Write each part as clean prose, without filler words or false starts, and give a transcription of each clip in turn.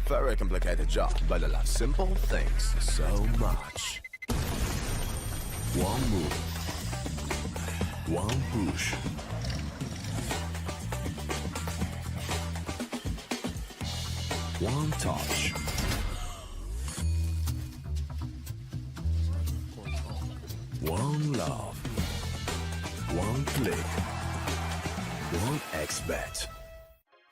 very complicated job, but I love simple things so much. One move, one push. One touch. One love. One click. One XBet.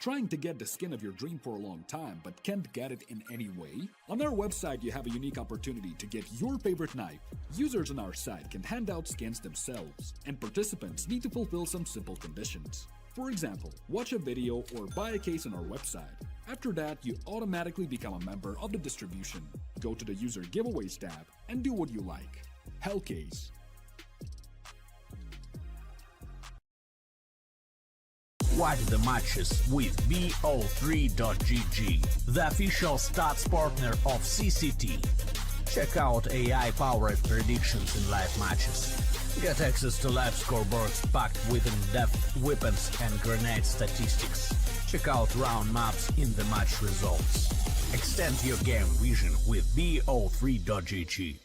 Trying to get the skin of your dream for a long time but can't get it in any way? On our website you have a unique opportunity to get your favorite knife. Users on our site can hand out skins themselves, and participants need to fulfill some simple conditions. For example, watch a video or buy a case on our website. After that, you automatically become a member of the distribution. Go to the user giveaways tab and do what you like. Hellcase. Watch the matches with BO3.GG, the official stats partner of CCT. Check out AI-powered predictions in live matches. Get access to live scoreboards packed with in-depth weapons and grenade statistics. Check out round maps in the match results. Extend your game vision with BO3.GG.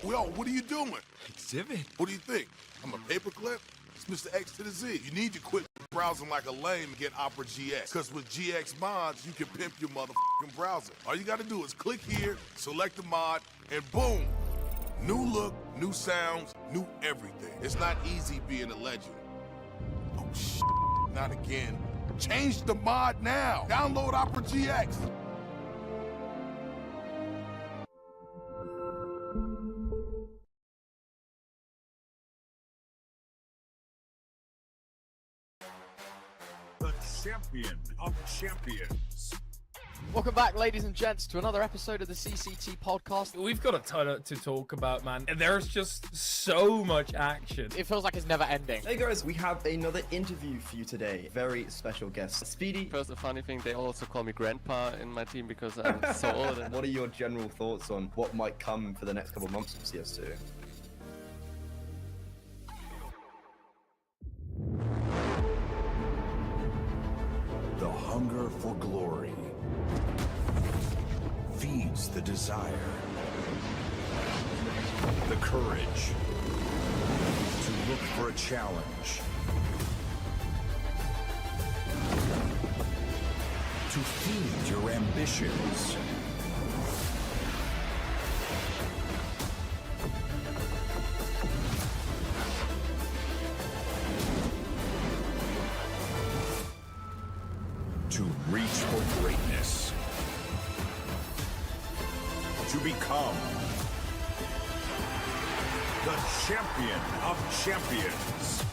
Yo, what are you doing? Exhibit? What do you think? I'm a paperclip? It's Mr. X to the Z. You need to quit browsing like a lame and get Opera GX. Because with GX mods, you can pimp your motherfucking browser. All you gotta do is click here, select the mod, and boom! New look, new sounds, new everything. It's not easy being a legend. Oh, shit. Not again. Change the mod now. Download Opera GX. The champion of champions. Welcome back, ladies and gents, to another episode of the CCT podcast. We've got a ton to talk about, man. There's just so much action. It feels like it's never ending. Hey guys, we have another interview for you today. Very special guest, Speedy. First, a funny thing, they also call me Grandpa in my team because I'm so old. What are your general thoughts on what might come for the next couple of months of CS2? The hunger for glory feeds the desire, the courage to look for a challenge, to feed your ambitions. To reach for greatness. To become The champion of champions.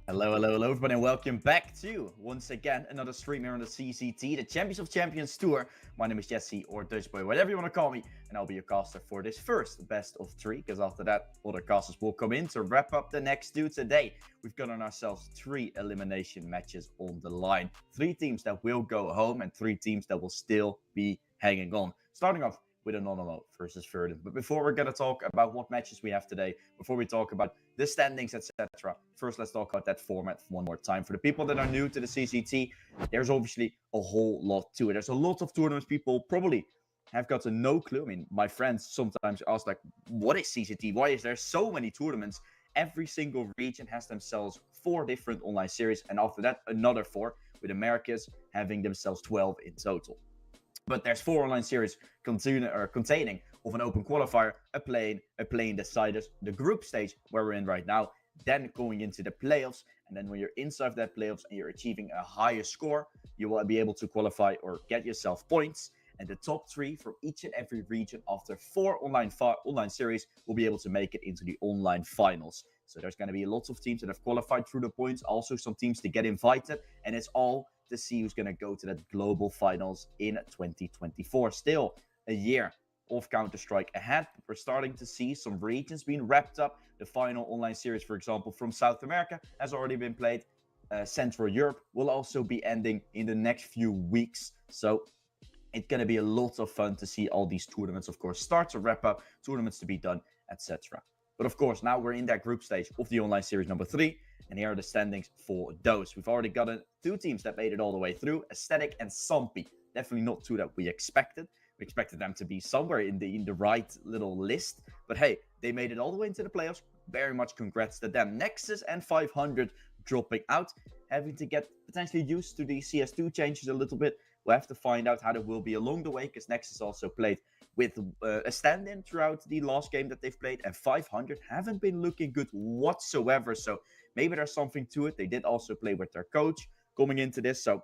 Hello everybody, and welcome back to, once again, another stream here on the CCT, the Champions of Champions Tour. My name is Jesse, or Dutch Boy, whatever you want to call me, and I'll be your caster for this first best of three, because after that, other casters will come in to wrap up the next two today. We've got on ourselves 3 elimination matches on the line. 3 teams that will go home, and 3 teams that will still be hanging on. Starting off with Anonymo versus Verdant. But before we're going to talk about what matches we have today, before we talk about the standings, etc., first let's talk about that format one more time. For the people that are new to the CCT, there's obviously a whole lot to it. There's a lot of tournaments people probably have got no clue. I mean, my friends sometimes ask, like, what is CCT? Why is there so many tournaments? Every single region has themselves 4 different online series, and after that, another 4, with Americas having themselves 12 in total. But there's 4 online series containing of an open qualifier, a play-in deciders, the group stage where we're in right now, then going into the playoffs. And then when you're inside that playoffs and you're achieving a higher score, you will be able to qualify or get yourself points. And the top 3 from each and every region after 4 online series will be able to make it into the online finals. So there's going to be lots of teams that have qualified through the points, also some teams to get invited, and it's all to see who's going to go to that global finals in 2024. Still a year of Counter-Strike ahead, but we're starting to see some regions being wrapped up. The final online series, for example, from South America has already been played. Central Europe will also be ending in the next few weeks. So It's going to be a lot of fun to see all these tournaments, of course, start to wrap up, tournaments to be done, etc. But of course, now we're in that group stage of the online series number 3, and here are the standings for those. We've already gotten 2 teams that made it all the way through, Aesthetic and Sumpy. Definitely not 2 that we expected. We expected them to be somewhere in the right little list, but hey, they made it all the way into the playoffs. Very much congrats to them. Nexus and 500 dropping out, having to get potentially used to the CS2 changes a little bit. We'll have to find out how it will be along the way, because Nexus also played with a stand-in throughout the last game that they've played, and 500 haven't been looking good whatsoever, so maybe there's something to it. They did also play with their coach coming into this, so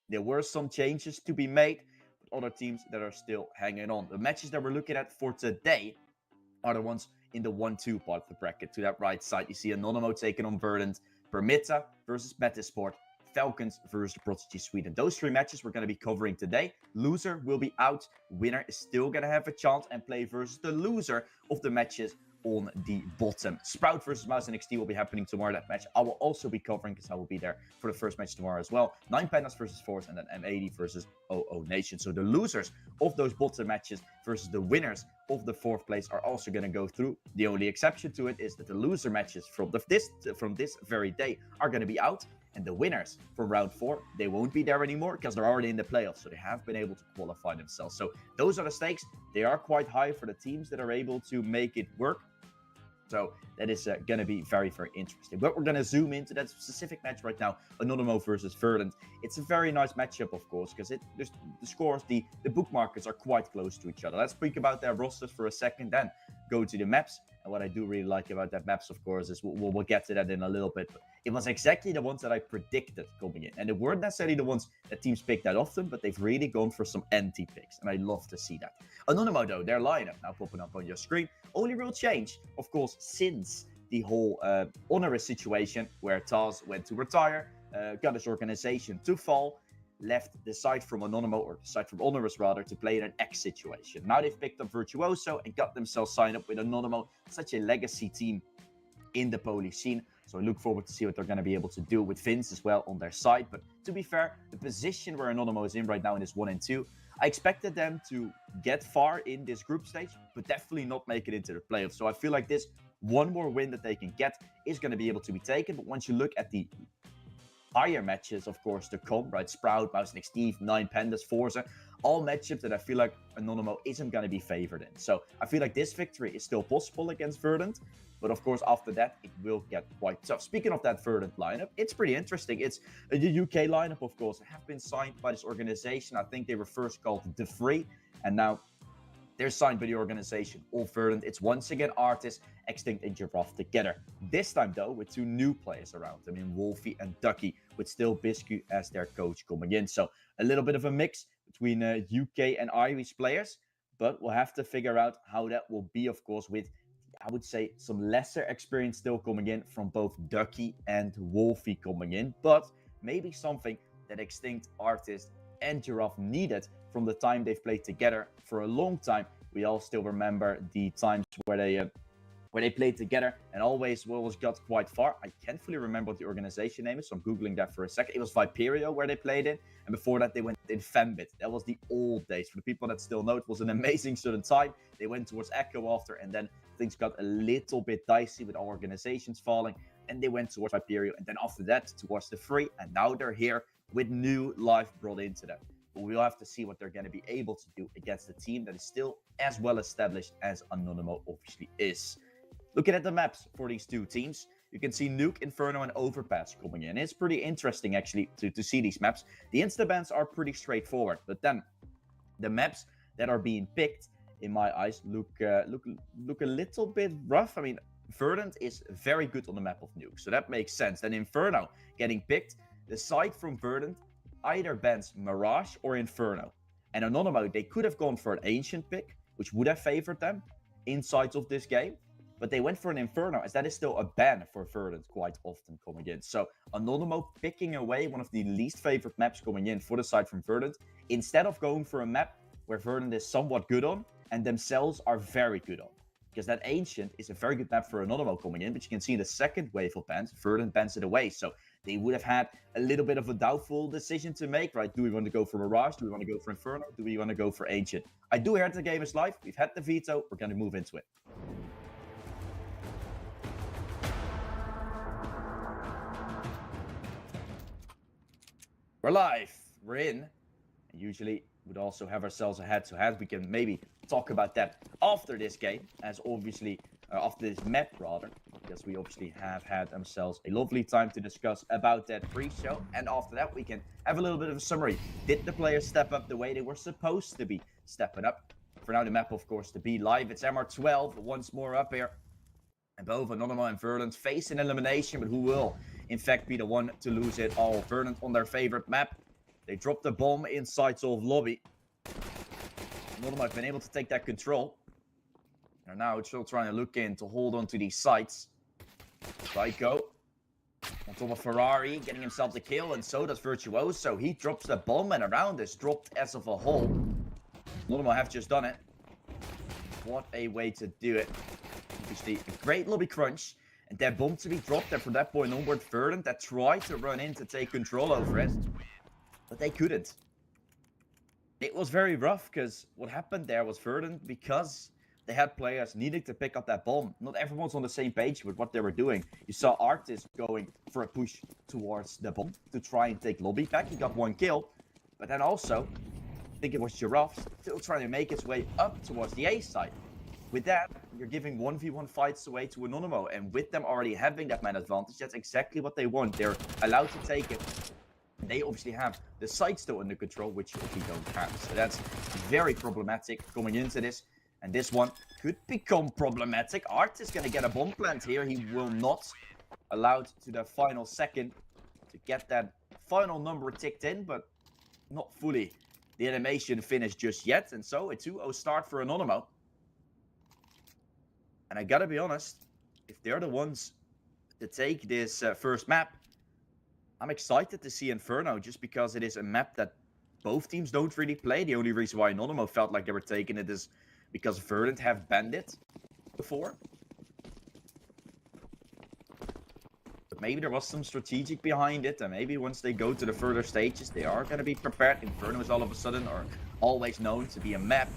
there were some changes to be made, but other teams that are still hanging on. The matches that we're looking at for today are the ones in the 1-2 part of the bracket. To that right side, you see Anonymo taking on Verdant, Permita versus Metasport, Falcons versus the Prodigy Sweden. Those 3 matches we're going to be covering today. Loser will be out. Winner is still going to have a chance and play versus the loser of the matches on the bottom. Sprout versus Mouse NXT will be happening tomorrow. That match I will also be covering, because I will be there for the first match tomorrow as well. 9 Pandas versus Force, and then M80 versus OO Nation. So the losers of those bottom matches versus the winners of the 4th place are also going to go through. The only exception to it is that the loser matches from this very day are going to be out, and the winners from round 4, they won't be there anymore because they're already in the playoffs, so they have been able to qualify themselves. So those are the stakes. They are quite high for the teams that are able to make it work. So that is going to be very, very interesting. But we're going to zoom into that specific match right now, Anonymo versus Verdant. It's a very nice matchup, of course, because the scores, the bookmarkers are quite close to each other. Let's speak about their rosters for a second, then go to the maps. And what I do really like about that maps, of course, is we'll get to that in a little bit. But it was exactly the ones that I predicted coming in. And they weren't necessarily the ones that teams pick that often, but they've really gone for some anti-picks. And I love to see that. Anonymo, though, their lineup now popping up on your screen. Only real change, of course, since the whole Honorous situation where Taz went to retire, got his organization to fall, left the side from Anonymo, or the side from Honorous rather, to play in an X situation. Now they've picked up Virtuoso and got themselves signed up with Anonymo, such a legacy team in the Polish scene. So I look forward to see what they're going to be able to do with Vince as well on their side. But to be fair, the position where Anonymo is in right now in this 1 and 2, I expected them to get far in this group stage, but definitely not make it into the playoffs. So I feel like this one more win that they can get is going to be able to be taken. But once you look at the higher matches, of course, to come, right? Sprout, Mouse NXT, 9 Pandas, Forza, all matchups that I feel like Anonymo isn't going to be favored in. So I feel like this victory is still possible against Verdant. But of course, after that, it will get quite tough. Speaking of that Verdant lineup, it's pretty interesting. It's the UK lineup, of course, have been signed by this organization. I think they were first called The Free, and now they're signed by the organization of Verdant. It's once again Artis, Extinct, and Giraffe together. This time, though, with 2 new players around them in Wolfie and Ducky, with still Biscu as their coach coming in. So a little bit of a mix between UK and Irish players, but we'll have to figure out how that will be, of course, with, I would say, some lesser experience still coming in from both Ducky and Wolfie coming in, but maybe something that Extinct, Artist, and Giraffe needed from the time they've played together for a long time. We all still remember the times where they played together and always got quite far. I can't fully remember what the organization name is, so I'm Googling that for a second. It was Viperio where they played in, and before that they went in Fembit. That was the old days. For the people that still know, it was an amazing certain time. They went towards Echo after, and then things got a little bit dicey with all organizations falling, and they went towards Viperio, and then after that towards the Free, and now they're here with new life brought into them. But we'll have to see what they're going to be able to do against a team that is still as well established as Anonymo obviously is. Looking at the maps for these 2 teams, you can see Nuke, Inferno, and Overpass coming in. It's pretty interesting, actually, to see these maps. The insta-bans are pretty straightforward, but then the maps that are being picked, in my eyes, look a little bit rough. I mean, Verdant is very good on the map of Nuke, so that makes sense. Then Inferno getting picked, the side from Verdant either bans Mirage or Inferno. And Anonymo, they could have gone for an Ancient pick, which would have favored them inside of this game. But they went for an Inferno, as that is still a ban for Verdant quite often coming in. So Anonymo picking away one of the least favorite maps coming in for the side from Verdant, instead of going for a map where Verdant is somewhat good on and themselves are very good on. because that Ancient is a very good map for Anonymo coming in, but you can see in the second wave of bans, Verdant bans it away. So they would have had a little bit of a doubtful decision to make, right? Do we want to go for Mirage? Do we want to go for Inferno? Do we want to go for Ancient? I do hear the game is live. We've had the veto. We're going to move into it. We're live. We're in. And usually we'd also have ourselves a head-to-head. We can maybe talk about that after this game, as obviously, after this map rather, because we obviously have had ourselves a lovely time to discuss about that pre-show. And after that, we can have a little bit of a summary. Did the players step up the way they were supposed to be stepping up? For now, the map, of course, to be live. It's MR12 once more up here. And both Anonymo and Verdant face an elimination, but who will, in fact, be the one to lose it all? Verdant on their favorite map. They dropped the bomb inside of lobby. Anonymo have been able to take that control. They're now still trying to look in to hold on to these sites. Psycho on top of Ferrari, getting himself the kill, and so does Virtuoso. He drops the bomb, and around is dropped as of a whole. Anonymo have just done it. What a way to do it. Obviously, a great lobby crunch. And that bomb to be dropped, and from that point onward, Verdant that tried to run in to take control over it. But they couldn't. It was very rough, because what happened there was Verdant, because they had players needing to pick up that bomb. Not everyone's on the same page with what they were doing. You saw Artis going for a push towards the bomb to try and take lobby back. He got one kill. But then also, I think it was Giraffe still trying to make his way up towards the A side. With that, you're giving 1v1 fights away to Anonymo, and with them already having that man advantage, that's exactly what they want. They're allowed to take it. They obviously have the site still under control, which we don't have. So that's very problematic going into this. And this one could become problematic. Art is going to get a bomb plant here. He will not allow it to the final second to get that final number ticked in, but not fully the animation finished just yet. And so a 2-0 start for Anonymo. And I gotta be honest, if they're the ones to take this first map, I'm excited to see Inferno, just because it is a map that both teams don't really play. The only reason why Anonymo felt like they were taking it is because Verdant have banned it before. But maybe there was some strategic behind it, and maybe once they go to the further stages, they are going to be prepared. Inferno is all of a sudden, or always known to be a map.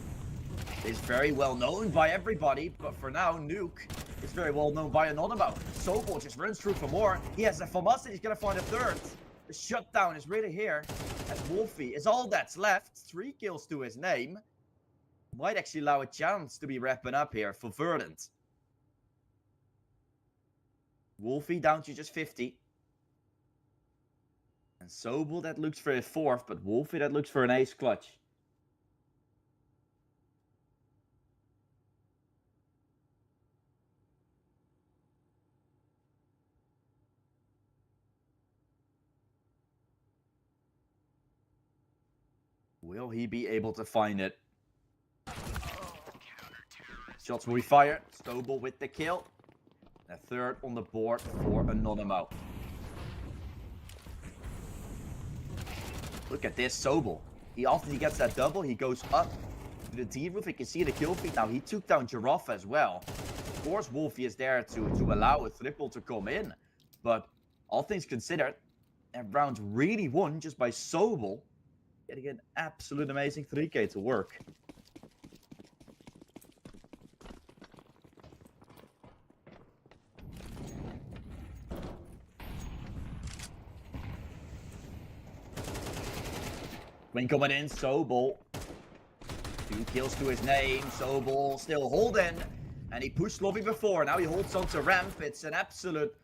It's very well known by everybody, but for now, Nuke is very well known by Anonymo. Sobel just runs through for more. He has a FAMAS, and he's going to find a third. The shutdown is really here, as Wolfie is all that's left. 3 kills to his name. Might actually allow a chance to be wrapping up here for Verdant. Wolfie down to just 50. And Sobel that looks for a 4th, but Wolfie that looks for an ace clutch. Will he be able to find it? Shots will be fired. Sobel with the kill. A third on the board for Anonymo. Look at this Sobel. After he gets that double, he goes up to the D roof. You can see the kill feed now. He took down Giraffe as well. Of course, Wolfie is there to allow a triple to come in. But all things considered, that round really won just by Sobel getting an absolute amazing 3K to work. When coming in, Sobel. 2 kills to his name. Sobel still holding. And he pushed lobby before. Now he holds on to ramp. It's an absolute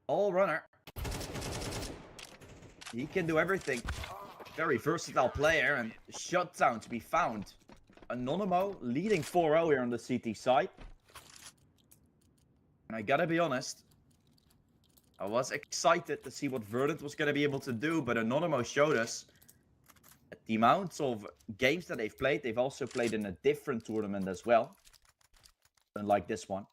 all-runner. He can do everything. Very versatile player, and shutdown to be found. Anonymo leading 4-0 here on the CT side. And I gotta be honest, I was excited to see what Verdant was gonna be able to do, but Anonymo showed us that the amount of games that they've played. They've also played in a different tournament as well, unlike this one.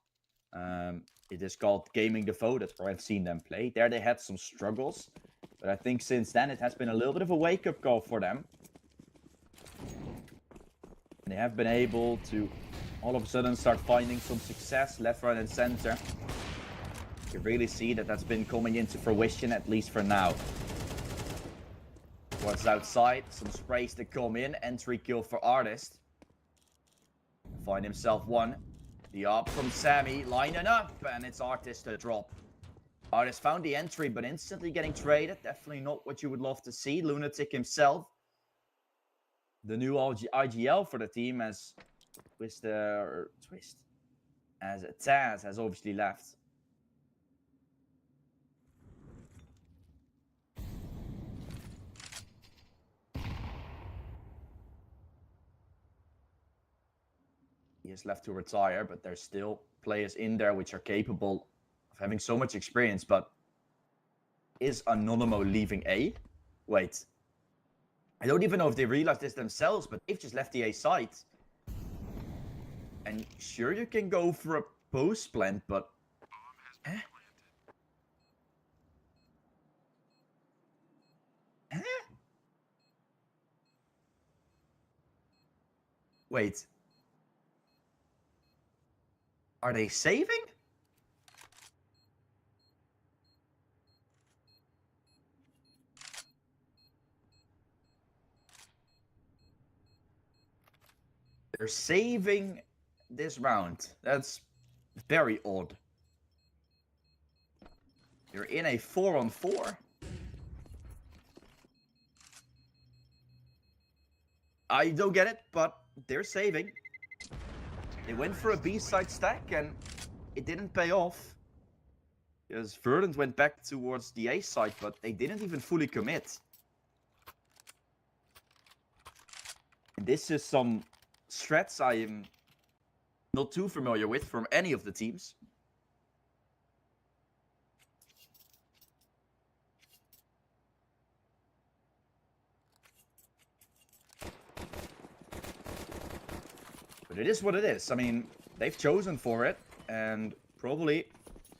It is called Gaming Devo. That's where I've seen them play. There they had some struggles. But I think since then it has been a little bit of a wake-up call for them. And they have been able to all of a sudden start finding some success left, right, and center. You can really see that that's been coming into fruition, at least for now. What's outside, some sprays to come in. Entry kill for Artist. Find himself one. The up from Sammy, lining up, and it's Artist to drop. Artist found the entry, but instantly getting traded. Definitely not what you would love to see. Lunatic himself, the new IGL for the team, as as Taz has obviously left. He is left to retire, but there's still players in there which are capable of having so much experience. But is Anonymo leaving A? Wait. I don't even know if they realize this themselves, but they've just left the A site. And sure, you can go for a post plant, but... Eh? Eh? Wait. Are they saving? They're saving this round. That's very odd. You're in a 4-on-4. I don't get it, but they're saving. They went for a B-side stack and it didn't pay off. Because Verdant went back towards the A side, but they didn't even fully commit. And this is some strats I am not too familiar with from any of the teams. But it is what it is. I mean, they've chosen for it, and probably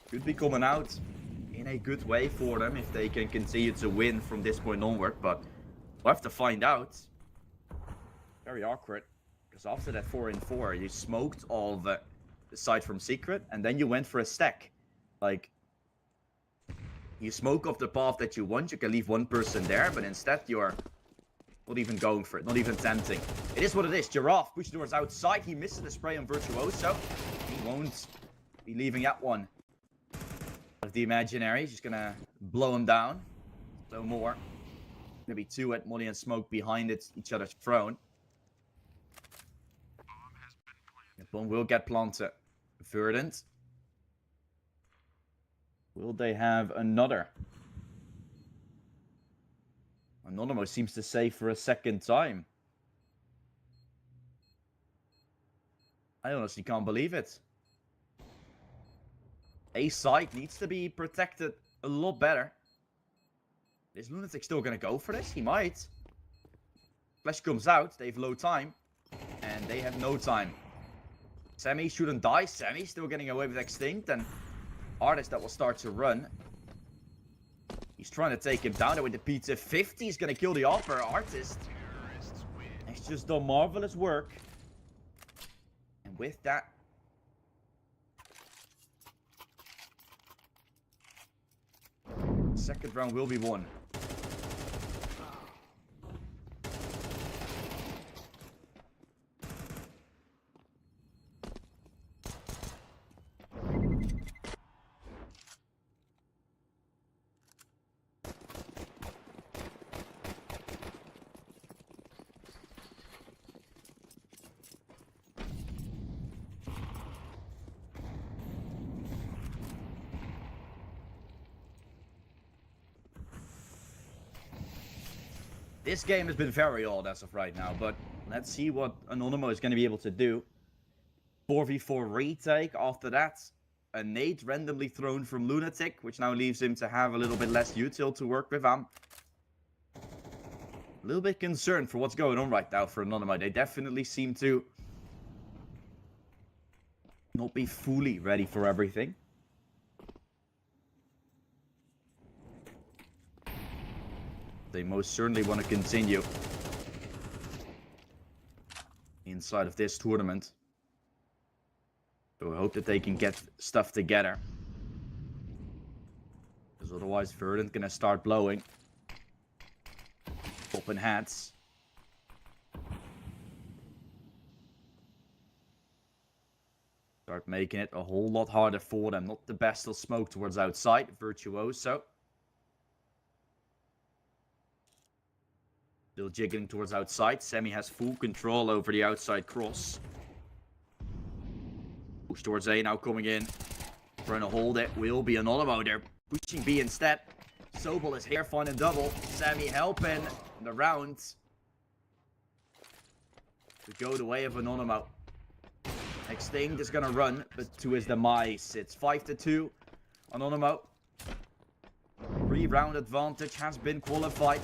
could be coming out in a good way for them if they can continue to win from this point onward. But we'll have to find out. Very awkward, because after that 4-in-4, you smoked all the side from Secret, and then you went for a stack. Like, you smoke off the path that you want, you can leave one person there, but instead you're not even going for it, not even tempting. It is what it is. Giraffe push doors outside. He misses the spray on Virtuoso. He won't be leaving that one out of the imaginary. He's just gonna blow him down. No more. Maybe two at Molly and Smoke behind it, each other's throne. The bomb will get planted. Verdant. Will they have another? Anonymo seems to say for a second time. I honestly can't believe it. A side needs to be protected a lot better. Is Lunatic still going to go for this? He might. Flash comes out. They have low time. And they have no time. Sammy shouldn't die. Sammy still getting away with Extinct. And Artist that will start to run. He's trying to take him down there with the Pizza 50. He's going to kill the upper Artist. He's just done marvelous work. And with that, second round will be won. This game has been very odd as of right now, but let's see what Anonymo is going to be able to do. 4v4 retake. After that, a nade randomly thrown from Lunatic, which now leaves him to have a little bit less util to work with. I'm a little bit concerned for what's going on right now for Anonymo. They definitely seem to not be fully ready for everything. They most certainly want to continue inside of this tournament. So we hope that they can get stuff together. Because otherwise Verdant gonna start blowing. Open heads. Start making it a whole lot harder for them. Not the best of smoke towards outside. Virtuoso. Still jiggling towards outside. Semi has full control over the outside cross. Push towards A now coming in. Trying to hold it. Will be Anonymo there. Pushing B instead. Sobel is here finding double. Semi helping the round. To go the way of Anonymo. Extinct is gonna run, but to his demise. It's 5-2. Anonymo. 3-round advantage has been qualified.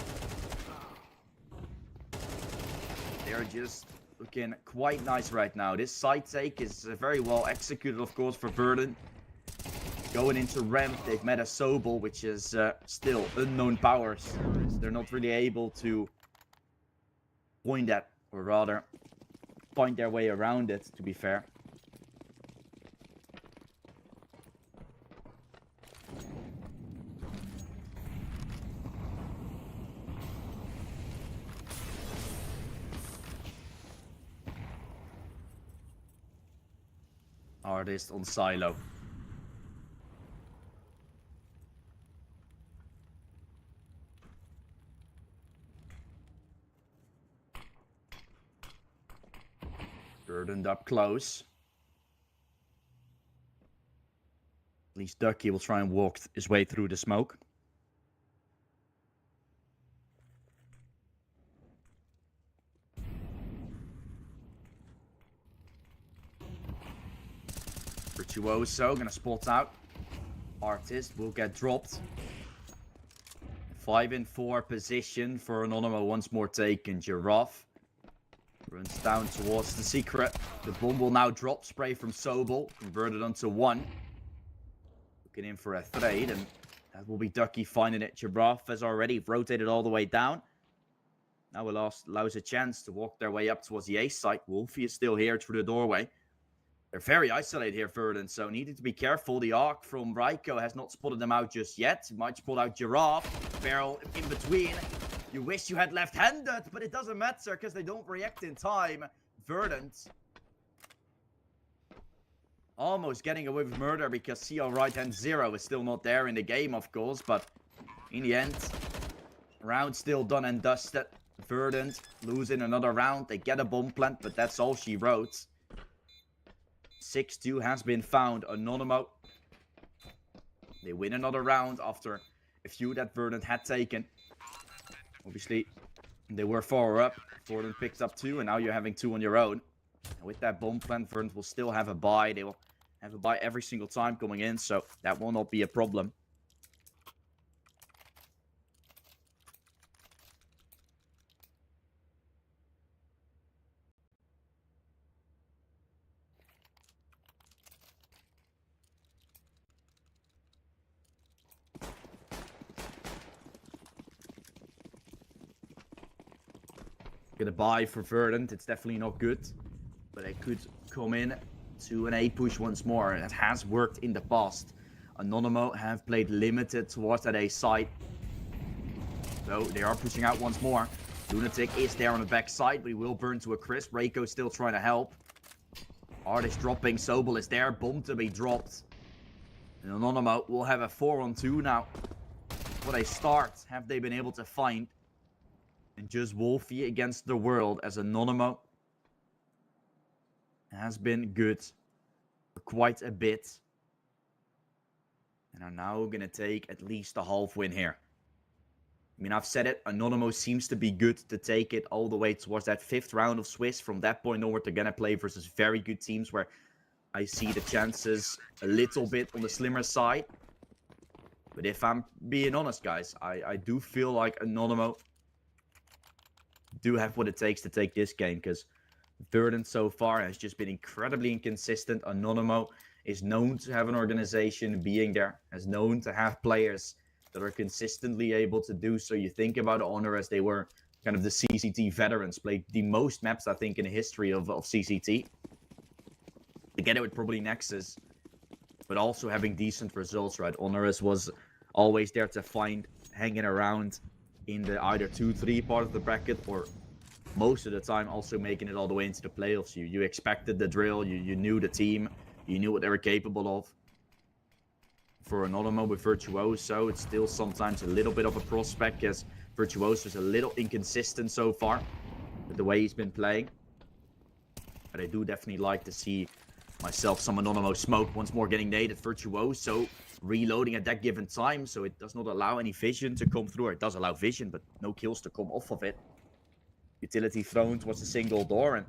They're just looking quite nice right now. This side take is very well executed, of course, for Verdant. Going into ramp, they've met a Sobel, which is still unknown powers. They're not really able to point at, or rather, find their way around it, to be fair. Artist on silo. Verdant up close. At least Ducky will try and walk his way through the smoke. Virtuoso gonna spot out. Artist will get dropped. 5-4 position for Anonymo once more taken. Giraffe runs down towards the secret. The bomb will now drop. Spray from Sobel. Converted onto 1. Looking in for a trade, and that will be Ducky finding it. Giraffe has already rotated all the way down. Now allows a chance to walk their way up towards the A site. Wolfie is still here through the doorway. They're very isolated here, Verdant, so needed to be careful. The arc from Raiko has not spotted them out just yet. He might spot out Giraffe. Barrel in between. You wish you had left-handed, but it doesn't matter because they don't react in time. Verdant almost getting away with murder because CL right-hand 0 is still not there in the game, of course. But in the end, round still done and dusted. Verdant losing another round. They get a bomb plant, but that's all she wrote. 6-2 has been found. Anonymo. They win another round after a few that Verdant had taken. Obviously, they were 4 up. Verdant picked up 2, and now you're having 2 on your own. And with that bomb plant, Verdant will still have a buy. They will have a buy every single time coming in, so that will not be a problem. Get a buy for Verdant. It's definitely not good, but they could come in to an A push once more. That has worked in the past. Anonymo have played limited towards that A side, so they are pushing out once more. Lunatic is there on the back side, but he will burn to a crisp. Reiko still trying to help. Artist dropping. Sobel is there. Bomb to be dropped. And Anonymo will have a 4-on-2 now. What a start have they been able to find. And just Wolfie against the world as Anonymo has been good for quite a bit. And are now going to take at least a half win here. I mean, I've said it. Anonymo seems to be good to take it all the way towards that 5th round of Swiss. From that point onward, they're going to play versus very good teams where I see the chances a little bit on the slimmer side. But if I'm being honest, guys, I do feel like Anonymo do have what it takes to take this game, because Verdant so far has just been incredibly inconsistent. Anonymo is known to have an organization being there, is known to have players that are consistently able to do so. You think about Honor as they were kind of the CCT veterans, played the most maps, I think, in the history of CCT. together with probably Nexus, but also having decent results, right? Honoris was always there to find, hanging around in the either 2-3 part of the bracket, or most of the time also making it all the way into the playoffs. You expected the drill, you knew the team, you knew what they were capable of. For Anonymo with Virtuoso, it's still sometimes a little bit of a prospect, because Virtuoso is a little inconsistent so far with the way he's been playing. But I do definitely like to see myself some Anonymo smoke once more getting naded. Virtuoso reloading at that given time, so it does not allow any vision to come through. It does allow vision, but no kills to come off of it. Utility thrown towards a single door, and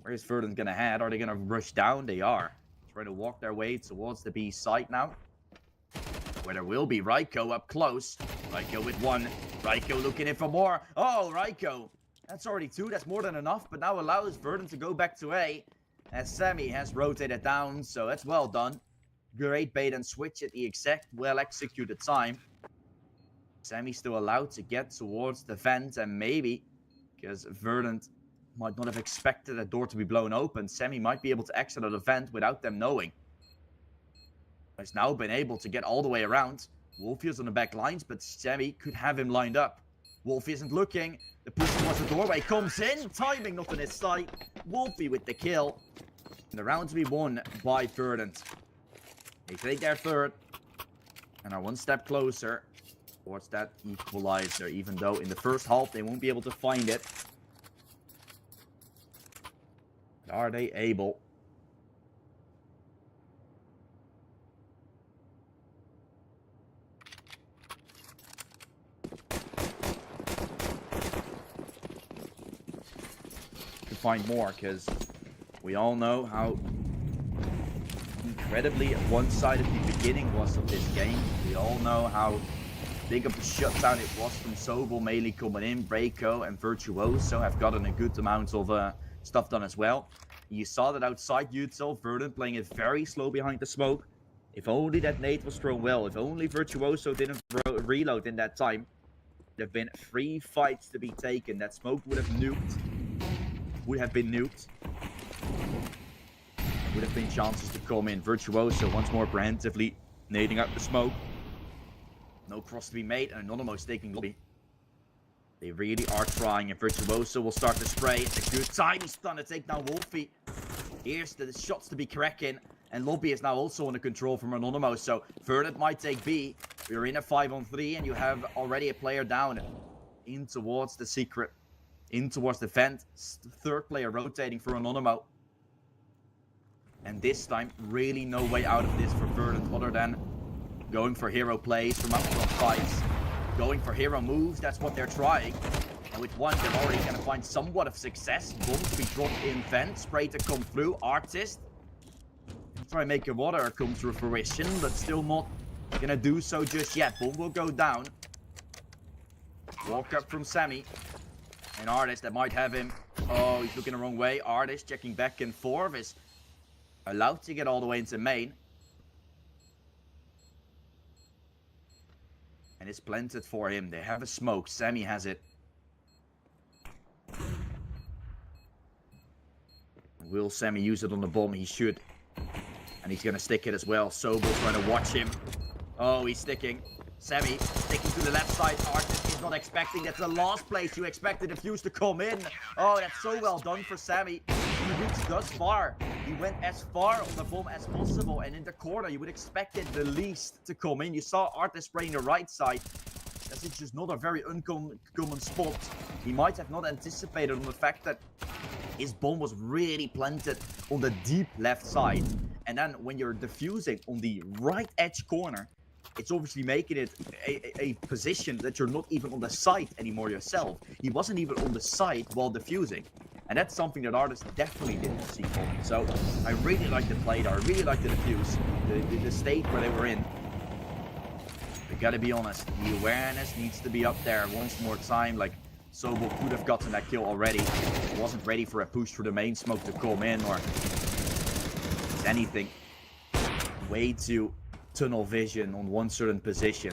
where is Verdant gonna head? Are they gonna rush down? They are. Trying to walk their way towards the B site now, where there will be Raiko up close. Raiko with one. Raiko looking in for more. Oh, Raiko. That's already two. That's more than enough, but now allows Verdant to go back to A, as Sammy has rotated down, so that's well done. Great bait and switch at the exact well-executed time. Sammy still allowed to get towards the vent, and maybe, because Verdant might not have expected that door to be blown open, Sammy might be able to exit out the vent without them knowing. He's now been able to get all the way around. Wolfie is on the back lines, but Sammy could have him lined up. Wolfie isn't looking. The push towards the doorway comes in. Timing not on his side. Wolfie with the kill. And the round to be won by Verdant. They take their third and are one step closer towards that equalizer, even though in the first half they won't be able to find it. But are they able? To find more, because we all know how incredibly one-sided the beginning was of this game. We all know how big of a shutdown it was from Sobel, Melee coming in. Breako and Virtuoso have gotten a good amount of stuff done as well. You saw that outside Util, Verdant playing it very slow behind the smoke. If only that nade was thrown well, if only Virtuoso didn't reload in that time, there have been 3 fights to be taken. That smoke would have been nuked. Would have been chances to come in. Virtuoso once more preemptively nading out the smoke. No cross to be made, and Anonymo taking lobby. They really are trying, and Virtuoso will start to spray. It's a good time. He's trying to take down Wolfie. Here's the shots to be cracking, and lobby is now also under control from Anonymo. So Verdant might take B. We're in a 5-on-3, and you have already a player down. In towards the secret. In towards the vent. Third player rotating for Anonymo. And this time, really no way out of this for Verdant other than going for hero plays from up front fights. Going for hero moves, that's what they're trying. And with one, they're already going to find somewhat of success. Bombs be dropped in vent, spray to come through. Artist. Try and make a water come to fruition, but still not going to do so just yet. Bomb will go down. Walk up from Sammy. An Artist that might have him. Oh, he's looking the wrong way. Artist checking back and forth is allowed to get all the way into main. And it's planted for him. They have a smoke. Sammy has it. Will Sammy use it on the bomb? He should. And he's going to stick it as well. Sobel trying to watch him. Oh, he's sticking. Sammy sticking to the left side. Artist is not expecting. That's the last place you expected the fuse to come in. Oh, that's so well done for Sammy. He reached thus far. He went as far on the bomb as possible, and in the corner you would expect it the least to come in. You saw Artist spraying the right side. That's just not a very uncommon spot. He might have not anticipated on the fact that his bomb was really planted on the deep left side. And then when you're defusing on the right edge corner, it's obviously making it a position that you're not even on the site anymore yourself. He wasn't even on the site while defusing. And that's something that Artist definitely didn't see coming. So I really like the play there. I really like the defuse. The state where they were in. We gotta be honest. The awareness needs to be up there once more time. Like, Sobel could have gotten that kill already. Wasn't ready for a push through the main smoke to come in, or anything. Way too tunnel vision on one certain position.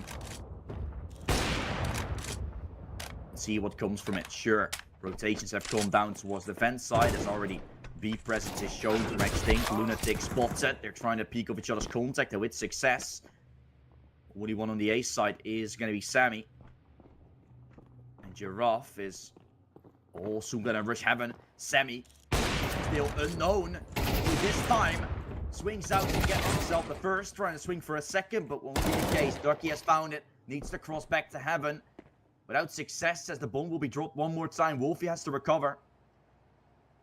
See what comes from it. Sure, rotations have come down towards the vent side. Has already B presence is shown to Extinct. Lunatic spots it. They're trying to peek off each other's contact, and with success. Only one on the A side is going to be Sammy. And Giraffe is also going to rush heaven. Sammy, still unknown. Who this time swings out to get himself the first, trying to swing for a second, but won't be the case. Ducky has found it. Needs to cross back to heaven. Without success, as the bomb will be dropped one more time. Wolfie has to recover.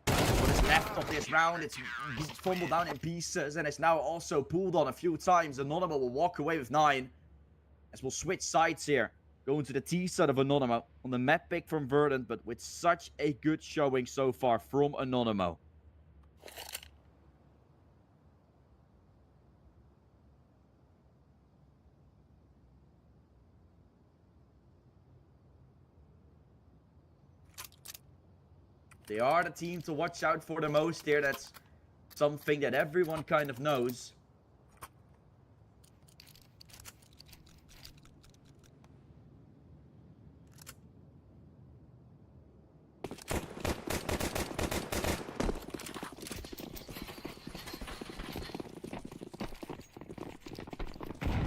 What is left of this round, it's fumbled down in pieces, and it's now also pulled on a few times. Anonymo will walk away with 9. As we'll switch sides here. Going to the T side of Anonymo. On the map pick from Verdant, but with such a good showing so far from Anonymo. They are the team to watch out for the most here. That's something that everyone kind of knows.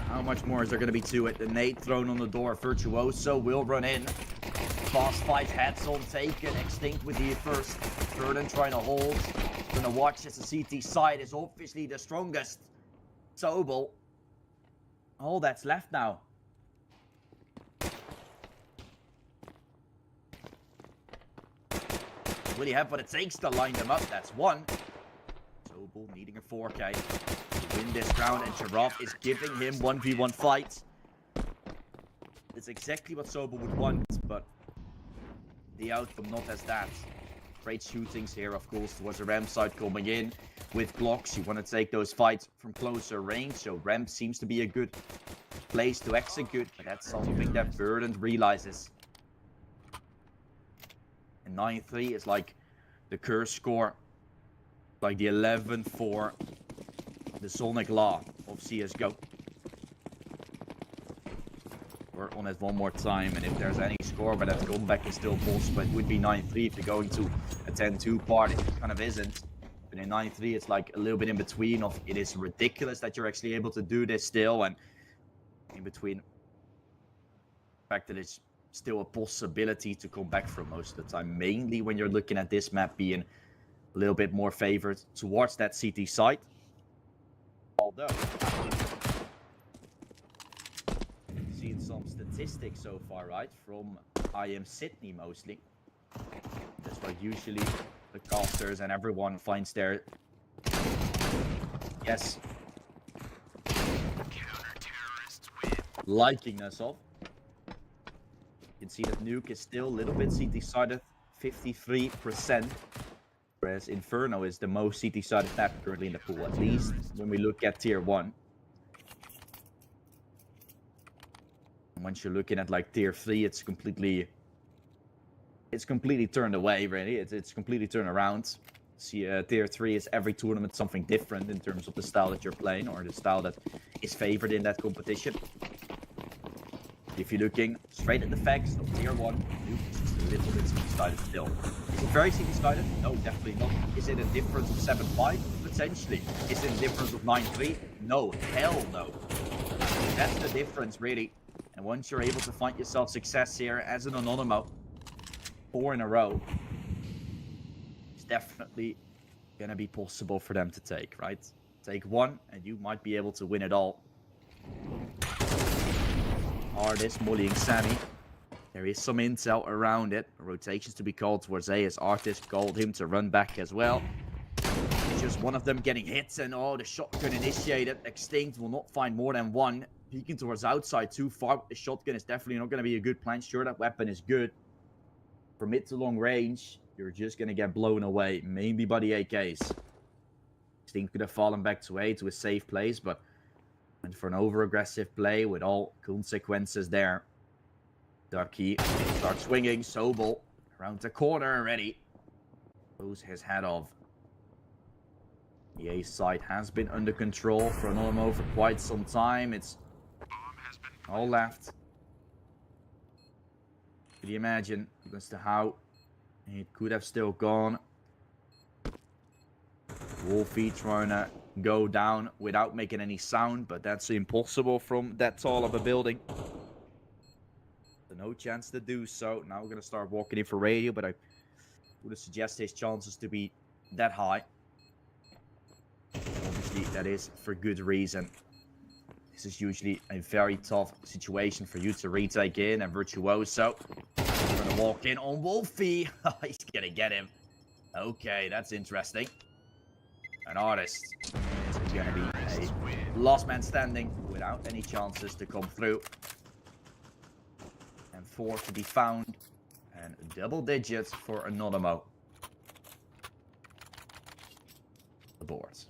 How much more is there going to be to it? The nade thrown on the door. Virtuoso will run in. Fast fight, heads on taken. Extinct with the first. Verdant trying to hold. Gonna watch as the CT side is obviously the strongest. Sobel. All that's left now. Will he have what it takes to line them up? That's 1. Sobel needing a 4K to win this round, and Giraffe is giving him 1v1 fights. It's exactly what Sobel would want, but the outcome not as that. Great shootings here, of course, towards the ramp side coming in with Glocks. You want to take those fights from closer range, so ramp seems to be a good place to execute, but that's something that Verdant realizes. And 9-3 is like the curse score, like the 11 for the Sonic Law of CSGO. We're on it one more time, and if there's any score where that comeback is still possible, it would be 9-3 if you're going to a 10-2 part. It kind of isn't. But in 9-3, it's like a little bit in between of it is ridiculous that you're actually able to do this still, and in between the fact that it's still a possibility to come back from most of the time, mainly when you're looking at this map being a little bit more favored towards that CT side. Although seen some statistics so far, right, from IM Sydney mostly. That's why usually the casters and everyone finds their likingness of. You can see that Nuke is still a little bit CT-sided, 53%. Whereas Inferno is the most CT-sided map currently in the pool, at least when we look at Tier 1. And once you're looking at like Tier 3, it's completely turned away, really. It's completely turned around. See, Tier 3 is every tournament something different in terms of the style that you're playing or the style that is favored in that competition. If you're looking straight at the facts of Tier 1, Nuke is just a little bit CT-sided still. Is it very CT-sided? No, definitely not. Is it a difference of 7-5? Potentially. Is it a difference of 9-3? No, hell no. That's the difference, really. And once you're able to find yourself success here as an Anonymo, 4 in a row, it's definitely going to be possible for them to take, right? Take 1 and you might be able to win it all. Artist mollying Sammy. There is some intel around it. Rotations to be called towards A as Artist called him to run back as well. It's just one of them getting hits, and the shotgun initiated. Extinct will not find more than 1. Peeking towards outside too far. The shotgun is definitely not going to be a good plan. Sure, that weapon is good. For mid to long range, you're just going to get blown away, mainly by the AKs. Extinct could have fallen back to A to a safe place, but went for an over-aggressive play with all consequences there. Ducky starts swinging. Sobel around the corner already. Blows his head off. The A side has been under control for Anonymo for quite some time. It's all left. Could you imagine as to how it could have still gone? Wolfie trying to go down without making any sound, but that's impossible from that tall of a building. So no chance to do so. Now we're going to start walking in for radio, but I would suggest his chances to be that high. Obviously, that is for good reason. This is usually a very tough situation for you to retake in, and Virtuoso. We're going to walk in on Wolfie. He's going to get him. Okay, that's interesting. An Artist is going to be a last man standing without any chances to come through. And 4 to be found. And double digits for Anonymo. The boards.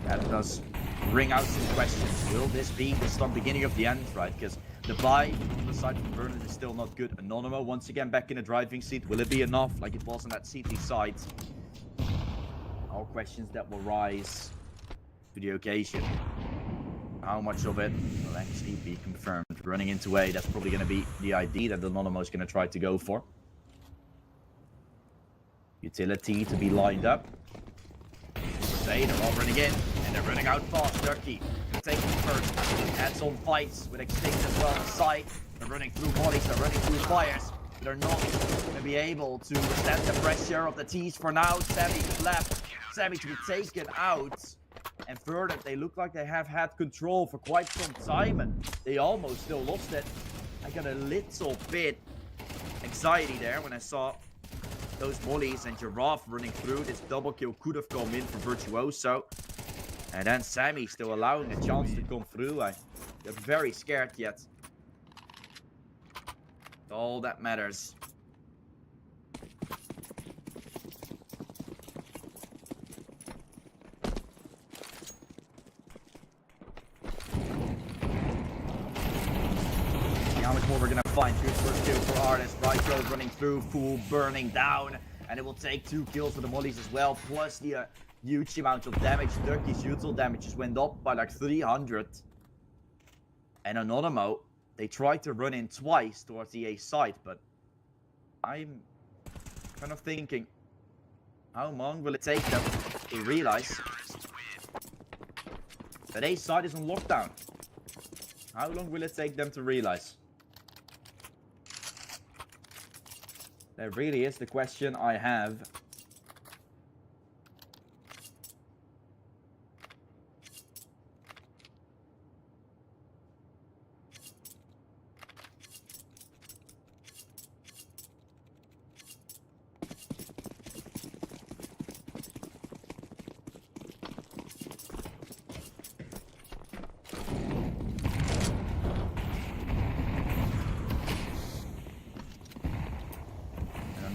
That does bring out some questions. Will this be the start beginning of the end, right? Because the buy on the side from Verdant is still not good. Anonymo once again back in the driving seat. Will it be enough like it was on that CT side? All questions that will rise to the occasion. How much of it will actually be confirmed? Running into A, that's probably going to be the ID that Anonymo is going to try to go for. Utility to be lined up. They're all running in, and they're running out fast. Turkey taking first. Hands-on fights with Extinct as well on side. They're running through volleys, they're running through fires. They're not going to be able to withstand the pressure of the T's for now. Sammy left. Sammy to be taken out. And Verdant, they look like they have had control for quite some time, and they almost still lost it. I got a little bit anxiety there when I saw those volleys and Giraffe running through. This double kill could have come in for Virtuoso. And then Sammy still allowing a chance to come through. I'm very scared yet. All that matters. How much more we're gonna find. Good first kill for Artist. Right goes running through, full burning down, and it will take 2 kills for the mollies as well, plus the huge amount of damage. Turkey's usual damage just went up by like 300. And Anonymo, they tried to run in twice towards the A side, but I'm kind of thinking, how long will it take them to realize that A side is on lockdown? How long will it take them to realize? That really is the question I have.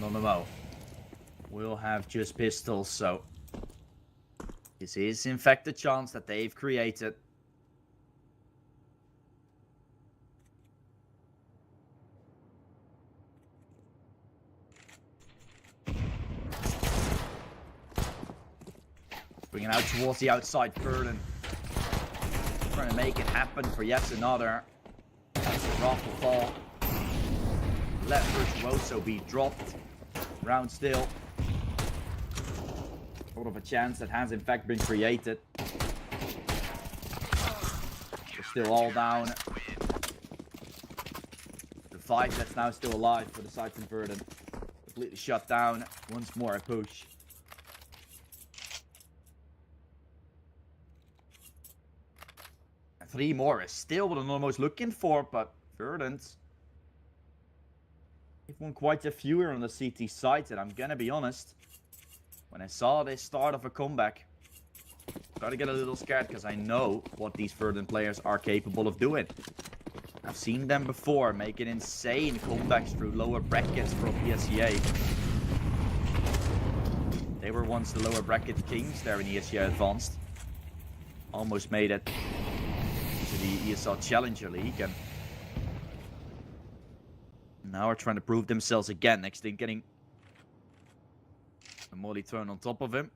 Anonymo will have just pistols, so this is in fact the chance that they've created. Bringing out towards the outside, Verdant trying to make it happen for yet another. Rough will fall. Let Virtuoso be dropped. Round still. Sort of a chance that has in fact been created. They're still all down. The 5 that's now still alive for the side from Verdant. Completely shut down. Once more a push. And 3 more is still what I'm almost looking for, but Verdant, they've won quite a few here on the CT side, and I'm gonna be honest, when I saw this start of a comeback, gotta get a little scared because I know what these Verdant players are capable of doing. I've seen them before making insane comebacks through lower brackets from ESEA. They were once the lower bracket kings there in ESEA Advanced. Almost made it to the ESL Challenger League, and Now are trying to prove themselves again. Next thing, getting a molly turn on top of him.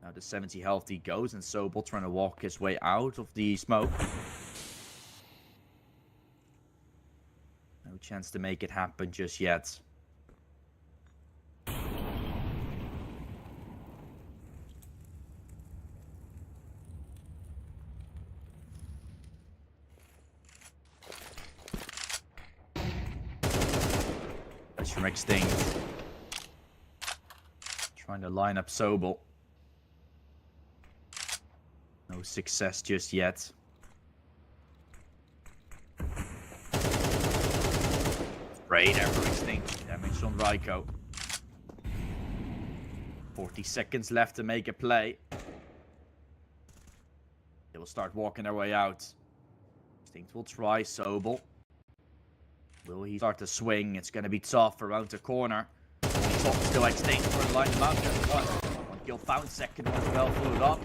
Now the 70 health he goes, and Sobel trying to walk his way out of the smoke. No chance to make it happen just yet. That's from Extinct. Trying to line up Sobel. No success just yet. Great arrow Extinct. Damage on Raiko. 40 seconds left to make a play. They will start walking their way out. Extinct will try Sobel. Will he start to swing? It's going to be tough around the corner. Top still Extinct for the line of out. One kill found, second one well followed up.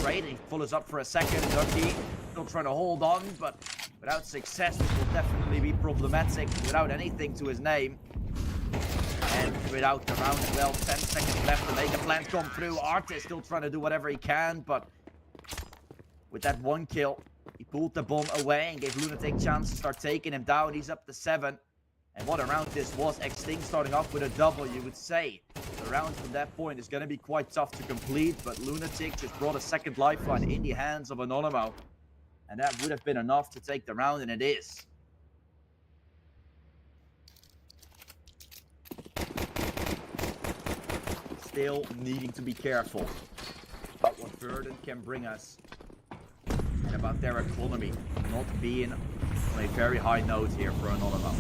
Straight, and he follows up for a second. Ducky still trying to hold on, but without success, this will definitely be problematic. Without anything to his name. And without the round as well, 10 seconds left to make a plan come through. Artist still trying to do whatever he can, but with that one kill, he pulled the bomb away and gave Lunatic a chance to start taking him down. He's up to 7. And what a round this was. Extinct starting off with a double, you would say. The round from that point is going to be quite tough to complete, but Lunatic just brought a second lifeline in the hands of Anonymo. And that would have been enough to take the round, and it is. Still needing to be careful about what Verdant can bring us. And about their economy not being on a very high note here for Anonymo.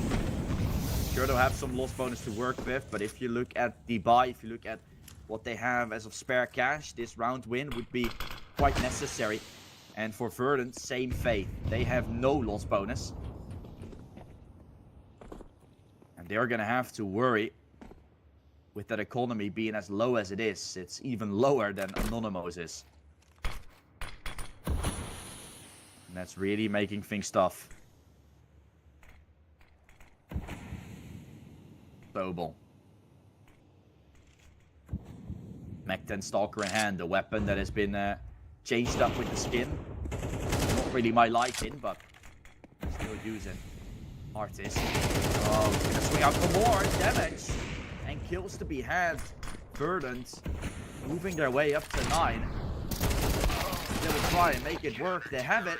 Sure, they'll have some loss bonus to work with, but if you look at the buy, if you look at what they have as of spare cash, this round win would be quite necessary. And for Verdant, same fate. They have no loss bonus. And they're going to have to worry with that economy being as low as it is. It's even lower than Anonymo's is. And that's really making things tough. Sobel. Mech 10 Stalker in hand, the weapon that has been changed up with the skin. Not really my liking, but still using. Artist. Oh, he's gonna swing out for more damage. And kills to be had. Verdant moving their way up to 9. They will try and make it work. They have it.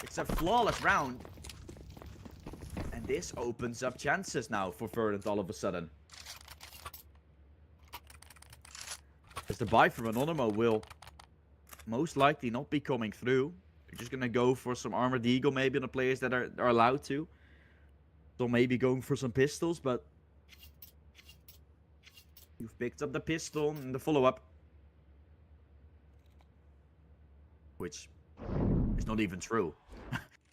It's a flawless round. And this opens up chances now for Verdant all of a sudden. As the buy from Anonymo will most likely not be coming through. They're just going to go for some Armored Eagle maybe on the players that are allowed to. So maybe going for some pistols, but you've picked up the pistol in the follow-up. Which is not even true.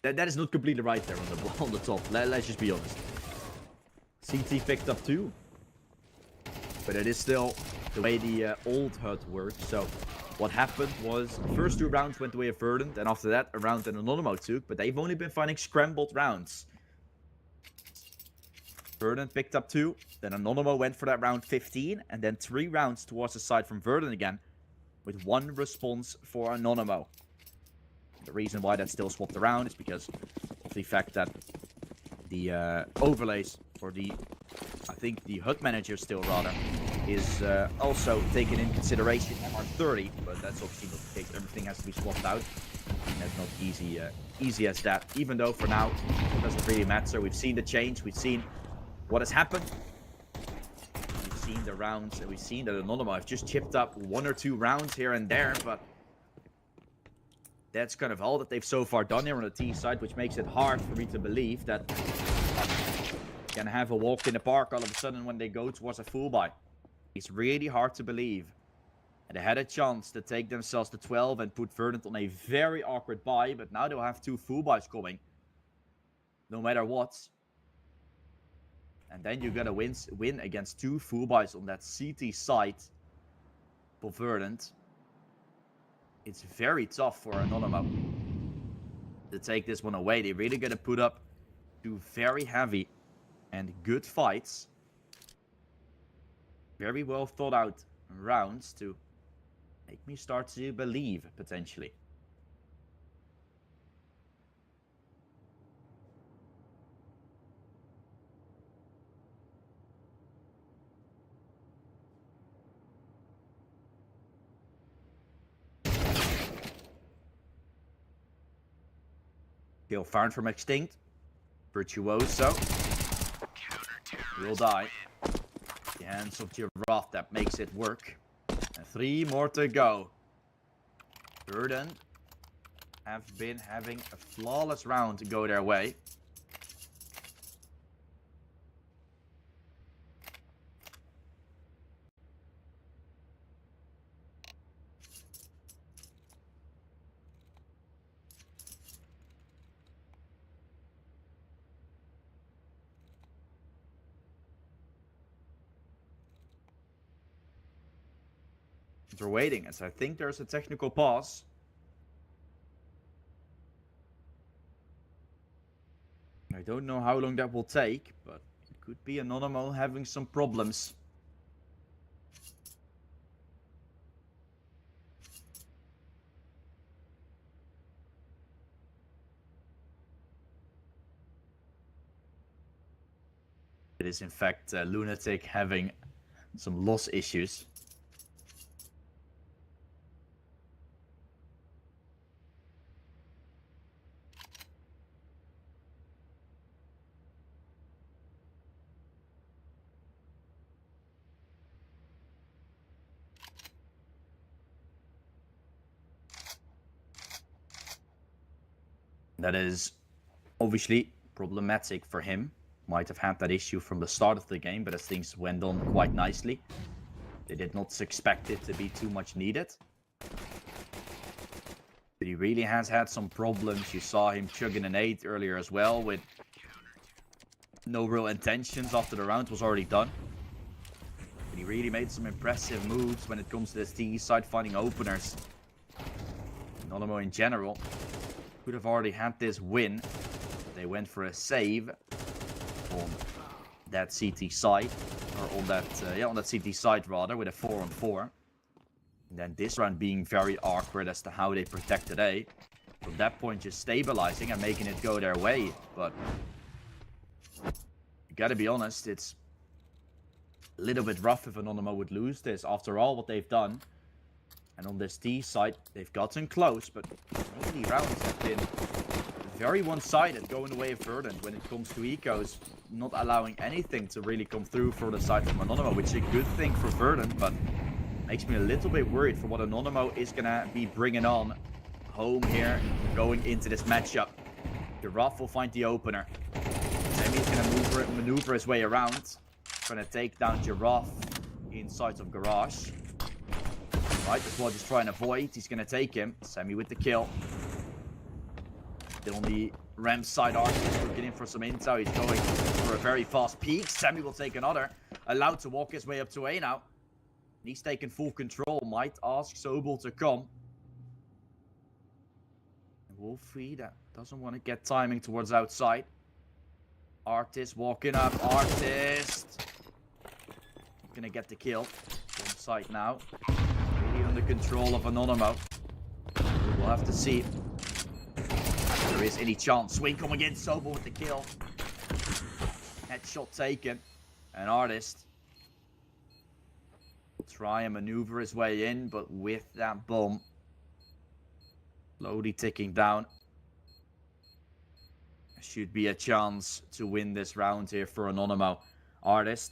that is not completely right there on the top. Let's just be honest. CT picked up 2. But it is still the way the old HUD worked. So what happened was the first 2 rounds went the way of Verdant. And after that, a round that Anonymo took. But they've only been finding scrambled rounds. Verdant picked up 2. Then Anonymo went for that round 15. And then 3 rounds towards the side from Verdant again. With 1 response for Anonymo. The reason why that's still swapped around is because of the fact that the overlays, or the, I think the HUD manager still rather, is also taken in consideration MR30, but that's obviously not the case. Everything has to be swapped out. And that's not easy as that. Even though for now, it doesn't really matter. We've seen the change, we've seen what has happened. We've seen the rounds, and we've seen that Anonymo have just chipped up 1 or 2 rounds here and there, but that's kind of all that they've so far done here on the T side, which makes it hard for me to believe that they can have a walk in the park all of a sudden when they go towards a full buy. It's really hard to believe. And they had a chance to take themselves to 12 and put Verdant on a very awkward buy, but now they'll have 2 full buys coming. No matter what. And then you're gonna win against 2 full buys on that CT side for Verdant. It's very tough for Anonymo to take this one away. They're really going to put up Two very heavy and good fights. Very well thought out rounds to make me start to believe, potentially. Kill found from Extinct. Virtuoso will die. The hands of Giraffe, that makes it work. And 3 more to go. Verdant have been having a flawless round to go their way. They're waiting, as I think there's a technical pause. I don't know how long that will take, but it could be Anonymo having some problems. It is in fact Lunatic having some loss issues. That is obviously problematic for him. Might have had that issue from the start of the game, but as things went on quite nicely, they did not expect it to be too much needed. But he really has had some problems. You saw him chugging an 8 earlier as well, with no real intentions after the round was already done. But he really made some impressive moves when it comes to this T side, finding openers. Anonymo in general could have already had this win. They went for a save on that CT side, or on that on that CT side rather, with a 4-on-4. And then this round being very awkward as to how they protected A. From that point, just stabilizing and making it go their way. But you gotta be honest, it's a little bit rough if Anonymo would lose this after all what they've done. And on this T side, they've gotten close, but many rounds have been very one-sided, going the way of Verdant when it comes to ecos, not allowing anything to really come through for the side from Anonymo, which is a good thing for Verdant, but makes me a little bit worried for what Anonymo is gonna be bringing on home here, going into this matchup. Giraffe will find the opener. Maybe he's gonna maneuver his way around, trying to take down Giraffe inside of Garage. Right, as well, just try and avoid. He's going to take him. Sammy with the kill. Still on the ramp side, Arctis looking in for some intel. He's going for a very fast peek. Sammy will take another. Allowed to walk his way up to A now. He's taking full control. Might ask Sobel to come. Wolfie, that doesn't want to get timing towards outside. Artist walking up. Artist. Gonna get the kill. On site now. Under control of Anonymo. We'll have to see if there is any chance. Swing coming in, Sobel with the kill. Headshot taken. An Artist will try and maneuver his way in, but with that bomb slowly ticking down, there should be a chance to win this round here for Anonymo. Artist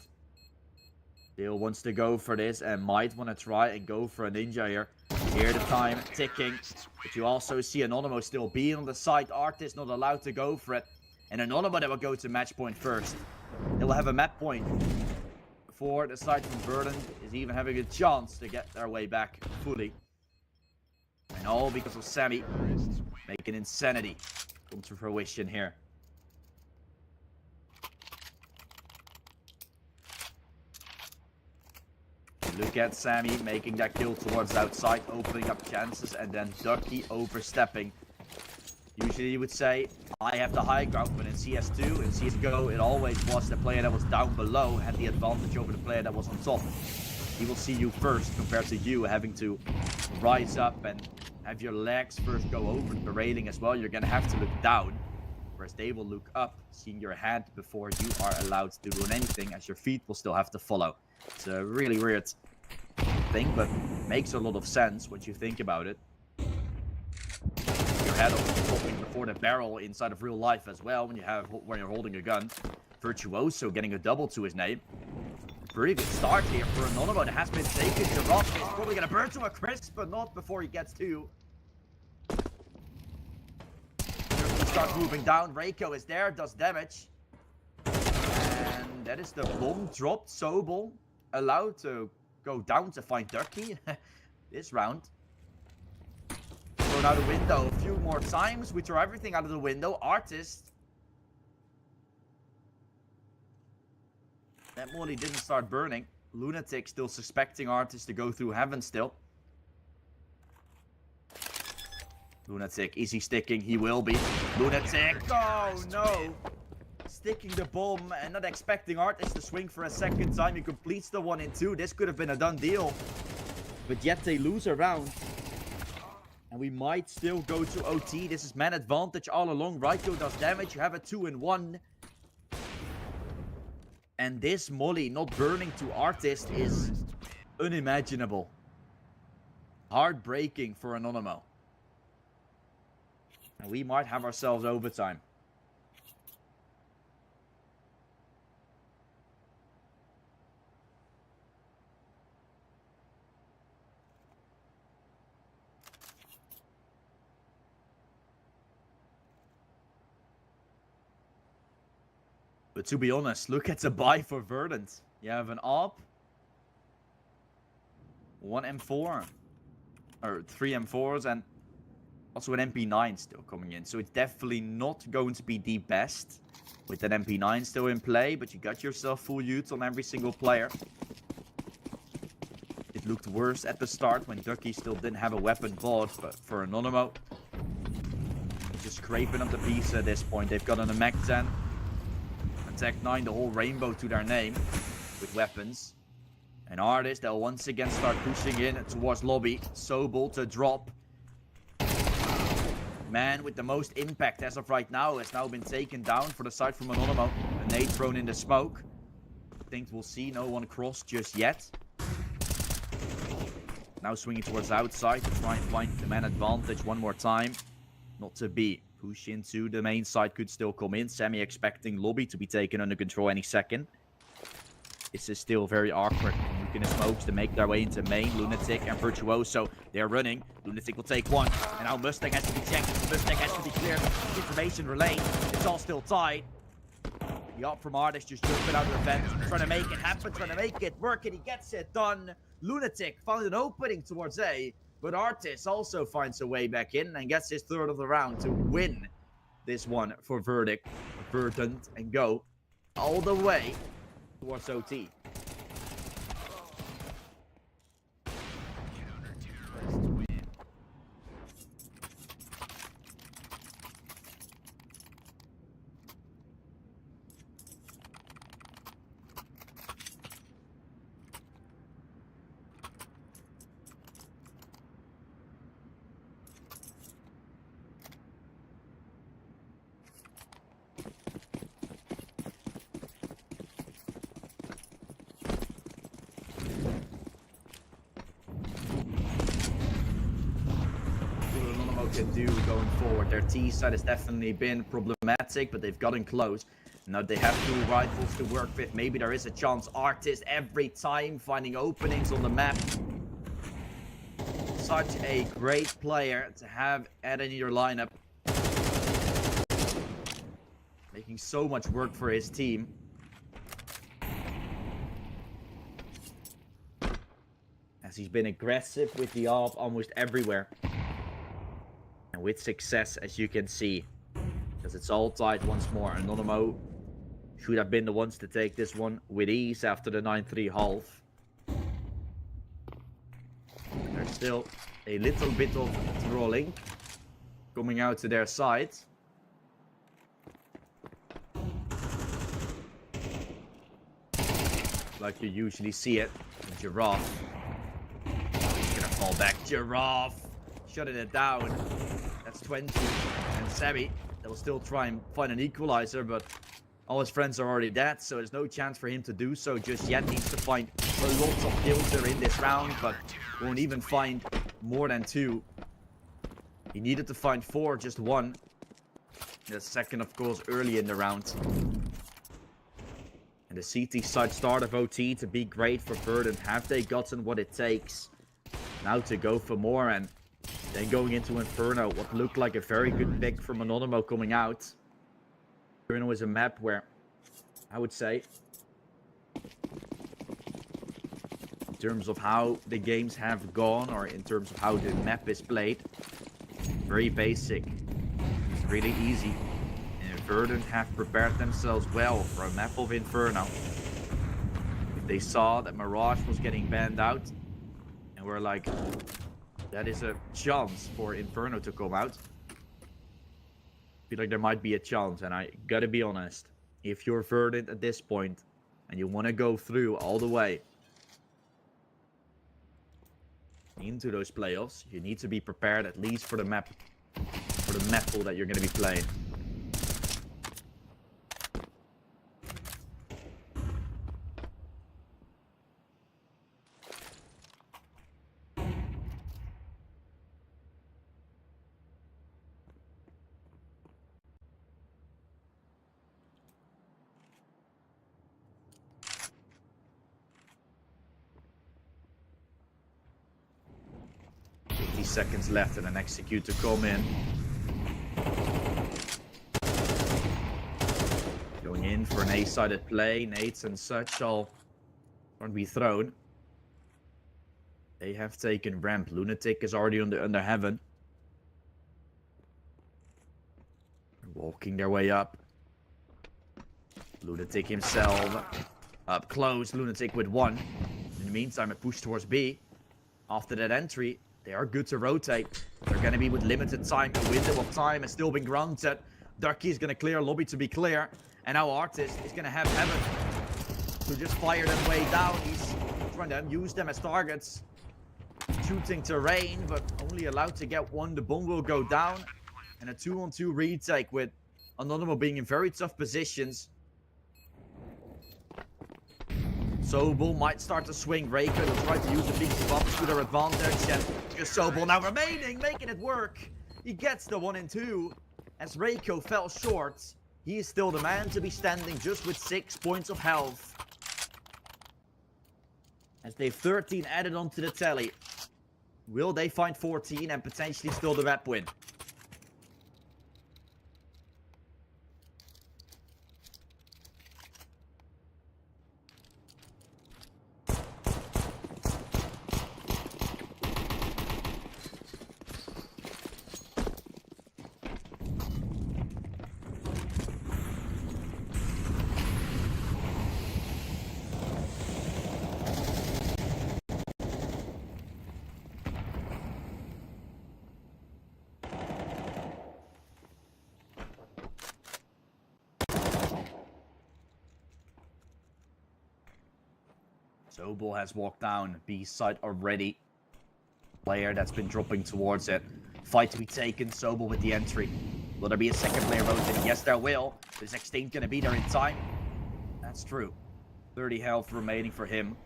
still wants to go for this and might want to try and go for a ninja here. Here the time ticking. But you also see Anonymo still being on the side. Artist not allowed to go for it. And Anonymo that will go to match point first. They will have a map point before the side from Verdant is even having a chance to get their way back fully. And all because of Sammy making insanity come to fruition here. Look at Sammy making that kill towards outside, opening up chances, and then Ducky overstepping Usually you would say, I have the high ground, but in CS2, in CSGO, it always was the player that was down below had the advantage over the player that was on top. He will see you first compared to you having to rise up and have your legs first go over the railing as well. You're going to have to look down, whereas they will look up, seeing your head before you are allowed to do anything, as your feet will still have to follow. It's a really weird thing, but makes a lot of sense once you think about it. Your head popping before the barrel inside of real life as well when you're holding a gun. Virtuoso getting a double to his name. Pretty good start here for Anonymo that has been taken. Jirok is probably going to burn to a crisp, but not before he gets to. Starts moving down. Reiko is there, does damage. And that is the bomb dropped. Sobel allowed to go down to find Ducky this round. Thrown out the window a few more times. We throw everything out of the window. Artist. That molly didn't start burning. Lunatic still suspecting Artist to go through heaven still. Lunatic, is he sticking? He will be. Lunatic, oh no! Sticking the bomb and not expecting Artist to swing for a second time. He completes the 1 and 2. This could have been a done deal. But yet they lose a round. And we might still go to OT. This is man advantage all along. Raiko does damage. You have a 2 and 1. And this molly not burning to Artist is unimaginable. Heartbreaking for Anonymo. And we might have ourselves overtime. But to be honest, look at the buy for Verdant. You have an AWP, 1 M4, or 3 M4s, and also an MP9 still coming in. So it's definitely not going to be the best with that MP9 still in play, but you got yourself full ult on every single player. It looked worse at the start when Ducky still didn't have a weapon bought, but for Anonymo, just scraping up the piece at this point. They've got an Mac 10. Tech 9, the whole rainbow to their name with weapons. And Artist, they'll once again start pushing in towards lobby. Sobel to drop. Man with the most impact as of right now has now been taken down for the side from Anonymo. A nade thrown in the smoke. I think we'll see no one cross just yet. Now swinging towards outside to try and find the man advantage one more time. Not to be. Push into the main side could still come in. Sammy expecting lobby to be taken under control any second. This is still very awkward. Looking at smokes to make their way into main. Lunatic and Virtuoso, they're running. Lunatic will take one. And now Mustang has to be checked. Mustang has to be cleared. Information relayed. It's all still tied. The up from Artist just jumping out of the vent. Trying to make it happen. Trying to make it work. And he gets it done. Lunatic found an opening towards A. But Artist also finds a way back in and gets his third of the round to win this one for Verdant and go all the way towards OT. Can do going forward. Their T side has definitely been problematic, but they've gotten close. Now they have 2 rifles to work with. Maybe there is a chance. Artist every time finding openings on the map. Such a great player to have added in your lineup. Making so much work for his team. As he's been aggressive with the AWP almost everywhere. And with success, as you can see, because it's all tied once more. Anonymo should have been the ones to take this one with ease after the 9-3 half. There's still a little bit of trolling coming out to their side. Like you usually see it. And Giraffe. He's gonna fall back. Giraffe! Shutting it down. That's 20. And Sammy, they'll still try and find an equalizer, but all his friends are already dead, so there's no chance for him to do so just yet. Needs to find lots of kills there in this round, but won't even find more than 2. He needed to find 4, just 1. The second, of course, early in the round. And the CT side start of OT to be great for Verdant. Have they gotten what it takes now to go for more? And then going into Inferno, what looked like a very good pick from Anonymo coming out. Inferno is a map where, I would say, in terms of how the games have gone, or in terms of how the map is played, very basic. It's really easy. And Verdant have prepared themselves well for a map of Inferno. If they saw that Mirage was getting banned out, and we're like, that is a chance for Inferno to come out. I feel like there might be a chance, and I gotta be honest. If you're Verdant at this point, and you want to go through all the way into those playoffs, you need to be prepared at least for the map pool that you're going to be playing. Seconds left and an execute to come in. Going in for an A-sided play. Nades and such all going to be thrown. They have taken ramp. Lunatic is already under heaven. They're walking their way up. Lunatic himself up close. Lunatic with 1. In the meantime, a push towards B. After that entry, they are good to rotate. They're going to be with limited time. A window of time has still been granted. Ducky is going to clear. Lobby to be clear. And now Artist is going to have Heaven to just fire them way down. He's trying to use them as targets. Shooting terrain, but only allowed to get 1. The bomb will go down. And a 2-on-2 retake with Anonymo being in very tough positions. Sobel might start to swing. Raker will try to use the big buffs to their advantage. And just Sobel now remaining, making it work. He gets the 1 and 2. As Reiko fell short, he is still the man to be standing just with 6 points of health. As they've 13 added onto the tally. Will they find 14 and potentially still the rep win? Sobel has walked down B side already. Player that's been dropping towards it. Fight to be taken. Sobel with the entry. Will there be a second player rotating? Yes, there will. Is Extinct going to be there in time? That's true. 30 health remaining for him.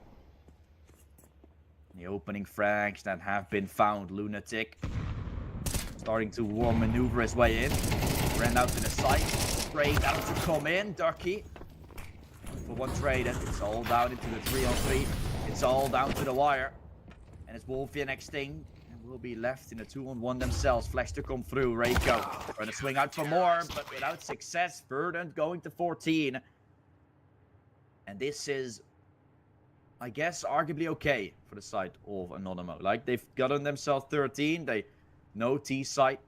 The opening frags that have been found. Lunatic starting to warm maneuver his way in. Ran out to the side. Straight out to come in. Ducky. For 1 traded. It's all down into the 3-on-3. It's all down to the wire. And it's Wolfie and Extinct. And will be left in a 2-on-1 themselves. Flash to come through. Reiko trying to swing out for more, but without success. Verdant going to 14. And this is, I guess, arguably okay for the side of Anonymo. Like, they've gotten themselves 13. They know T site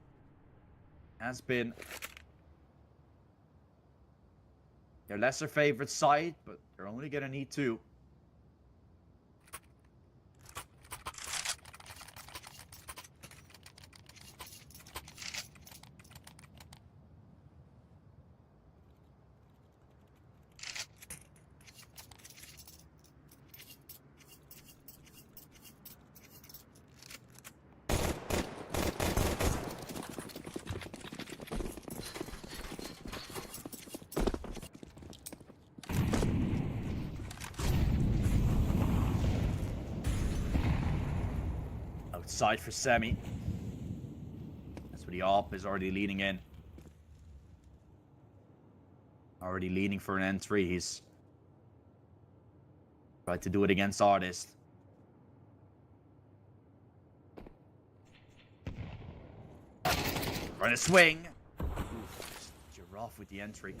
has been their lesser favorite side, but they're only gonna need 2. Outside for Semi. That's where the AWP is already leaning in. Already leaning for an entry. He's tried to do it against Artist. Trying to swing. Oof, you're off with the entry.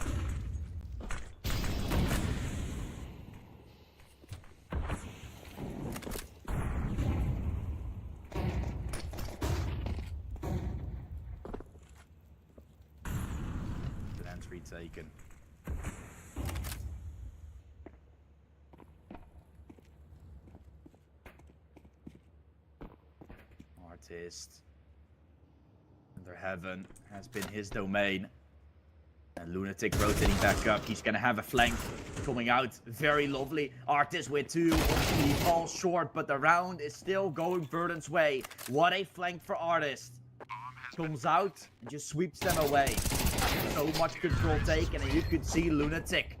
Good entry taken. Artist. Under Heaven has been his domain. And Lunatic rotating back up. He's going to have a flank coming out. Very lovely. Artist with 2. He falls short, but the round is still going Verdant's way. What a flank for Artist. Comes out and just sweeps them away. So much control taken, and you could see Lunatic.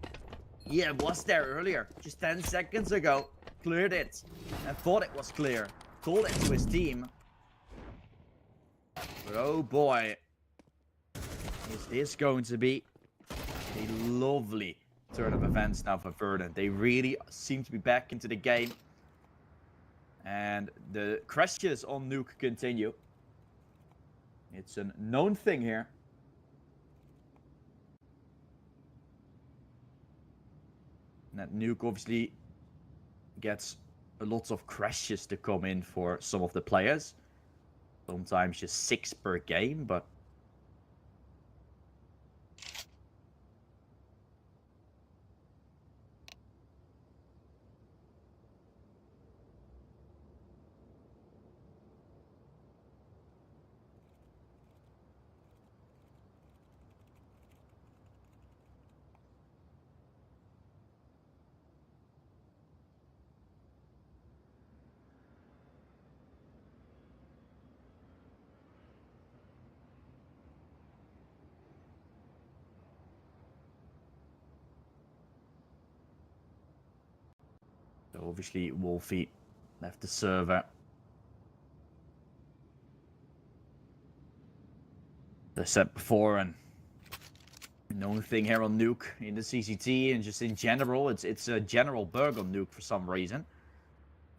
Yeah, was there earlier. Just 10 seconds ago. Cleared it. And thought it was clear. Told it to his team. But oh boy. Is this going to be a lovely turn of events now for Verdant? They really seem to be back into the game. And the crashes on Nuke continue. It's a known thing here. And that Nuke obviously gets a lot of crashes to come in for some of the players. Sometimes just 6 per game, but so obviously Wolfie left the server. As I said before, and known thing here on Nuke in the CCT and just in general, it's a general bug on Nuke for some reason.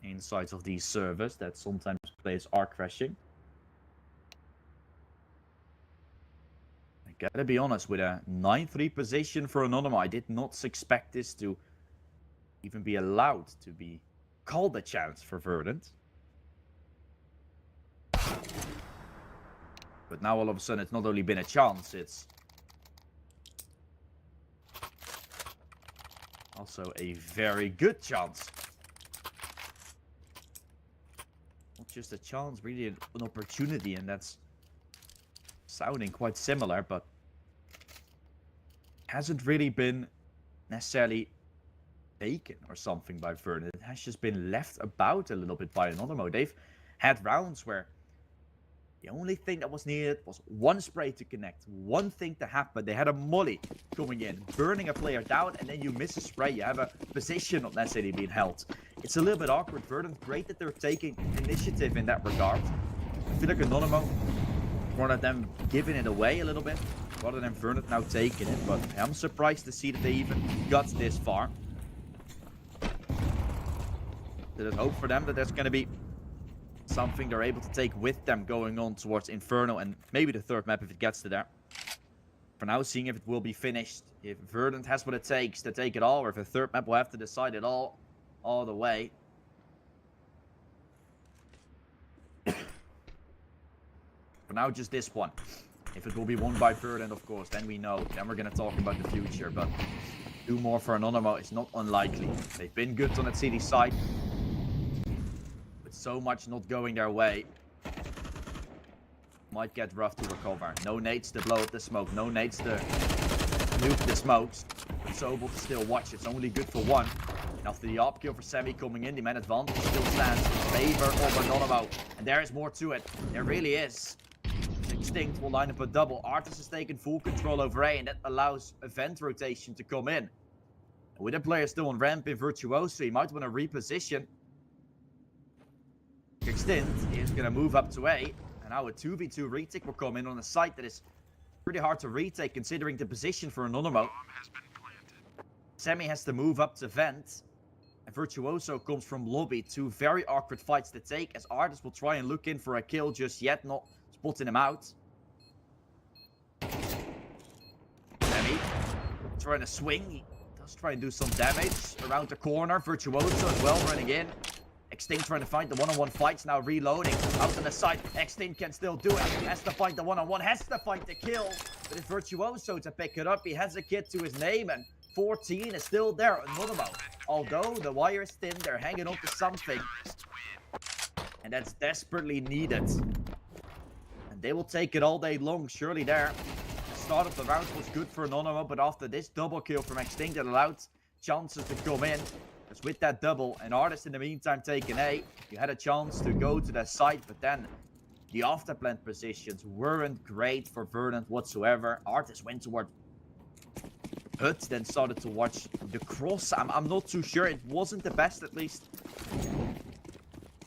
Inside of these servers that sometimes players are crashing. I gotta be honest, with a 9-3 position for Anonymo, I did not expect this to even be allowed to be called a chance for Verdant. But now all of a sudden it's not only been a chance, it's also a very good chance. Not just a chance, really an opportunity, and that's sounding quite similar, but hasn't really been necessarily taken or something by Verdant. It has just been left about a little bit by Anonymo. They've had rounds where the only thing that was needed was one spray to connect, one thing to happen. They had a molly coming in, burning a player down, and then you miss a spray. You have a position not necessarily being held. It's a little bit awkward. Verdant, great that they're taking initiative in that regard. I feel like Anonymo, rather than giving it away a little bit, rather than Verdant now taking it, but I'm surprised to see that they even got this far. There's hope for them that there's going to be something they're able to take with them going on towards Inferno and maybe the third map if it gets to there. For now, seeing if it will be finished, if Verdant has what it takes to take it all, or if the third map will have to decide it all the way. For now, just this one. If it will be won by Verdant, of course, then we know. Then we're going to talk about the future, but 2 more for Anonymo is not unlikely. They've been good on that city side. So much not going their way. Might get rough to recover. No nades to blow up the smoke. No nades to nuke the smokes. But Sobel to still watch. It's only good for 1. And after the op kill for Semi coming in, the man advantage still stands in favor of Anonymo. And there is more to it. There really is. Extinct will line up a double. Artist has taken full control over A, and that allows event rotation to come in. And with a player still on ramp in Virtuoso, he might want to reposition. Extend is going to move up to A. And now a 2v2 retake will come in on a site that is pretty hard to retake considering the position for Anonymo. Sammy has to move up to Vent. And Virtuoso comes from lobby. Two very awkward fights to take as Artist will try and look in for a kill just yet, not spotting him out. Sammy trying to swing. He does try and do some damage around the corner. Virtuoso as well running in. Extinct trying to find the one-on-one fights, now reloading. Out to the side, Extinct can still do it. Has to find the one-on-one, has to find the kill. But it's Virtuoso to pick it up. He has a kid to his name and 14 is still there, Anonymo. Although the wire is thin, they're hanging on to something. And that's desperately needed. And they will take it all day long, surely there. The start of the round was good for Anonymo, but after this double kill from Extinct, it allowed chances to come in. Because with that double, and Artist in the meantime taking A, you had a chance to go to that site, but then the afterplant positions weren't great for Verdant whatsoever. Artist went toward Hut, then started to watch the cross. I'm not too sure. It wasn't the best, at least.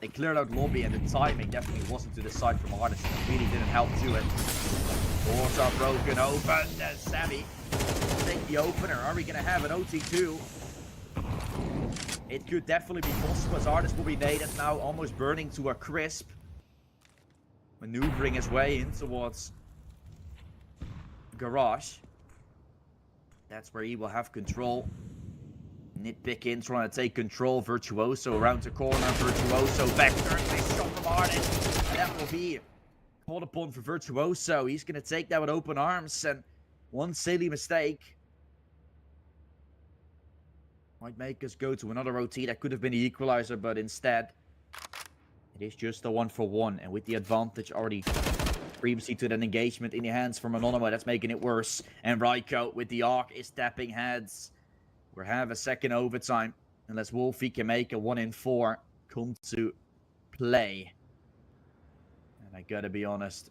They cleared out lobby, and the timing definitely wasn't to the side from Artist. It really didn't help to it. Doors are broken open. Sammy take the opener. Are we going to have an OT2? It could definitely be possible as Artist will be naded now, almost burning to a crisp. Maneuvering his way in towards Garage. That's where he will have control. Nitpick in, trying to take control. Virtuoso around the corner. Virtuoso vector. Nice shot from Artist. And that will be called upon for Virtuoso. He's going to take that with open arms. And one silly mistake might make us go to another OT. That could have been the equalizer, but instead, it is just a 1-for-1. And with the advantage already previously to that engagement in the hands from Anonymo, that's making it worse. And Raiko with the arc is tapping heads. We have a second overtime. Unless Wolfie can make a 1-in-4 come to play. And I gotta be honest,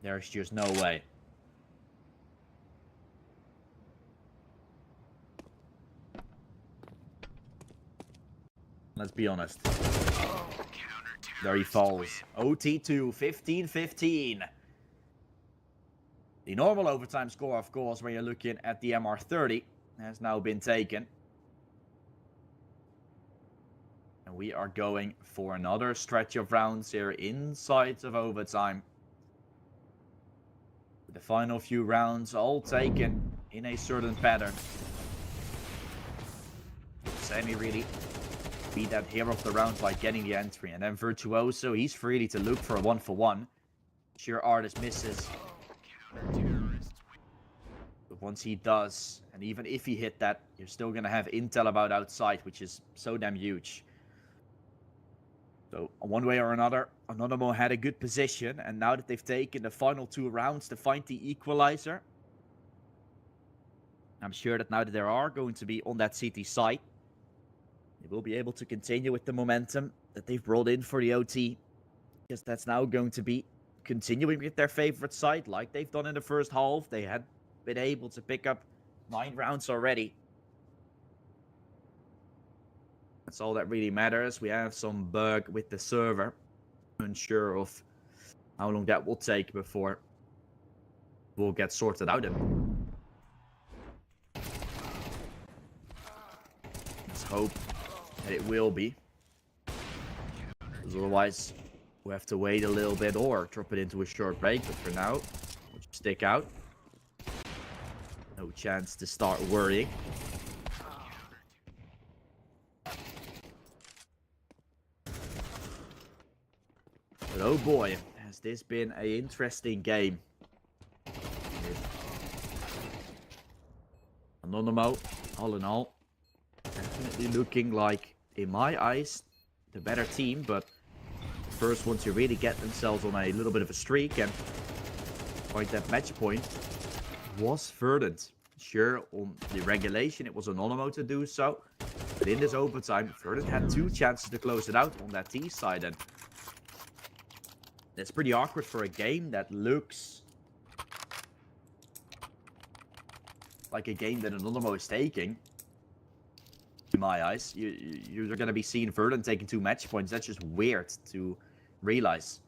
there's just no way. Let's be honest. There he falls. OT2, 15-15. The normal overtime score, of course, when you're looking at the MR30, has now been taken. And we are going for another stretch of rounds here inside of overtime. The final few rounds all taken in a certain pattern. Sammy really be that hero of the round by getting the entry. And then Virtuoso, he's free to look for a 1-for-1. Sure, Artist misses. But once he does, and even if he hit that, you're still going to have intel about outside, which is so damn huge. So, one way or another, Anonymo had a good position. And now that they've taken the final 2 rounds to find the equalizer, I'm sure that now that they are going to be on that CT site, they will be able to continue with the momentum that they've brought in for the OT. Because that's now going to be continuing with their favorite side, like they've done in the first half. They had been able to pick up 9 rounds already. That's all that really matters. We have some bug with the server. Unsure of how long that will take before we'll get sorted out. Let's hope that it will be. Because otherwise, we'll have to wait a little bit or drop it into a short break. But for now, we'll just stick out. No chance to start worrying. But oh boy, has this been an interesting game. Anonymo, all in all, definitely looking like, in my eyes, the better team. But first, once you really get themselves on a little bit of a streak and find that match point, was Verdant. Sure, on the regulation, it was Anonymo to do so. But in this overtime, Verdant had 2 chances to close it out on that T side. And that's pretty awkward for a game that looks like a game that Anonymo is taking. To in my eyes. You're gonna be seeing Verdant taking 2 match points. That's just weird to realize.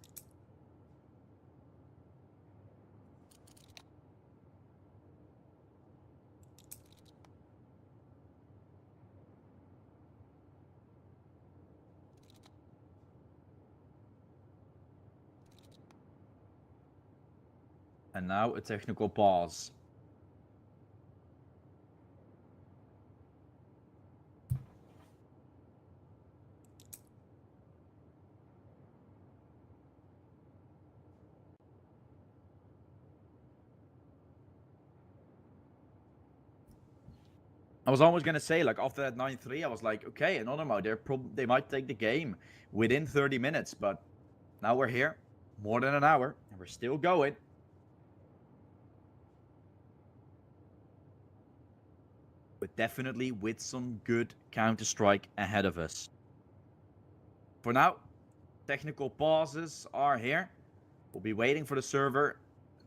And now a technical pause. I was almost gonna say, like, after that 9-3, I was like, okay, Anonymo, they might take the game within 30 minutes, but now we're here, more than an hour, and we're still going. But definitely with some good Counter-Strike ahead of us. For now, technical pauses are here. We'll be waiting for the server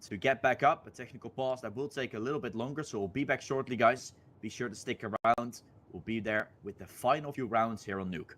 to get back up. A technical pause that will take a little bit longer, so we'll be back shortly, guys. Be sure to stick around. We'll be there with the final few rounds here on Nuke.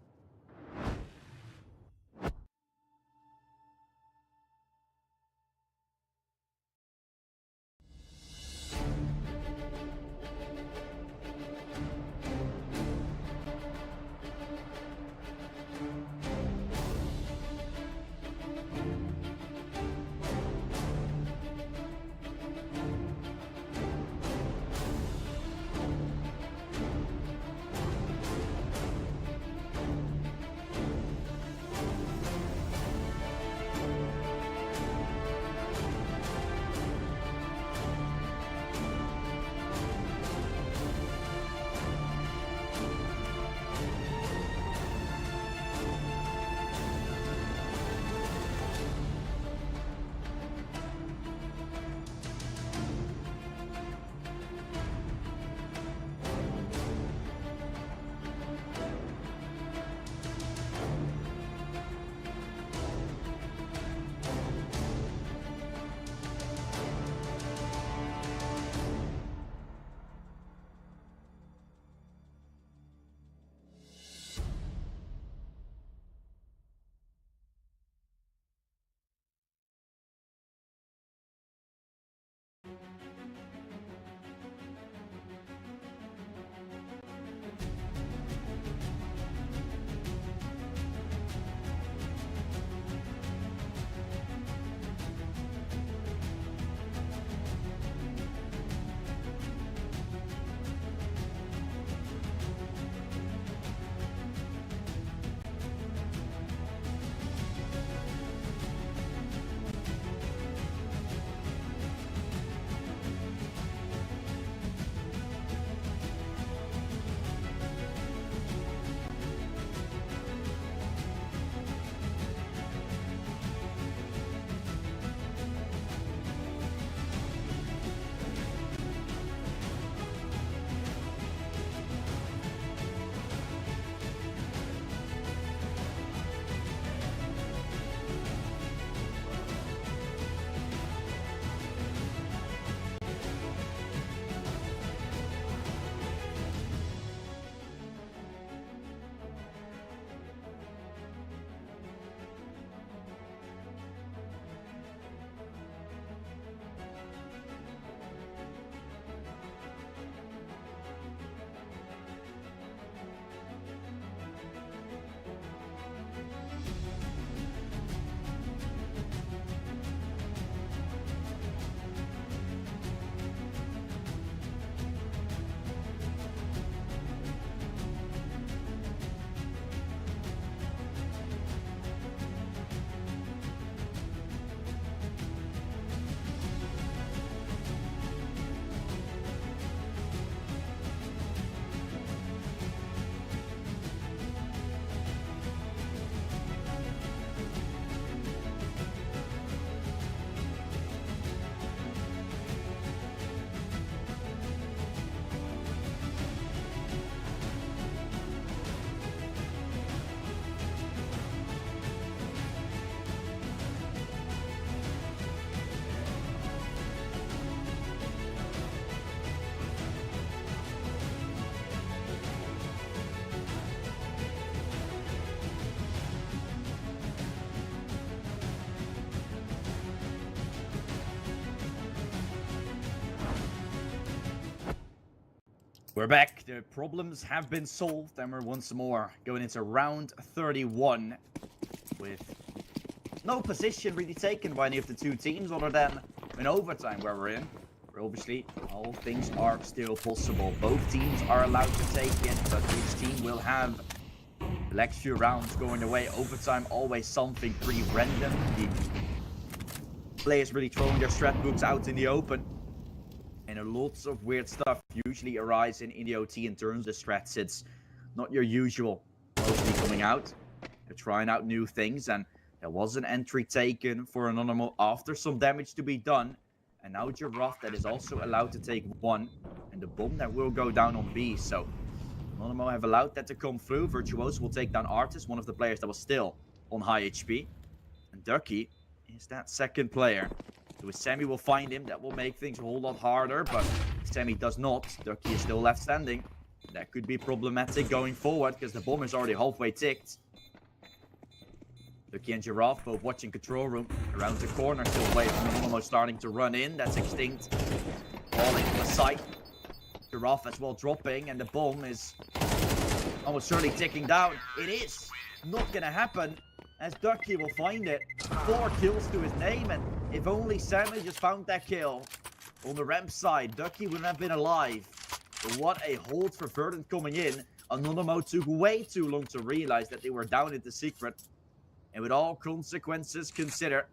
We're back. The problems have been solved, and we're once more going into round 31 with no position really taken by any of the two teams other than an overtime where we're in. Where obviously, all things are still possible. Both teams are allowed to take it, but each team will have the next few rounds going away. Overtime, always something pretty random. The players really throwing their strat books out in the open. And lots of weird stuff usually arise in the OT in terms of strats. It's not your usual mostly coming out. They're trying out new things, and there was an entry taken for Anonymo after some damage to be done. And now Giraffe that is also allowed to take one. And the bomb that will go down on B. So Anonymo have allowed that to come through. Virtuoso will take down Artis, one of the players that was still on high HP. And Ducky is that second player. So if Sammy will find him, that will make things a whole lot harder. But if Sammy does not, Ducky is still left standing. That could be problematic going forward because the bomb is already halfway ticked. Ducky and Giraffe both watching control room. Around the corner, still away from Anonymo starting to run in. That's Extinct. Falling to the side. Giraffe as well dropping, and the bomb is almost certainly ticking down. It is not going to happen, as Ducky will find it. 4 kills to his name, and if only Sammy just found that kill on the ramp side, Ducky wouldn't have been alive. But what a hold for Verdant coming in. Anonymo took way too long to realize that they were down in the secret. And with all consequences considered,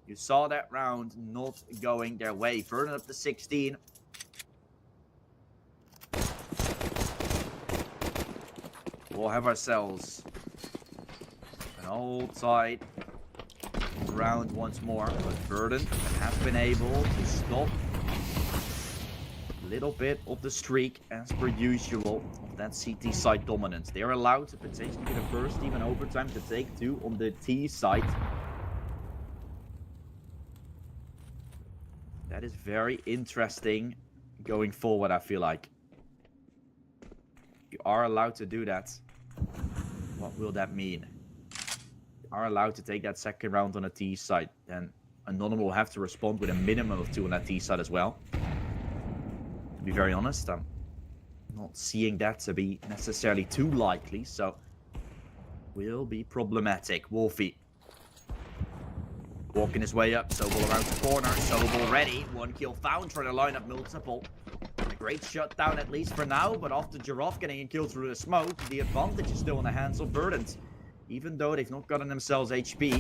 you saw that round not going their way. Verdant up to 16. We'll have ourselves an all-tight round once more. But Verdant has been able to stop a little bit of the streak, as per usual, of that CT side dominance. They're allowed to potentially be the first team in overtime to take 2 on the T side. That is very interesting going forward, I feel like. You are allowed to do that. What will that mean? You are allowed to take that second round on a T side. Then Anonymo will have to respond with a minimum of 2 on that T side as well. To be very honest, I'm not seeing that to be necessarily too likely, so will be problematic. Wolfie walking his way up. Sobel around the corner. Sobel ready. 1 kill found, trying to line up multiple. A great shutdown at least for now, but after Giraffe getting a kill through the smoke, the advantage is still in the hands of Verdant. Even though they've not gotten themselves HP,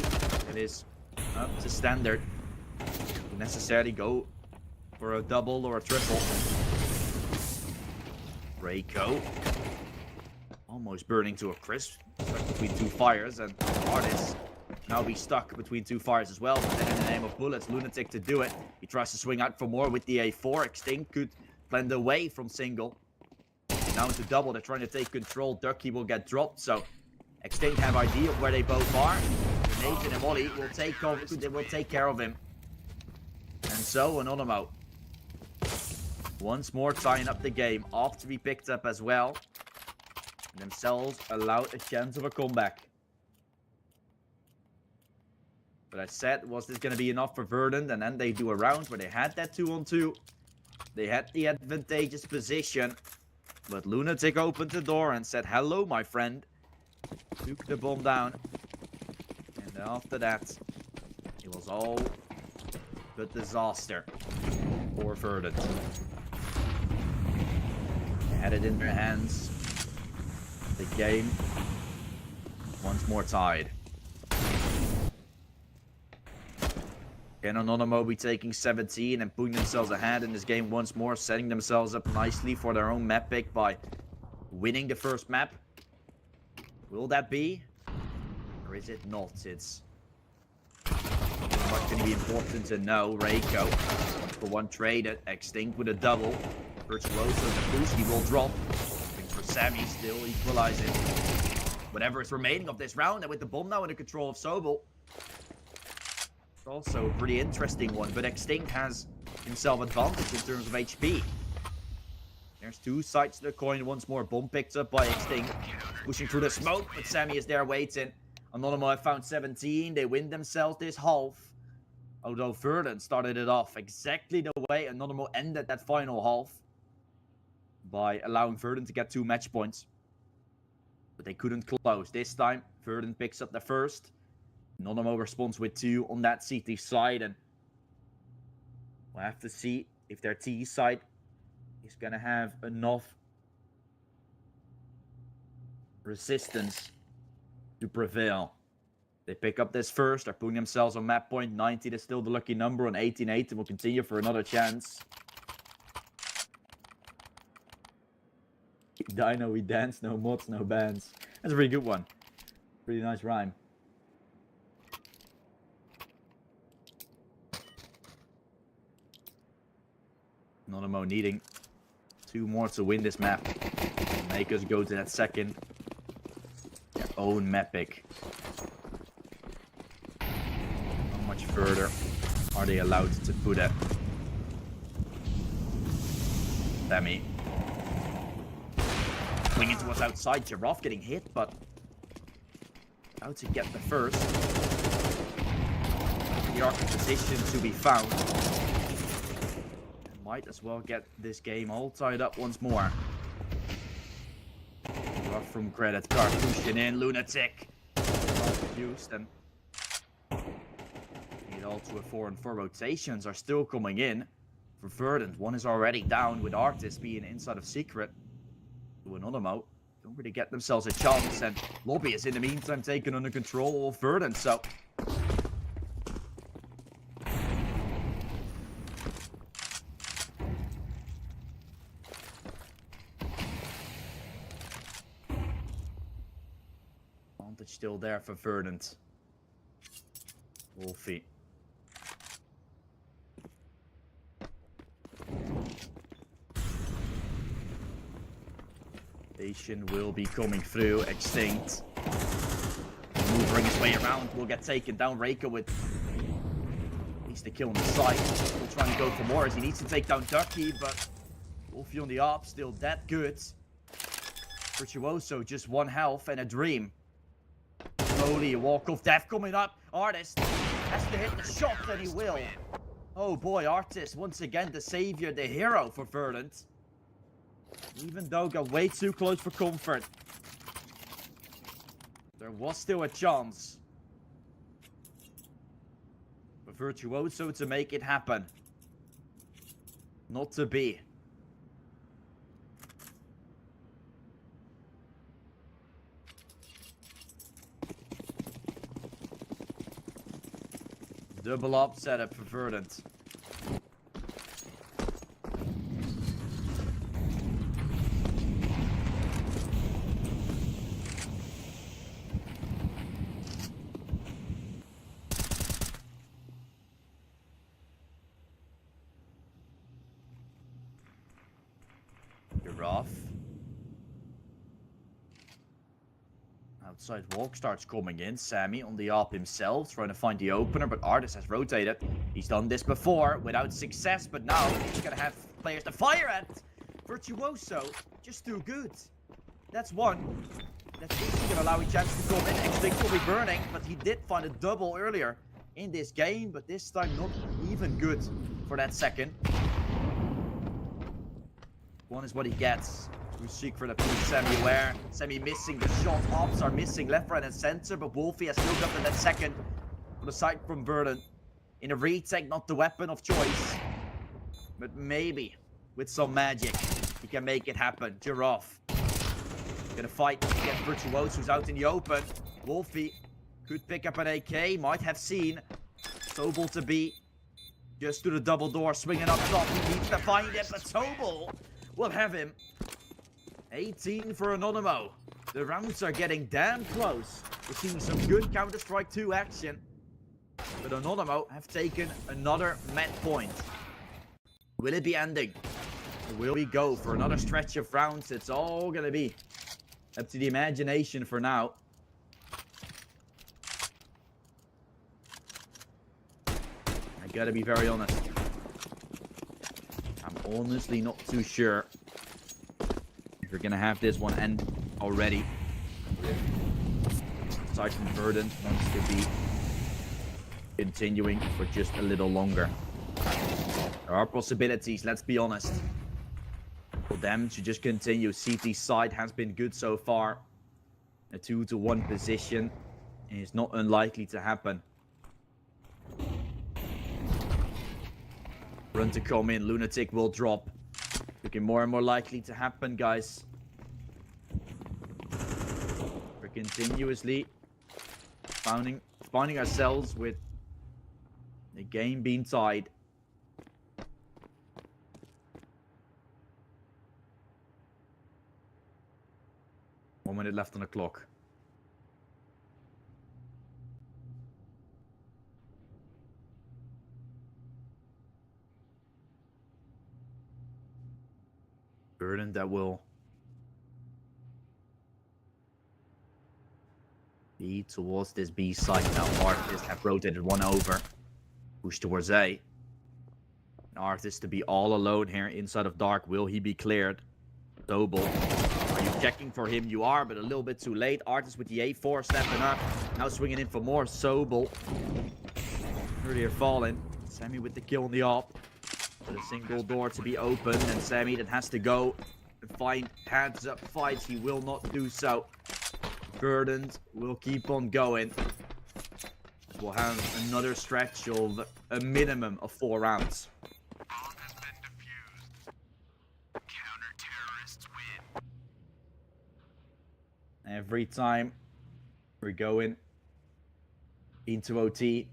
it is up to standard to necessarily go for a double or a triple. Reiko almost burning to a crisp, stuck between 2 fires, and Artis now be stuck between 2 fires as well. But then in the name of bullets, Lunatic to do it. He tries to swing out for more with the A4. Extinct could blend away from single. Now into double, they're trying to take control. Ducky will get dropped, so Extinct have idea of where they both are. Nathan and Molly will take care of him. And so Anonymo once more tying up the game, off to be picked up as well. And themselves allowed a chance of a comeback. But I said, was this going to be enough for Verdant? And then they do a round where they had that 2-on-2. They had the advantageous position. But Lunatic opened the door and said, hello, my friend. Took the bomb down. And after that, it was all but disaster for Verdant. They had it in their hands. The game once more tied. Can Anonymo be taking 17 and putting themselves ahead in this game once more, setting themselves up nicely for their own map pick by winning the first map? Will that be? Or is it not? It's going to be important to know. Reiko for 1 traded. Extinct with a double. Virtuoso the boost. He will drop. For Sammy, still equalizing whatever is remaining of this round. And with the bomb now under control of Sobel. It's also a pretty interesting one. But Extinct has himself advantage in terms of HP. There's 2 sides to the coin. Once more, bomb picked up by Extinct. Pushing through the smoke, but Sammy is there waiting. Anonymo have found 17. They win themselves this half. Although Verdant started it off exactly the way Anonymo ended that final half. by allowing Verdant to get 2 match points. But they couldn't close. This time, Verdant picks up the first. Anonymo responds with 2 on that CT side. And we'll have to see if their T side is going to have enough resistance to prevail. They pick up this first. They're putting themselves on map point. 19 is still the lucky number on 18-8 and will continue for another chance. Dino, we dance, no mods, no bans. That's a really good one. Pretty nice rhyme. Anonymo needing 2 more to win this map. Make us go to that second. Their own map pick. How much further are they allowed to put it? Sammy. Swinging towards outside. Giraffe getting hit, but how to get the first. The arc position to be found. Might as well get this game all tied up once more. Giraffe from credit card pushing in. Lunatic. Used and need all to a 4 and 4 rotations are still coming in for Verdant. One is already down with Artist being inside of Secret. Anonymo don't really get themselves a chance, and Lobby is in the meantime taken under control of Verdant, so advantage still there for Verdant. Wolfie. Will be coming through. Extinct. Maneuvering his way around. Will get taken down. Reika with at least a kill on the side. Still trying to go for more as he needs to take down Ducky, but Wolfie on the op still that good. Virtuoso just 1 health and a dream. Slowly a walk of death coming up. Artist has to hit the shot and he will. Oh boy, Artist once again the savior, the hero for Verdant. Even though got way too close for comfort. There was still a chance for Virtuoso to make it happen. Not to be. Double up setup for Verdant. Outside walk starts coming in. Sammy on the op himself, trying to find the opener, but Artist has rotated. He's done this before without success, but now he's gonna have players to fire at. Virtuoso, just too good. That's one. That's easily gonna allow a chance to come in. Extinct will be burning, but he did find a double earlier in this game, but this time not even good for that second. One is what he gets. Secret of Sammy aware. Sammy missing the shot. Ops are missing left, right, and center, but Wolfie has still got that second on the side from Verdant. In a retake, not the weapon of choice, but maybe with some magic he can make it happen. Giraffe gonna fight against Virtuoso, who's out in the open. Wolfie could pick up an AK, might have seen Sobel to be just to the double door, swinging up top. He needs to find it, but Sobel will have him. 18 for Anonymo. The rounds are getting damn close. We're seeing some good Counter-Strike 2 action. But Anonymo have taken another match point. Will it be ending? Or will we go for another stretch of rounds? It's all gonna be up to the imagination for now. I gotta be very honest. I'm honestly not too sure we're gonna have this one end already. Aside from Verdant wants to be continuing for just a little longer. There are possibilities, let's be honest. For them to just continue. CT side has been good so far. A 2-to-1 position is not unlikely to happen. Run to come in. Lunatic will drop. Looking more and more likely to happen, guys. We're continuously finding ourselves with the game being tied. One minute left on the clock. Verdant that will be towards this B side now. Artist have rotated one over. Push towards A. Artist to be all alone here inside of Dark. Will he be cleared? Double. Are you checking for him? You are, but a little bit too late. Artist with the A4 stepping up. Now swinging in for more. Sobel. Earlier falling. Sammy with the kill on the op. But a single door to be opened. And Sammy that has to go and find hands up fights. He will not do so. Verdant will keep on going. We'll have another stretch of a minimum of 4 rounds. Every time we're going into OT,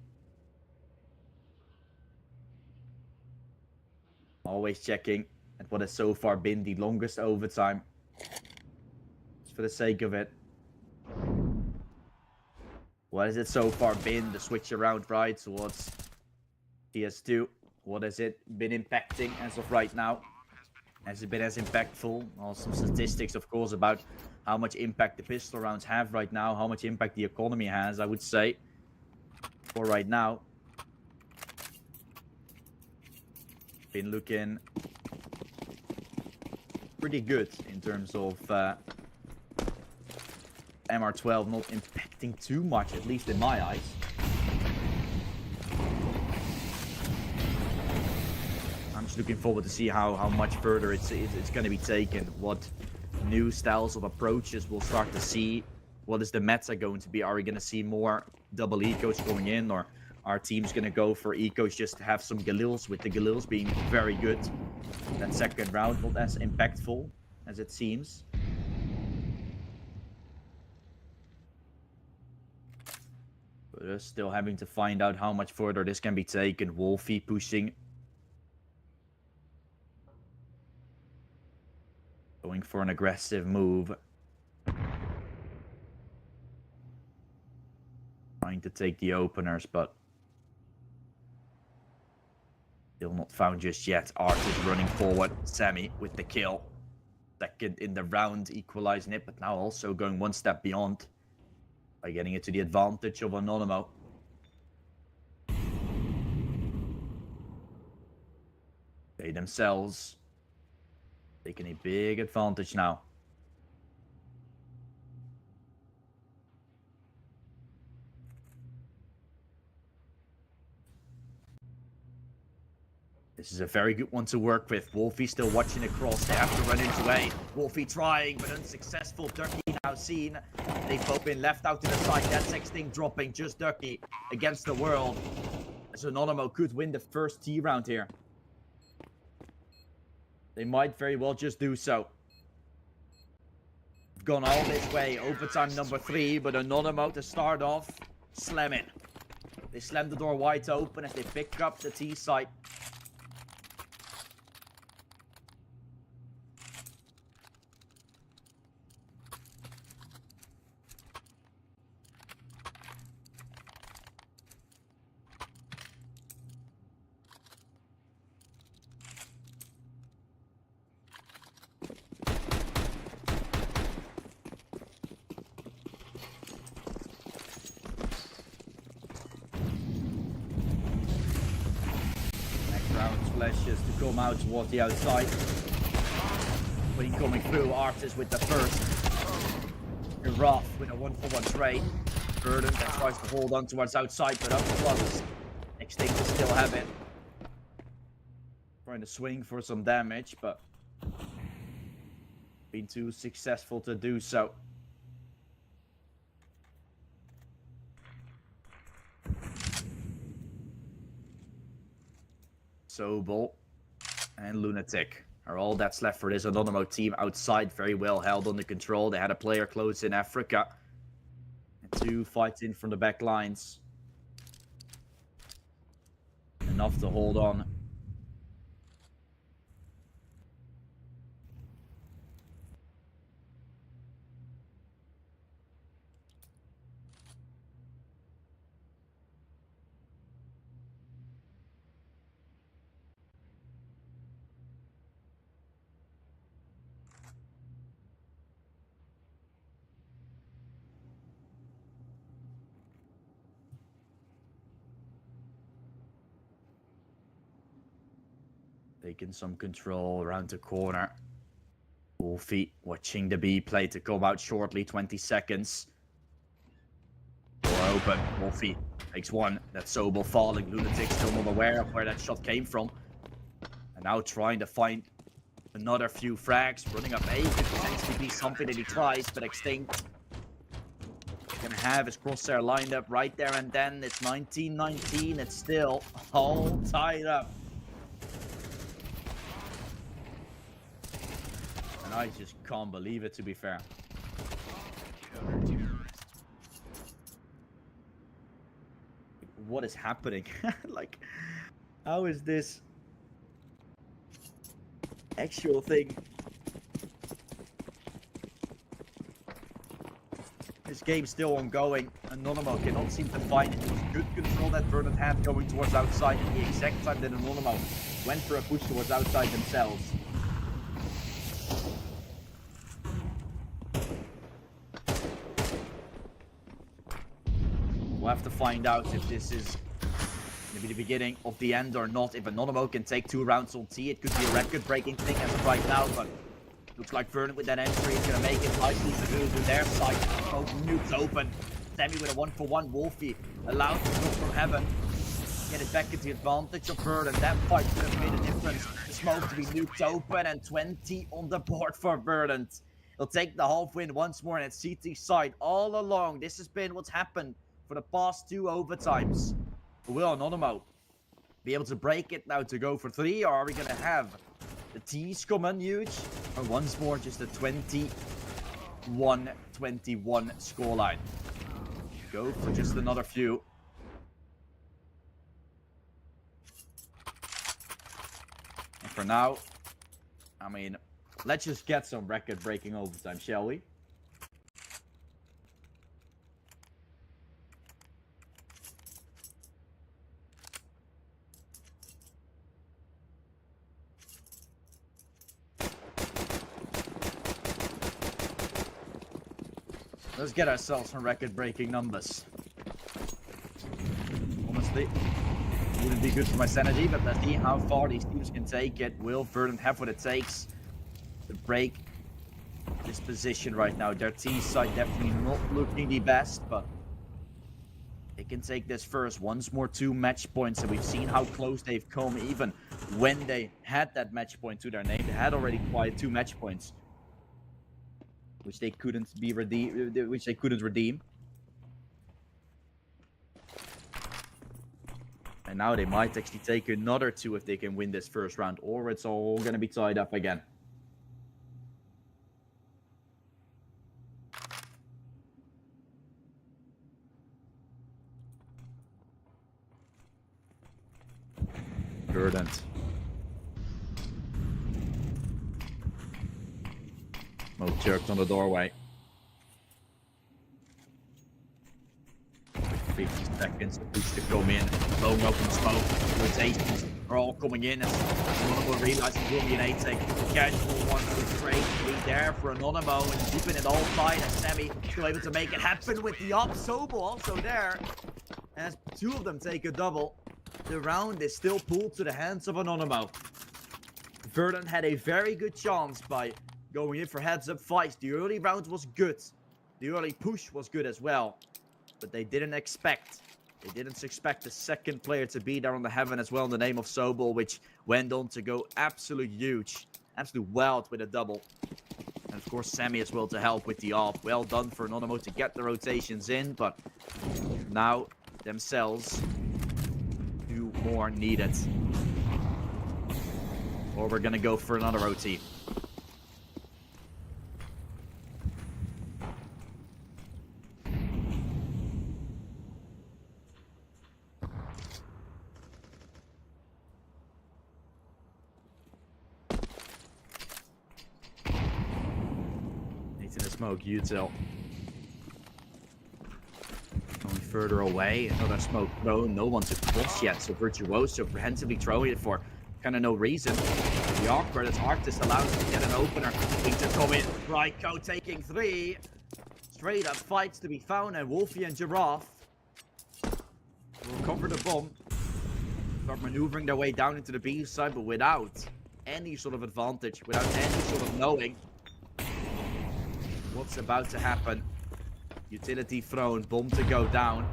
always checking at what has so far been the longest overtime. Just for the sake of it. What has it so far been? The switch around right towards TS2. What has it been impacting as of right now? Has it been as impactful? Some statistics, of course, about how much impact the pistol rounds have right now, how much impact the economy has, I would say, for right now. Been looking pretty good in terms of MR12 not impacting too much, at least in my eyes. I'm just looking forward to see how much further it's going to be taken, what new styles of approaches we'll start to see. What is the meta going to be? Are we going to see more double ecos going in, or our team's going to go for ecos just to have some Galils, with the Galils being very good? That second round not as impactful as it seems. But still having to find out how much further this can be taken. Wolfie pushing. Going for an aggressive move. Trying to take the openers, but still not found just yet. Art is running forward. Sammy with the kill. Second in the round, equalizing it, but now also going one step beyond by getting it to the advantage of Anonymo. They themselves taking a big advantage now. This is a very good one to work with. Wolfie still watching across. They have to run into A. Wolfie trying, but unsuccessful. Ducky now seen. They've both been left out to the side. That sexting dropping. Just Ducky against the world. As Anonymo could win the first T round here. They might very well just do so. Gone all this way. Overtime number 3, but Anonymo to start off. Slamming. They slam the door wide open as they pick up the T site. Flashes to come out towards the outside. But he coming through. Artist with the first. And Roth with a 1-for-1 trade. Verdant that tries to hold on towards outside, but up close. Extinct will still have it. Trying to swing for some damage, but been too successful to do so. Sobel and Lunatic are all that's left for this Anonymo team outside. Very well held under control. They had a player close in Africa. And 2 fights in from the back lines. Enough to hold on. Taking some control around the corner. Wolfie watching the B play to come out shortly. 20 seconds. Door open. Wolfie takes one. That's Sobel falling. Lunatic still not aware of where that shot came from. And now trying to find another few frags. Running up A could potentially be something that he tries, but Extinct gonna have his crosshair lined up right there and then. It's 19-19. It's still all tied up. And I just can't believe it, to be fair. What is happening? Like, how is this actual thing? This game's still ongoing. Anonymo cannot seem to find it. It was good control that Verdant had going towards outside at the exact time that Anonymo went for a push towards outside themselves. We'll have to find out if this is going to be the beginning of the end or not. If Anonymo can take 2 rounds on T, it could be a record-breaking thing as of right now, but looks like Verdant with that entry is going to make it nicely to do their side. Oh, nukes open. Sammy with a 1-for-1. Wolfie allowed to look from heaven. Get it back into the advantage of Verdant. That fight could have made a difference. The smoke to be nuked open and 20 on the board for Verdant. He'll take the half win once more, and it's CT side all along. This has been what's happened for the past 2 overtimes. Will Anonymo be able to break it now to go for 3, or are we going to have the T's come in huge? Or once more, just a 21-21 scoreline. Go for just another few. And for now, I mean, let's just get some record-breaking overtime, shall we? Let's get ourselves some record-breaking numbers. Honestly, wouldn't be good for my sanity, but let's see how far these teams can take it. Will Verdant have what it takes to break this position right now? Their T side definitely not looking the best, but they can take this first. Once more 2 match points, and we've seen how close they've come even when they had that match point to their name. They had already acquired 2 match points, which they couldn't redeem. And now they might actually take another 2 if they can win this first round, or it's all gonna be tied up again. Verdant. Mo jerked on the doorway. 50 seconds, push to come in. Blowing open smoke. Rotations are all coming in as Anonymo realizes it will be an 8-take. Casual one with great lead there for Anonymo, and keeping it all tight as Sammy still able to make it happen with the up. Sobel also there. As 2 of them take a double, the round is still pulled to the hands of Anonymo. Verdant had a very good chance by going in for heads-up fights. The early round was good. The early push was good as well. But they didn't expect the second player to be there on the heaven as well in the name of Sobel, which went on to go absolute huge. Absolute wild with a double. And And of course, Sammy as well to help with the AWP. Well done for Anonymo to get the rotations in, but now themselves 2 more needed. Or we're gonna go for another OT. Needs in the smoke, Util. Going further away, another smoke thrown. No one to cross yet, so Virtuoso comprehensively throwing it for kind of no reason. The awkward as Arctis allows him to get an opener. Need to come in. Ryko taking 3. Straight up fights to be found, and Wolfie and Giraffe will cover the bomb. Start maneuvering their way down into the B side, but without any sort of advantage, without any sort of knowing what's about to happen. Utility thrown, bomb to go down.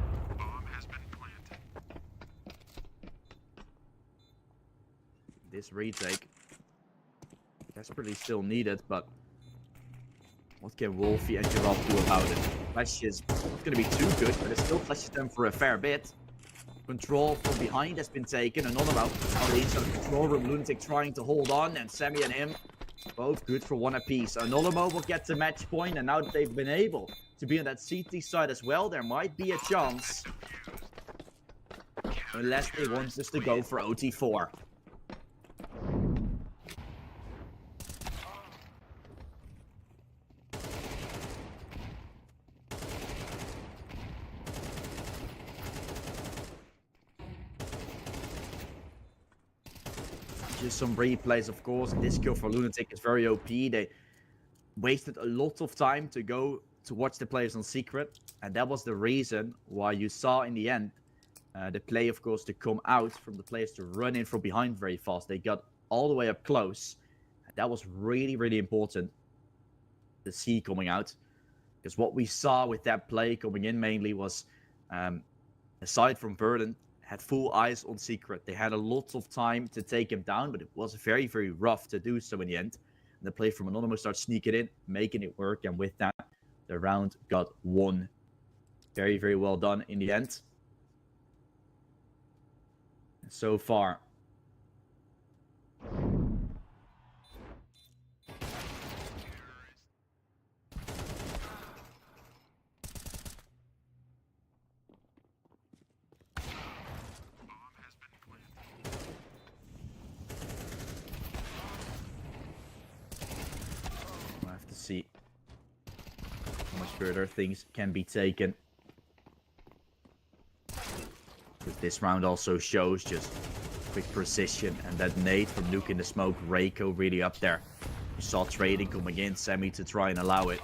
This retake desperately still needed, but what can Wolfie and Giraffe do about it? Flash is not going to be too good, but it still flashes them for a fair bit. Control from behind has been taken. Another out on the inside of the control room. Lunatic trying to hold on, and Sammy and him both good for 1 apiece. Anonymo will get to match point, and now that they've been able to be on that CT side as well, there might be a chance. Unless they want us to go for OT4. Just some replays, of course. This kill for Lunatic is very OP. They wasted a lot of time to go to watch the players on secret, and that was the reason why you saw in the end the play, of course, to come out from the players to run in from behind very fast. They got all the way up close. That was really, really important to see coming out, because what we saw with that play coming in mainly was, aside from Verdant, had full eyes on secret. They had a lot of time to take him down, but it was very, very rough to do so in the end. And the play from Anonymo starts sneaking in, making it work, and with that, the round got won. Very, very well done in the end. So far, we'll have to see how much further things can be taken. But this round also shows just quick precision, and that nade from Nuke in the smoke. Reiko really up there. You saw trading coming in, Sammy to try and allow it,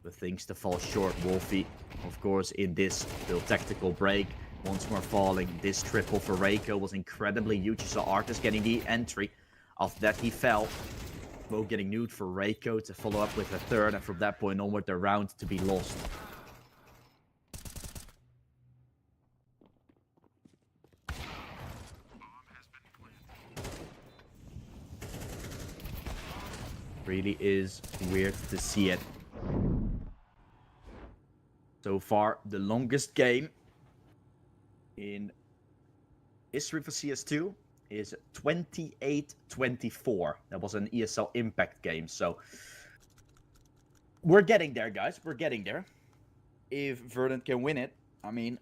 but things to fall short. Wolfie, of course, in this little tactical break, once more falling. This triple for Reiko was incredibly huge. You saw Arctis getting the entry. After that, he fell. Smoke getting nuked for Reiko to follow up with a third, and from that point onward, the round to be lost. Really is weird to see it. So far, the longest game in history for CS2 is 28-24. That was an ESL Impact game, so we're getting there, guys. We're getting there. If Verdant can win it, I mean,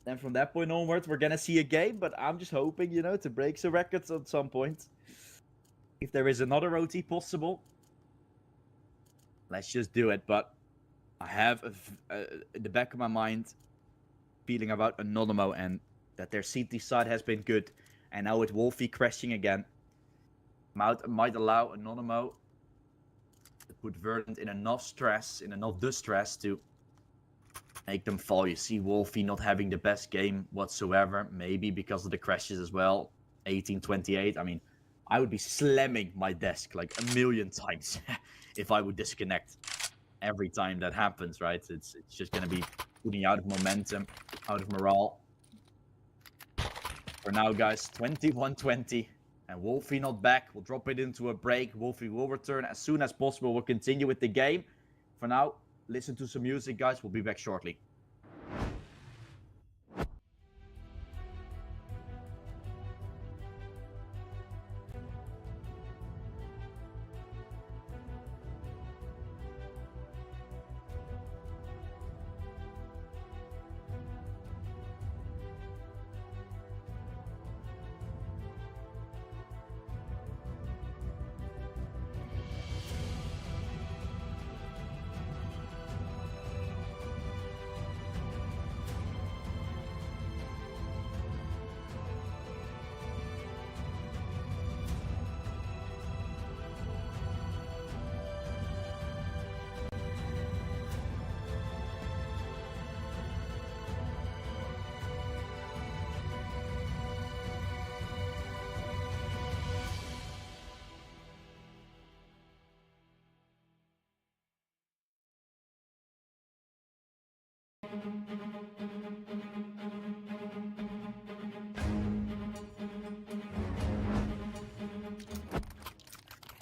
then from that point onwards, we're gonna see a game, but I'm just hoping, you know, to break some records at some point. If there is another OT possible, let's just do it. But I have in the back of my mind feeling about Anonymo, and that their CT side has been good. And now with Wolfie crashing again, might allow Anonymo to put Verdant in enough stress, in enough distress to make them fall. You see Wolfie not having the best game whatsoever, maybe because of the crashes as well. 18-28. I mean, I would be slamming my desk like a million times if I would disconnect every time that happens, right? It's just going to be putting you out of momentum, out of morale. For now, guys, 21-20. And Wolfie not back. We'll drop it into a break. Wolfie will return as soon as possible. We'll continue with the game. For now, listen to some music, guys. We'll be back shortly.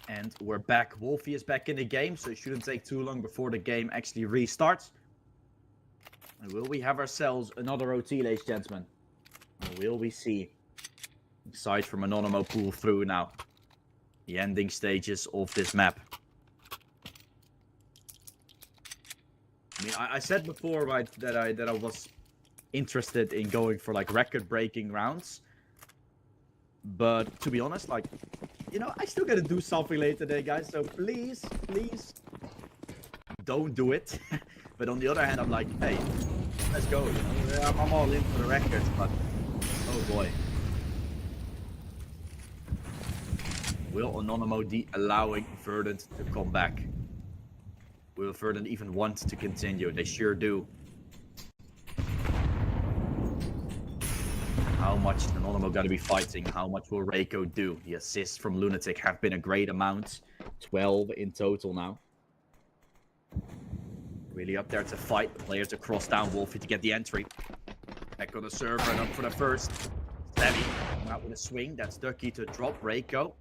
And we're back. Wolfie is back in the game, so it shouldn't take too long before the game actually restarts. And will we have ourselves another OT, ladies and gentlemen? Or will we see, aside from Anonymo pull through now, the ending stages of this map? I mean, I said before, right, that I was interested in going for like record-breaking rounds. But to be honest, like, you know, I still gotta do something later today, guys. So please, don't do it. But on the other hand, I'm like, hey, let's go. You know? I'm all in for the records, but oh boy. Will Anonymo allowing Verdant to come back? Will Verdant even want to continue? They sure do. How much is Anonymo got to be fighting? How much will Reiko do? The assists from Lunatic have been a great amount. 12 in total now. Really up there to fight. The players to cross down Wolfie to get the entry. Back on the server and up for the first. Stabby out with a swing. That's Ducky to drop Reiko.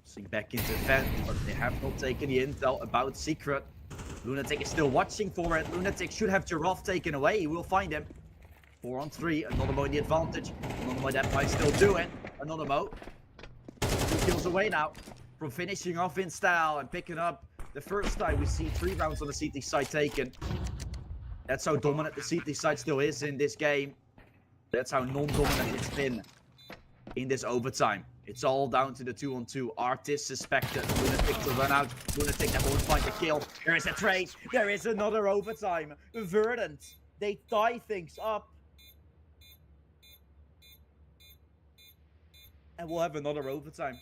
Swing back into Vent, but they have not taken the intel about Secret. Lunatic is still watching for it. Lunatic should have Giraffe taken away. He will find him. 4 on 3. Anonymo in the advantage. Anonymo that might still do it. Anonymo 2 kills away now from finishing off in style and picking up the first time we see 3 rounds on the CT side taken. That's how dominant the CT side still is in this game. That's how non-dominant it's been in this overtime. It's all down to the 2-on-2. Artist suspected. Lunatic to run out. Lunatic that won't find the kill. There is a trade. There is another overtime. Verdant. They tie things up. And we'll have another overtime.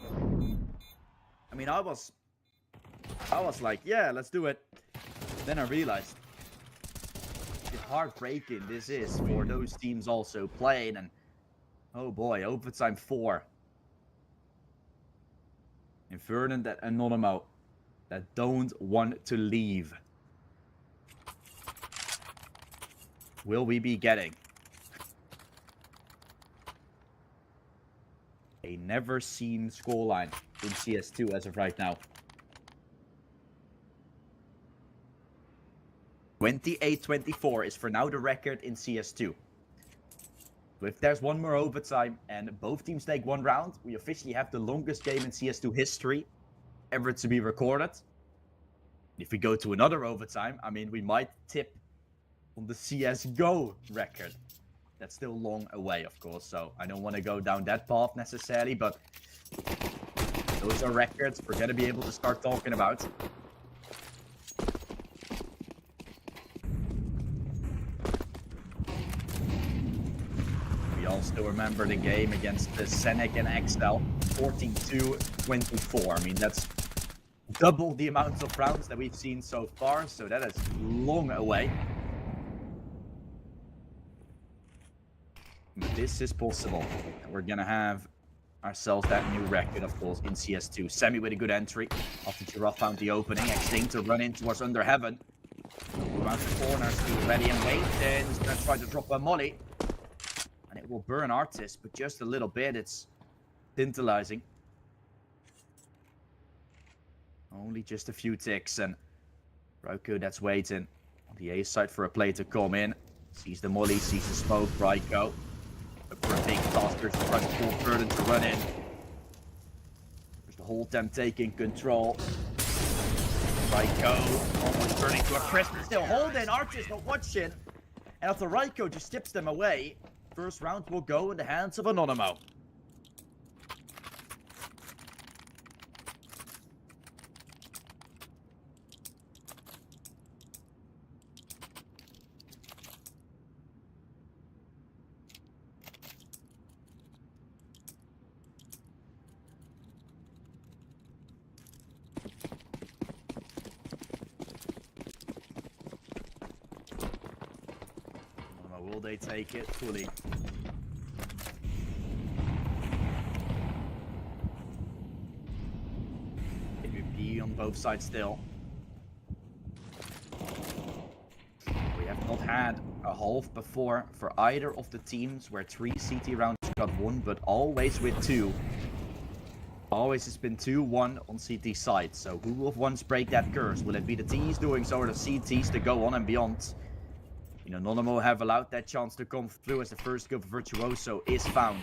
I mean, I was like, yeah, let's do it. Then I realized how heartbreaking this is for those teams also playing. And oh boy, overtime 4. And Verdant and Anonymo that don't want to leave. Will we be getting a never seen scoreline in CS2 as of right now? 28-24 is for now the record in CS2. So if there's one more overtime and both teams take 1 round, we officially have the longest game in CS2 history ever to be recorded. If we go to another overtime, I mean, we might tip on the CSGO record. That's still long away, of course, so I don't want to go down that path necessarily, but those are records we're going to be able to start talking about. We all still remember the game against the Senec and XL, 14-24. I mean, that's double the amount of rounds that we've seen so far, so that is long away. But this is possible. We're gonna have ourselves that new record, of course, in CS2. Semi with a good entry. After Giraffe found the opening. Extinct to run in towards Under Heaven. Around the corners to ready and wait. Then he's gonna try to drop a molly. And it will burn Artist, but just a little bit. It's tantalizing. Only just a few ticks, and Ryko that's waiting on the A side for a play to come in. Sees the molly, sees the smoke. Ryko for a big toss. There's tries to pull Verdant to run in. There's the whole time taking control. Ryko almost turning to a crisp, but still holding. Artist not watching. And after Ryko just tips them away, first round will go in the hands of Anonymo. Will they take it fully? AVP on both sides still. We have not had a half before for either of the teams where 3 CT rounds got won, but always with 2. Always has been 2-1 on CT side. So who will once break that curse? Will it be the T's doing so or the CTs to go on and beyond? You know, Anonymo have allowed that chance to come through as the first kill for Virtuoso is found.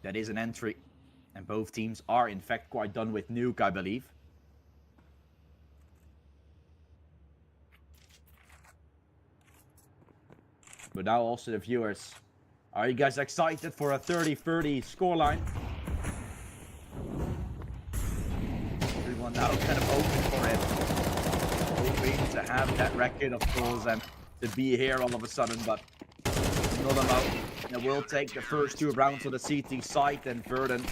That is an entry. And both teams are in fact quite done with Nuke, I believe. But now also the viewers. Are you guys excited for a 30-30 scoreline? Everyone now kind of open for it. Hoping to have that record, of course, and to be here all of a sudden, but Anonymo will take the first 2 rounds on the CT side, and Verdant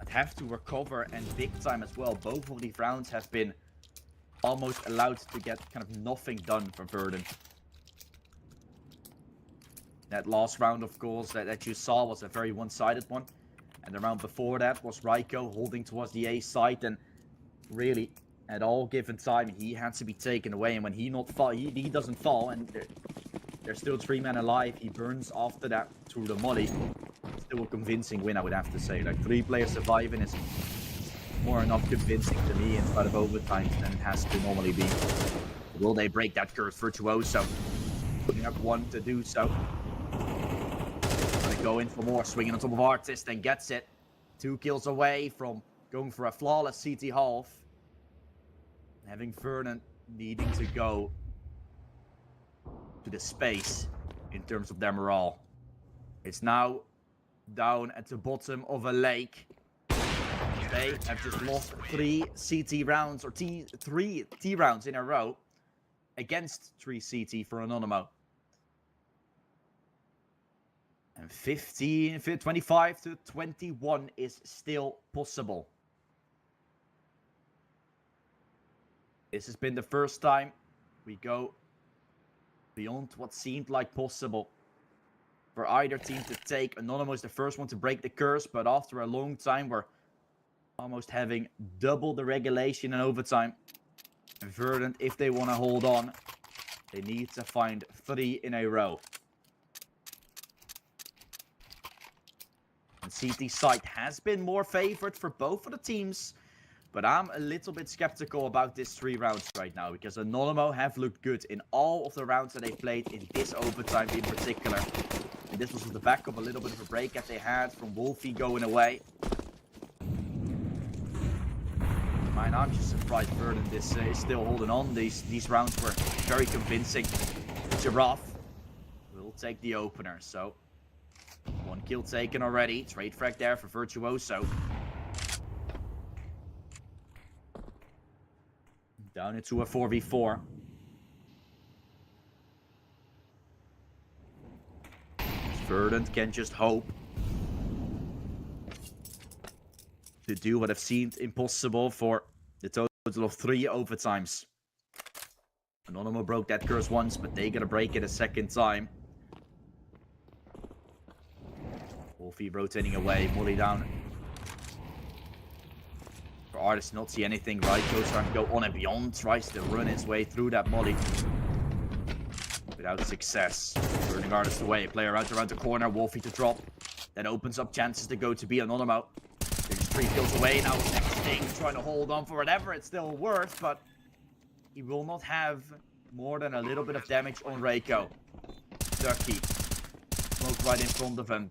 I'd have to recover, and big time as well. Both of these rounds have been almost allowed to get kind of nothing done for Verdant. That last round, of course, that you saw was a very one-sided one, and the round before that was Ryko holding towards the A side, and really at all given time, he had to be taken away, and when he doesn't fall, and there's still 3 men alive, he burns after that through the molly. Still a convincing win, I would have to say. Like, 3 players surviving is more than enough convincing to me inside of overtime than it has to normally be. Will they break that curse? Virtuoso putting up 1 to do so. Gonna go in for more, swinging on top of Artist and gets it. 2 kills away from going for a flawless CT half. Having Verdant needing to go to the space in terms of their morale. It's now down at the bottom of a lake. They have just lost 3 CT rounds, or 3 T rounds in a row against 3 CT for Anonymo. And 25 to 21 is still possible. This has been the first time we go beyond what seemed like possible for either team to take. Anonymo is the first one to break the curse, but after a long time, we're almost having double the regulation in overtime. And Verdant, if they want to hold on, they need to find 3 in a row. And CT side has been more favored for both of the teams. But I'm a little bit skeptical about this 3 rounds right now, because Anonymo have looked good in all of the rounds that they played in this overtime in particular. And this was on the back of a little bit of a break that they had from Wolfie going away. Man, I'm just surprised Verdant is still holding on. These rounds were very convincing. Giraffe will take the opener, so 1 kill taken already. Trade frag there for Virtuoso. Down into a 4v4. Verdant can just hope to do what have seemed impossible for the total of 3 overtimes. Anonymo broke that curse once, but they gotta break it a second time. Wolfie rotating away, molly down. For Artist not see anything, right? Goes trying to go on and beyond, tries to run his way through that molly. But without success. Burning artist away, player out around the corner, Wolfie to drop. That opens up chances to go to be Anonymo. There's 3 kills away, now next thing, trying to hold on for whatever it's still worth, but he will not have more than a little bit of damage on Reiko. Ducky. Smoke right in front of him.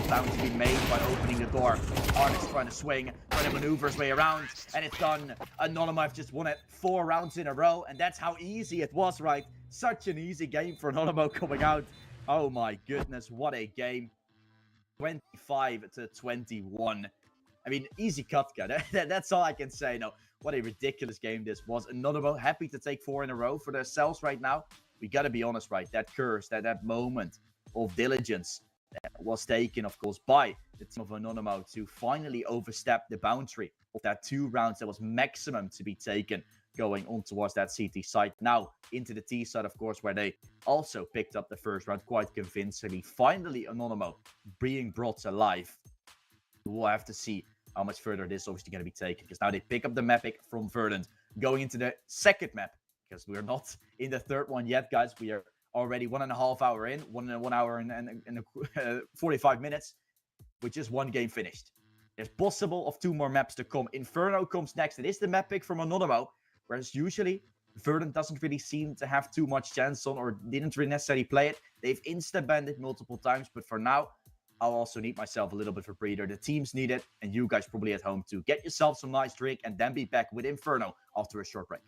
Bound to be made by opening the door. Artist trying to swing, trying to maneuver his way around, and it's done. Anonymo just won it 4 rounds in a row, and that's how easy it was, right? Such an easy game for Anonymo coming out. Oh my goodness, what a game. 25-21. I mean, easy cut. That's all I can say. No, what a ridiculous game this was. Anonymo happy to take 4 in a row for themselves right now. We gotta be honest, right? That curse, that moment of diligence was taken, of course, by the team of Anonymo to finally overstep the boundary of that 2 rounds that was maximum to be taken going on towards that CT side. Now into the T side, of course, where they also picked up the first round quite convincingly. Finally, Anonymo being brought alive. We'll have to see how much further this is obviously going to be taken, because now they pick up the map pick from Verdant, going into the second map, because we're not in the third one yet, guys. We are already 1.5 hours in, 1 hour and 45 minutes, with just 1 game finished. There's possible of 2 more maps to come. Inferno comes next. It is the map pick from Anonymo, whereas usually Verdant doesn't really seem to have too much chance on, or didn't really necessarily play it. They've insta-banned it multiple times, but for now, I'll also need myself a little bit of a breather. The teams need it, and you guys probably at home too. Get yourself some nice drink, and then be back with Inferno after a short break.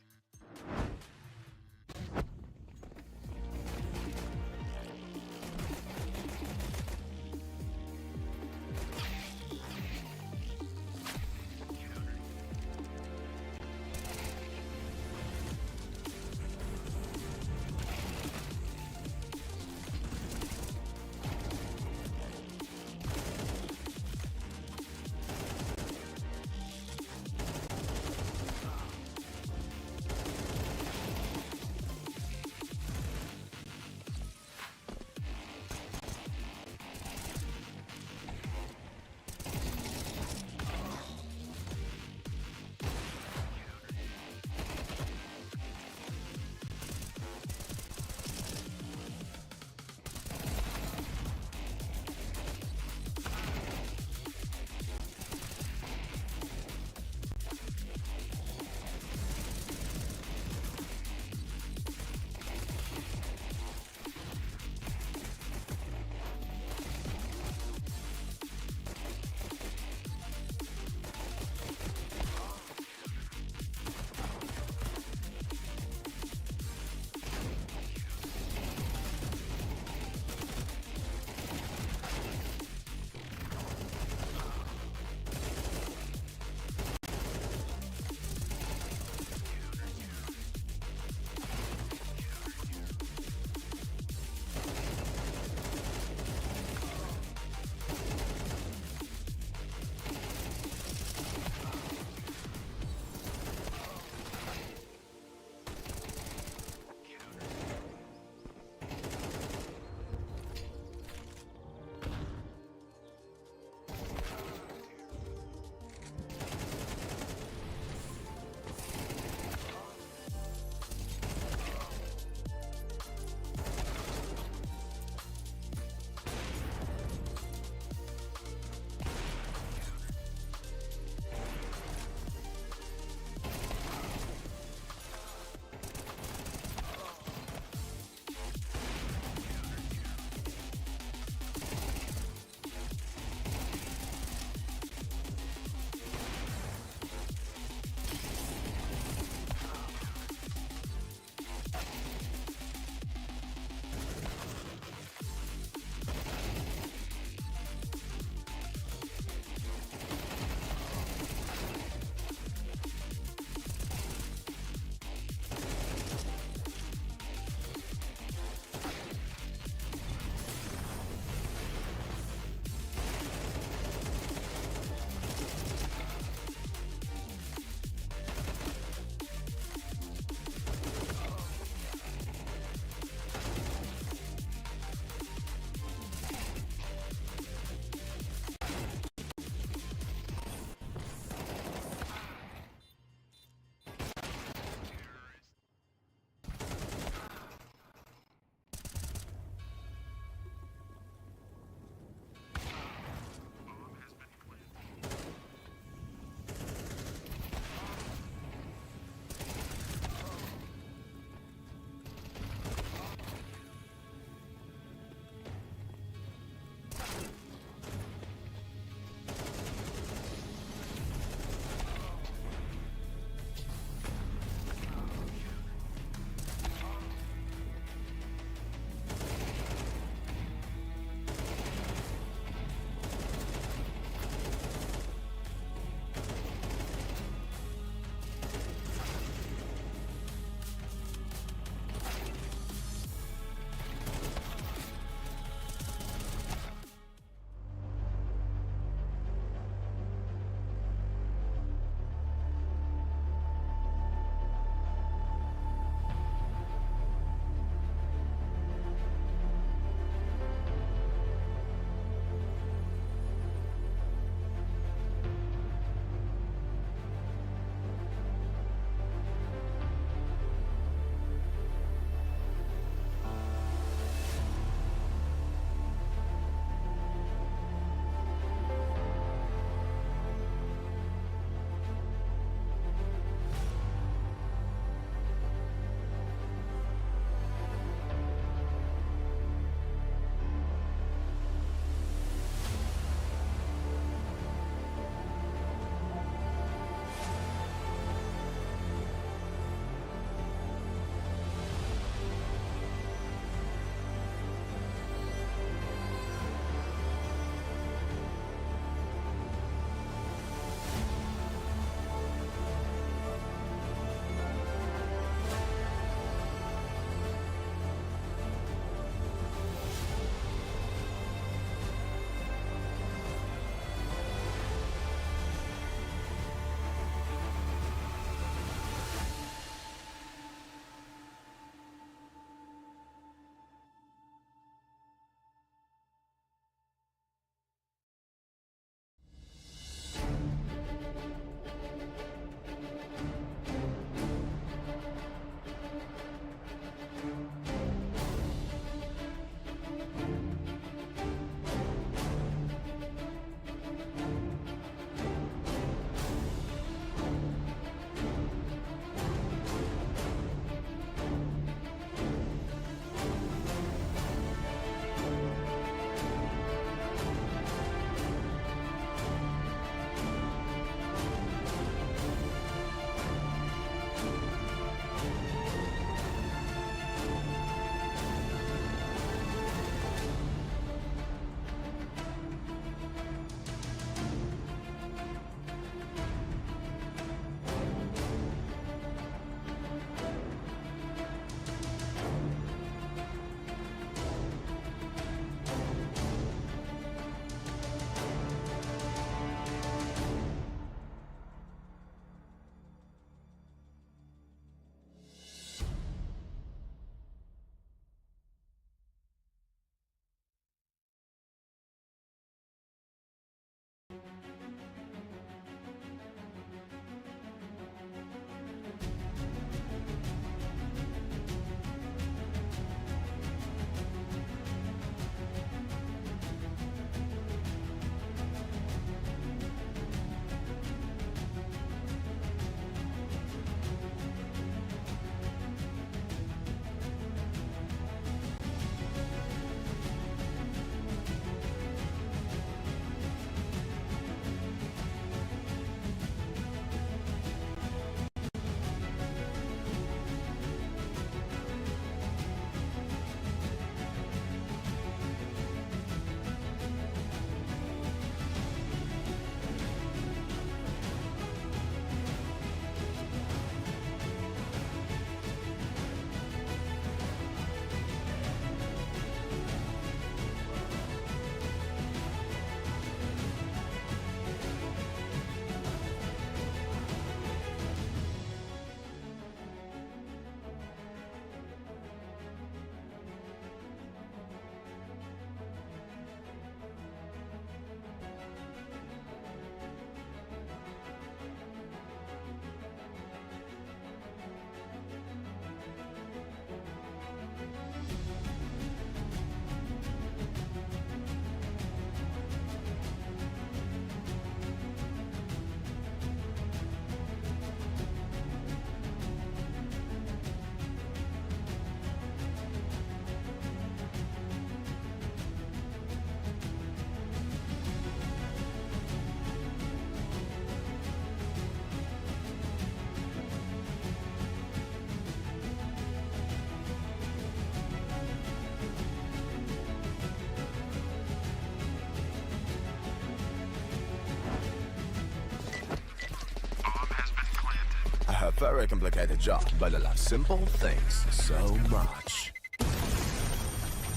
very complicated job, but I love simple things so much.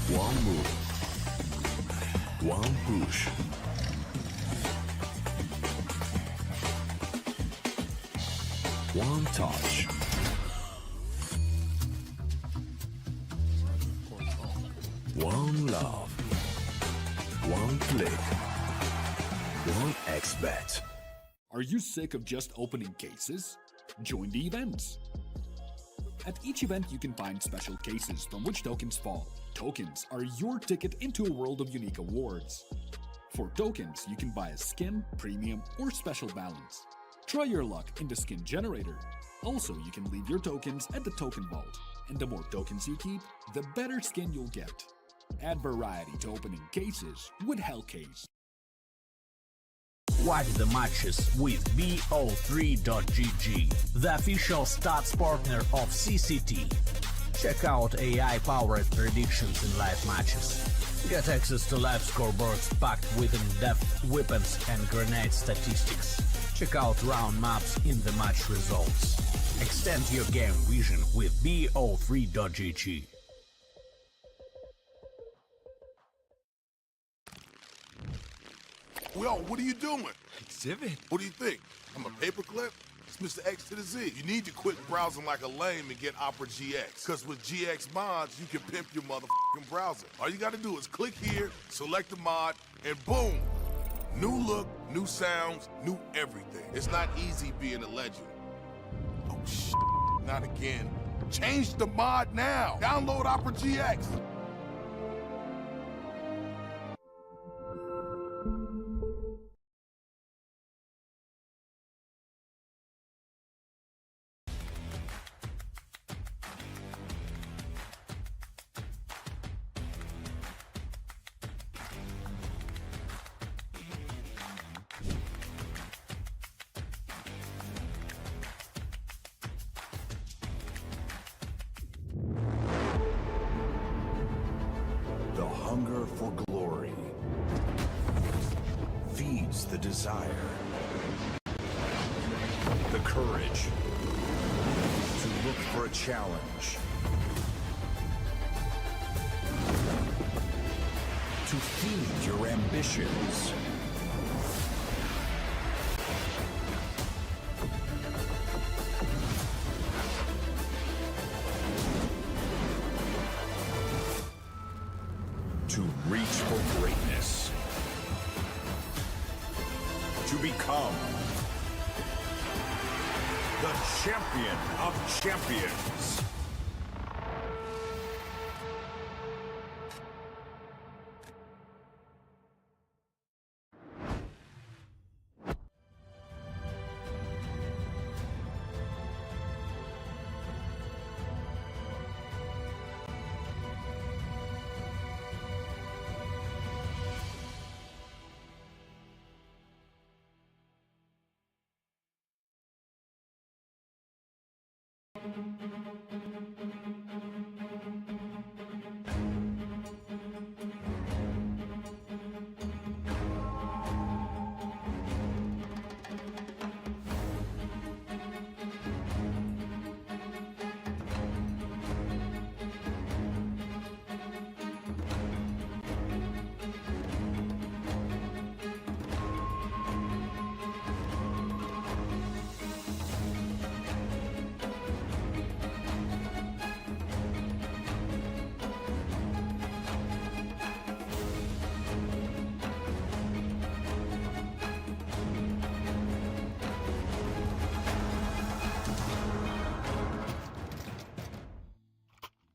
One move. One push. One touch. One love. One click. One XBet. Are you sick of just opening cases? Join the events. At each event, you can find special cases from which tokens fall. Tokens are your ticket into a world of unique awards. For tokens, you can buy a skin, premium, or special balance. Try your luck in the skin generator. Also, you can leave your tokens at the token vault. And the more tokens you keep, the better skin you'll get. Add variety to opening cases with Hellcase. Watch the matches with bo3.gg, the official stats partner of CCT. Check out AI-powered predictions in live matches. Get access to live scoreboards packed with in-depth weapons and grenade statistics. Check out round maps in the match results. Extend your game vision with bo3.gg. Yo, what are you doing? Exhibit. What do you think? I'm a paperclip? It's Mr. X to the Z. You need to quit browsing like a lame and get Opera GX. Because with GX mods, you can pimp your motherfucking browser. All you gotta do is click here, select the mod, and boom! New look, new sounds, new everything. It's not easy being a legend. Oh, shit. Not again. Change the mod now. Download Opera GX. The hunger for glory feeds the desire, the courage to look for a challenge, to feed your ambitions. To reach for greatness. To become the champion of champions.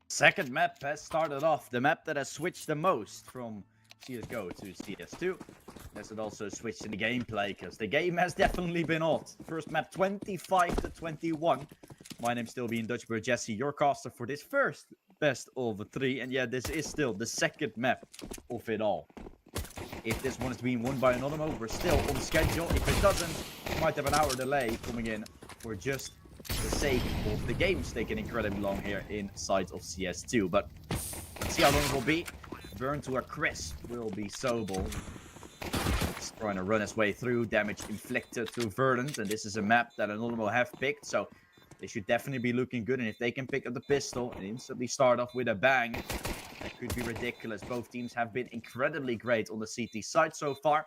Second map has started off, the map that has switched the most from CSGO to CS2. As it also switched in the gameplay, because the game has definitely been odd. First map 25 to 21. My name's still being Dutch Bird Jesse, your caster for this first best of 3. And yeah, this is still the second map of it all. If this one is being won by Anonymo, we're still on schedule. If it doesn't, we might have an hour delay coming in for just the sake of the game's taking incredibly long here inside of CS2. But let's see how long it will be. Burn to a crisp will be Sobel. He's trying to run his way through. Damage inflicted to Verdant. And this is a map that Anonymo have picked. So they should definitely be looking good. And if they can pick up the pistol and instantly start off with a bang, that could be ridiculous. Both teams have been incredibly great on the CT side so far.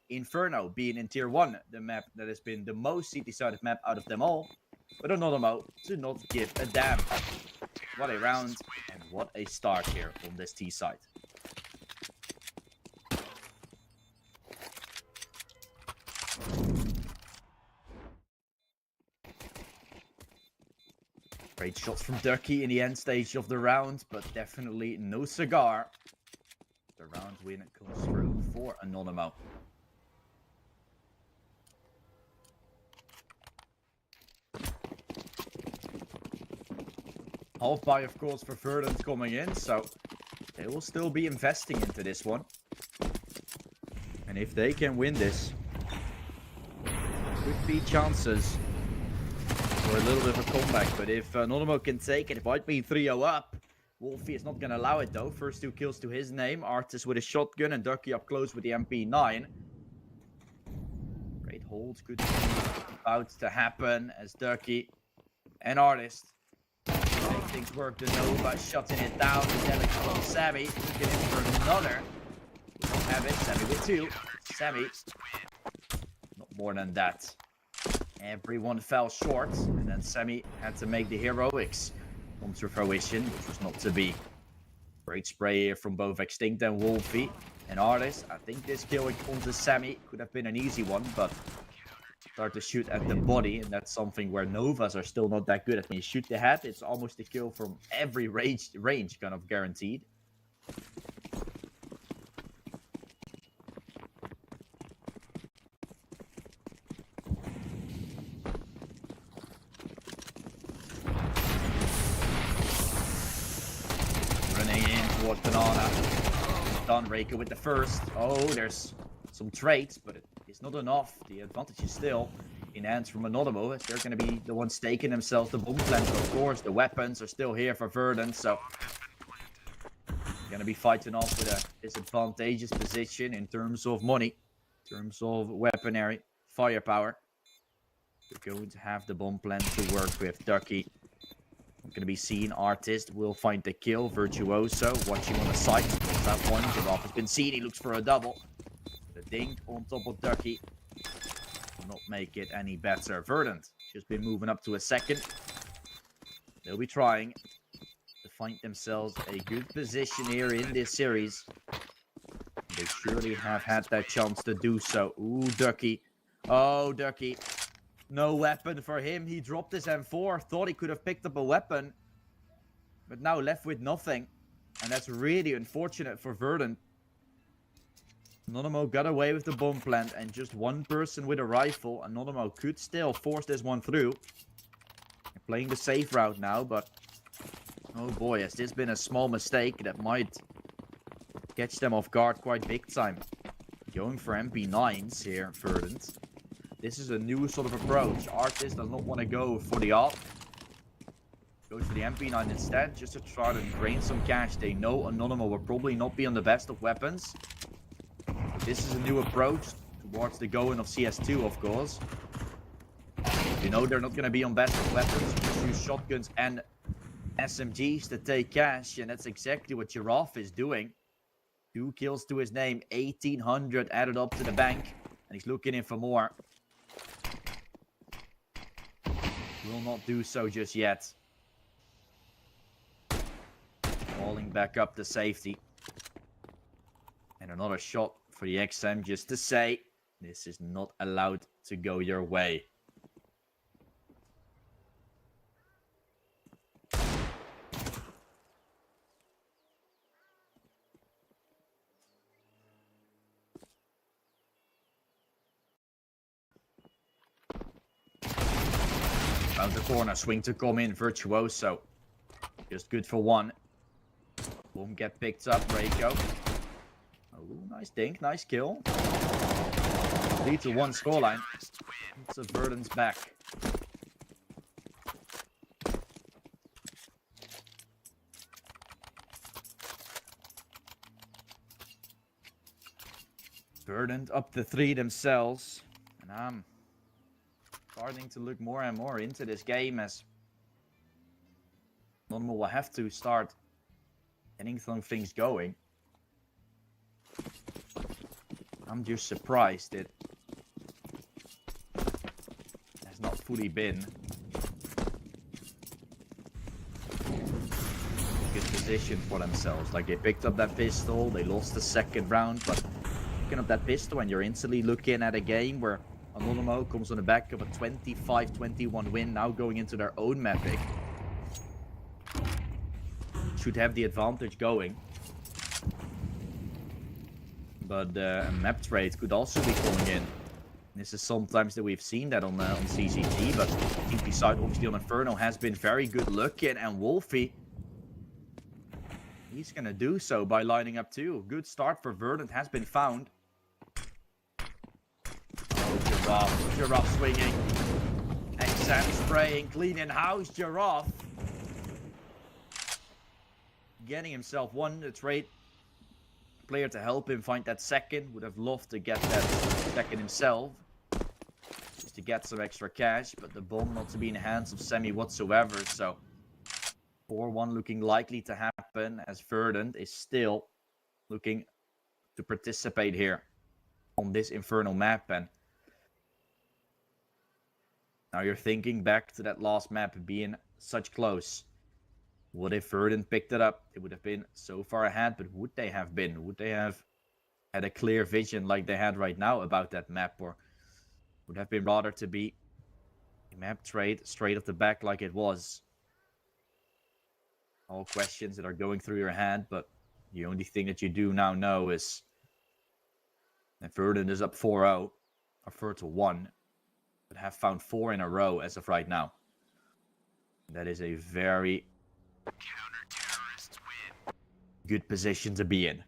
Inferno being in Tier 1, the map that has been the most CT-sided map out of them all. But Anonymo to not give a damn. What a round and what a start here on this T side. Great shots from Ducky in the end stage of the round, but definitely no cigar. The round win comes through for Anonymo. Half buy, of course, for Verdant coming in, so they will still be investing into this one. And if they can win this, could be chances for a little bit of a comeback. But if Anonymo can take it, it might be 3-0 up. Wolfie is not going to allow it, though. First 2 kills to his name. Artist with a shotgun and Ducky up close with the MP9. Great hold. Good about to happen as Ducky and Artist make things work. The Nova shutting it down. The damage from Sammy. Looking in for another. We don't have it. Sammy with 2. Sammy. Not more than that. Everyone fell short. And then Sammy had to make the heroics come to fruition, which was not to be. Great spray here from both Extinct and Wolfie. And Artist. I think this kill onto Sammy could have been an easy one, but start to shoot at the body, and that's something where Novas are still not that good at. When you shoot the head, it's almost a kill from every range kind of guaranteed. Running in towards Banana. Done, Reiko with the first. Oh, there's some traits, but it's not enough. The advantage is still in hands from Anonymo, as they're going to be the ones staking themselves the bomb plant. Of course, the weapons are still here for Verdant, so going to be fighting off with a disadvantageous position in terms of money, in terms of weaponry, firepower. They're going to have the bomb plant to work with. Ducky not going to be seen. Artist will find the kill. Virtuoso watching on the side. That one, Giraffe has been seen. He looks for a double. The dink on top of Ducky will not make it any better. Verdant just been moving up to a second. They'll be trying to find themselves a good position here in this series. They surely have had that chance to do so. Ooh, Ducky. Oh, Ducky. No weapon for him. He dropped his M4. Thought he could have picked up a weapon. But now left with nothing. And that's really unfortunate for Verdant. Anonymo got away with the bomb plant and just one person with a rifle. Anonymo could still force this one through. They're playing the safe route now, but oh boy, has this been a small mistake that might catch them off guard quite big time. Going for MP9s here, Verdant. This is a new sort of approach. Artist does not want to go for the op. Goes for the MP9 instead, just to try to drain some cash. They know Anonymo will probably not be on the best of weapons. This is a new approach towards the going of CS2, of course. You know they're not going to be on best of weapons. Just use shotguns and SMGs to take cash, and that's exactly what Giraffe is doing. 2 kills to his name, 1800 added up to the bank, and he's looking in for more. Will not do so just yet. Falling back up to safety. And another shot for the XM just to say, this is not allowed to go your way. Around the corner, swing to come in, Virtuoso. Just good for one. Won't get picked up, Reiko. Oh, nice dink, nice kill. Lead to 1 scoreline. It's a Verdant's back. Verdant up to 3 themselves. And I'm starting to look more and more into this game as Anonymo will have to start getting some things going. I'm just surprised it has not fully been a good position for themselves. Like, they picked up that pistol, they lost the second round, but picking up that pistol and you're instantly looking at a game where Anonymo comes on the back of a 25-21 win, now going into their own map pick. Should have the advantage going. But a map trade could also be coming in. This is sometimes that we've seen that on CCT, but I think beside obviously on Inferno has been very good looking, and Wolfie, he's gonna do so by lining up too. Good start for Verdant has been found. Oh, Giraffe swinging. XM spraying, clean in house, Giraffe. Getting himself one, the trade player to help him find that second. Would have loved to get that second himself, just to get some extra cash, but the bomb not to be in the hands of Semi whatsoever. So 4-1 looking likely to happen, as Verdant is still looking to participate here on this Infernal map. And now you're thinking back to that last map being such close. What if Verdant picked it up? It would have been so far ahead, but would they have been? Would they have had a clear vision like they had right now about that map? Or would have been rather to be a map trade straight off the back like it was? All questions that are going through your head, but the only thing that you do now know is that Verdant is up 4-0, or 4-1, but have found 4 in a row as of right now. That is a very good position to be in.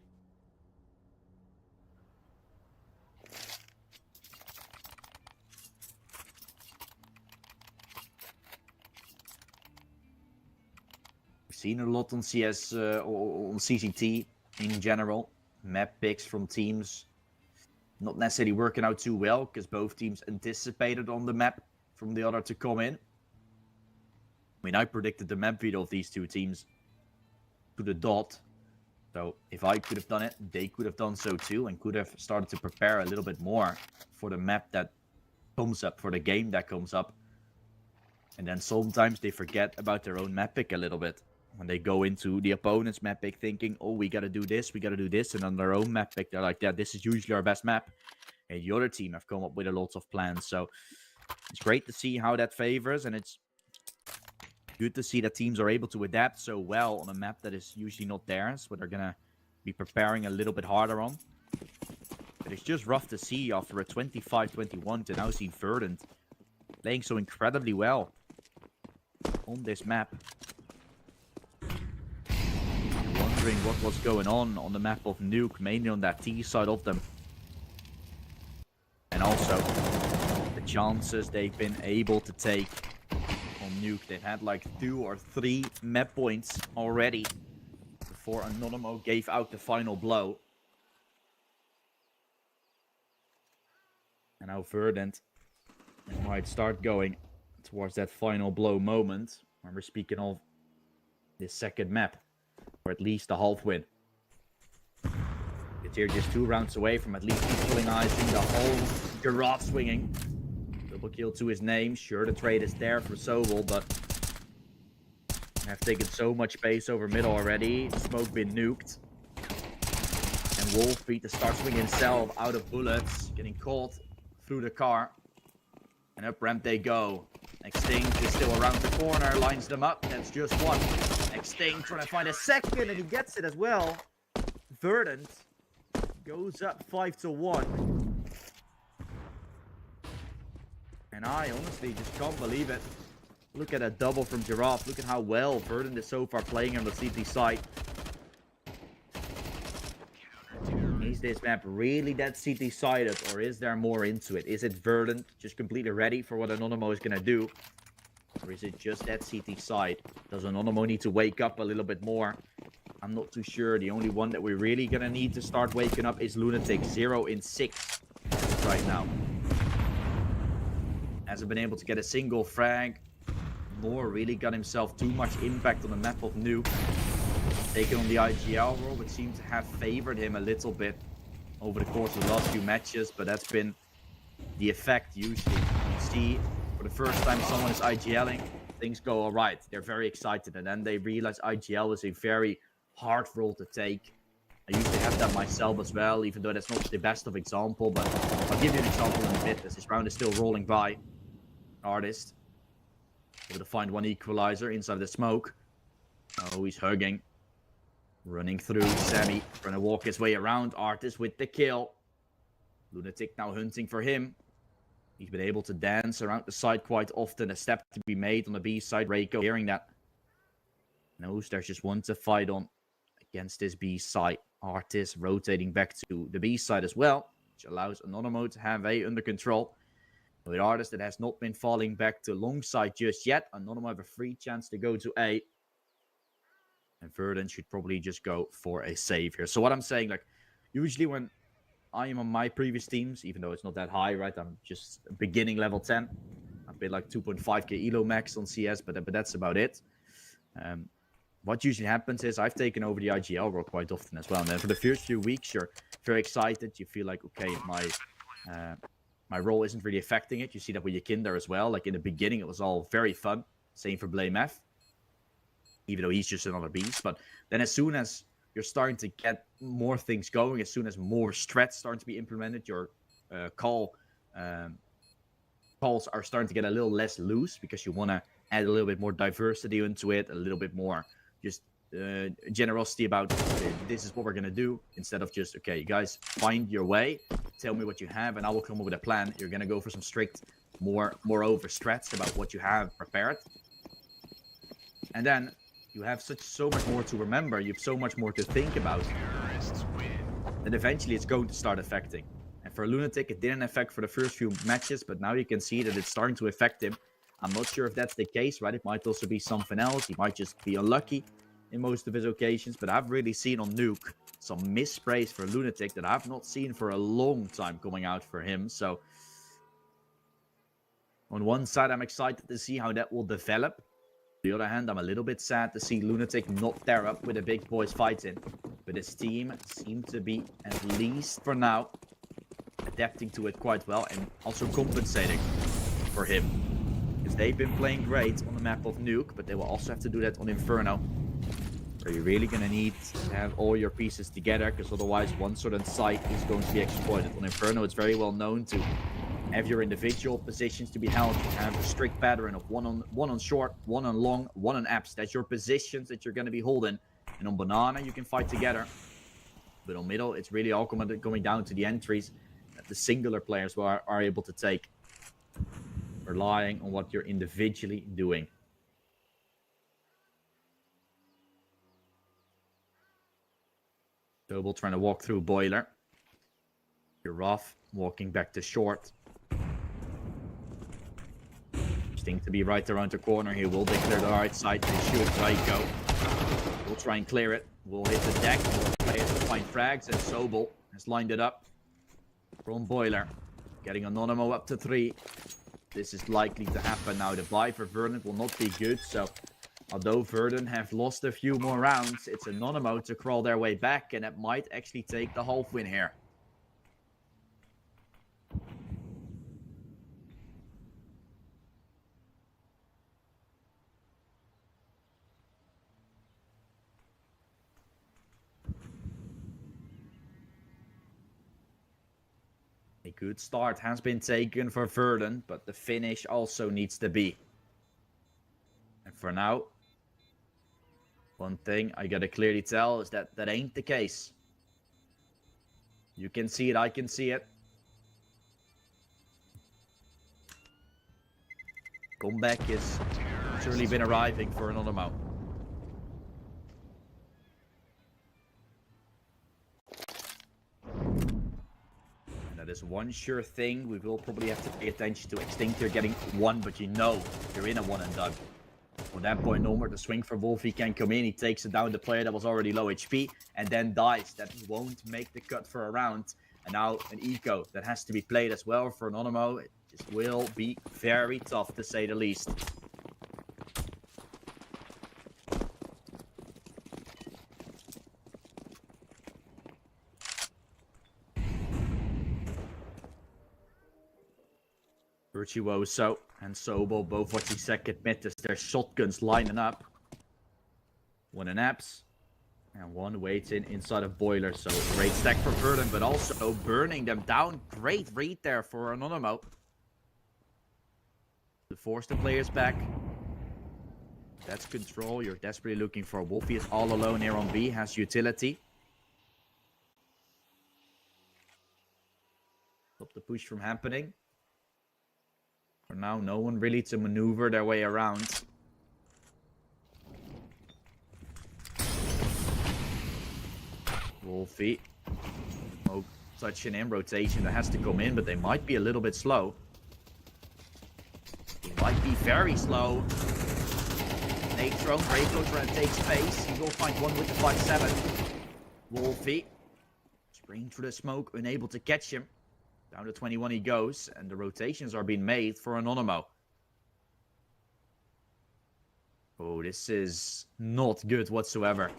We've seen a lot on CS or on CCT in general. Map picks from teams not necessarily working out too well, because both teams anticipated on the map from the other to come in. I mean, I predicted the map video of these two teams to the dot. So if I could have done it, they could have done so too, and could have started to prepare a little bit more for the map that comes up, for the game that comes up. And then sometimes they forget about their own map pick a little bit. When they go into the opponent's map pick thinking, oh, we got to do this, we got to do this. And on their own map pick, they're like, yeah, this is usually our best map. And the other team have come up with a lot of plans. So it's great to see how that favors, and it's good to see that teams are able to adapt so well on a map that is usually not theirs, what they're going to be preparing a little bit harder on. But it's just rough to see after a 25-21 to now see Verdant playing so incredibly well on this map. Wondering what was going on the map of Nuke, mainly on that T side of them. And also the chances they've been able to take on Nuke. They've had like 2 or 3 map points already before Anonymo gave out the final blow. And now Verdant might start going towards that final blow moment when we're speaking of this second map, or at least a half win. It's here just 2 rounds away from at least equalizing the whole Giraffe swinging. Double kill to his name. Sure, the trade is there for Sobel, but have taken so much space over mid already. Smoke been nuked. And Wolfie to start swinging himself out of bullets, getting caught through the car. And up ramp they go. Extinct is still around the corner, lines them up. That's just one. Extinct trying to find a second, and he gets it as well. Verdant goes up 5-1. And I honestly just can't believe it. Look at a double from Giraffe. Look at how well Verdant is so far playing on the CT side. Is this map really that CT-sided, or is there more into it? Is it Verdant just completely ready for what Anonymo is going to do? Or is it just that CT side? Does Anonymo need to wake up a little bit more? I'm not too sure. The only one that we're really going to need to start waking up is Lunatic. 0 in 6 right now. Hasn't been able to get a single frag. nor really got himself too much impact on the map of Nuke. Taking on the IGL role, which seemed to have favored him a little bit over the course of the last few matches, but that's been the effect usually. You see, for the first time someone is IGLing, things go alright. They're very excited, and then they realize IGL is a very hard role to take. I usually have that myself as well, even though that's not the best of example, but I'll give you an example in a bit as this round is still rolling by. Artist able to find one equalizer inside the smoke. Oh, he's hugging. Running through Sammy, trying to walk his way around. Artist with the kill. Lunatic now hunting for him. He's been able to dance around the side quite often. A step to be made on the B side. Reiko hearing that. Knows there's just one to fight on against this B side. Artist rotating back to the B side as well, which allows Anonymo to have A under control. With Artist that has not been falling back to long side just yet. Anonymo have a free chance to go to A. And Verdant should probably just go for a save here. So what I'm saying, like, usually when I am on my previous teams, even though it's not that high, right? I'm just beginning level 10. I paid like 2.5k elo max on CS, but that's about it. What usually happens is I've taken over the IGL role quite often as well. And then for the first few weeks, you're very excited. You feel like, okay, my role isn't really affecting it. You see that with your Kinder as well. Like in the beginning, it was all very fun. Same for Blame F. Even though he's just another beast. But then as soon as you're starting to get more things going, as soon as more strats starting to be implemented, your calls are starting to get a little less loose because you want to add a little bit more diversity into it, a little bit more just generosity about okay, this is what we're going to do, instead of just, okay, you guys find your way, tell me what you have, and I will come up with a plan. You're going to go for some strict, moreover strats about what you have prepared. And then you have so much more to remember, you have so much more to think about, that eventually it's going to start affecting. And for Lunatic, it didn't affect for the first few matches, but now you can see that it's starting to affect him. I'm not sure if that's the case, right? It might also be something else. He might just be unlucky in most of his occasions, but I've really seen on Nuke some missprays for Lunatic that I've not seen for a long time coming out for him. So on one side, I'm excited to see how that will develop. On the other hand, I'm a little bit sad to see Lunatic not there up with the big boys fighting. But his team seemed to be, at least for now, adapting to it quite well and also compensating for him. Because they've been playing great on the map of Nuke, but they will also have to do that on Inferno. Where you're really going to need to have all your pieces together, because otherwise one certain site is going to be exploited. On Inferno, it's very well known to have your individual positions to be held. You have a strict pattern of one on short, one on long, one on apps. That's your positions that you're going to be holding. And on Banana, you can fight together. But on middle, it's really all going down to the entries that the singular players are able to take, relying on what you're individually doing. Double trying to walk through Boiler. You're rough, walking back to short. Instinct to be right around the corner. He will declare the right side. They shoot Raiko. We'll try and clear it. We'll hit the deck. Players will find frags, and Sobel has lined it up from Boiler. Getting Anonymo up to 3. This is likely to happen now. The buy for Verdant will not be good, so although Verdant have lost a few more rounds, it's Anonymo to crawl their way back, and it might actually take the half win here. A good start has been taken for Verdant, but the finish also needs to be. And for now, one thing I gotta clearly tell is that that ain't the case. You can see it, I can see it. Comeback has surely been arriving for Anonymo. That is one sure thing we will probably have to pay attention to. Extinctor getting 1, but you know you're in a 1 and done. From that point onward, the swing for Wolf, he can come in, he takes it down the player that was already low HP, and then dies. That won't make the cut for a round. And now an eco that has to be played as well for Anonymo. It just will be very tough, to say the least. Virtuoso and Sobel both watching second mid as their shotguns lining up. One in apps. And one waits inside of Boiler. So great stack for Verdant, but also burning them down. Great read there for Anonymo. To force the players back. That's control. You're desperately looking for Wolfie is all alone here on B. Has utility. Stop the push from happening. For now, no one really to maneuver their way around. Wolfie. Oh, touching in rotation that has to come in, but they might be a little bit slow. They might be very slow. Natron, Draco's trying to take space. He will find one with the 5-7. Wolfie. Spraying through the smoke, unable to catch him. Down to 21 he goes, and the rotations are being made for Anonymo. Oh, this is not good whatsoever.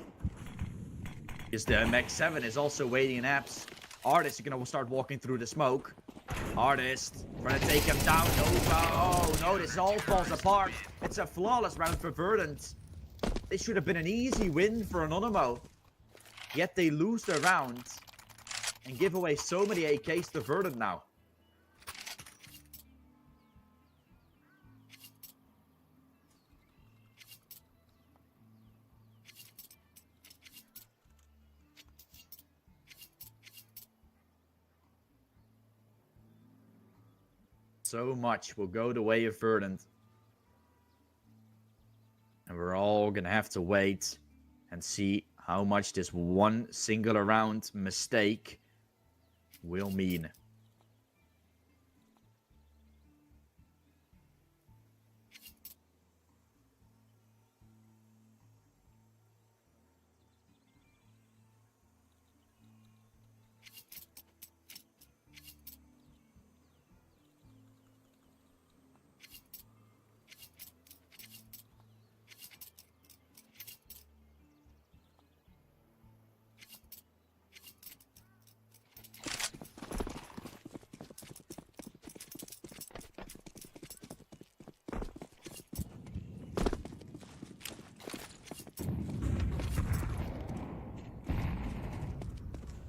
Because the Max 7 is also waiting in apps. Artist is going to start walking through the smoke. Artist trying to take him down. Oh no, this all falls apart. It's a flawless round for Verdant. This should have been an easy win for Anonymo. Yet they lose their round. And give away so many AKs to Verdant now. So much will go the way of Verdant. And we're all gonna have to wait and see how much this one singular round mistake will mean.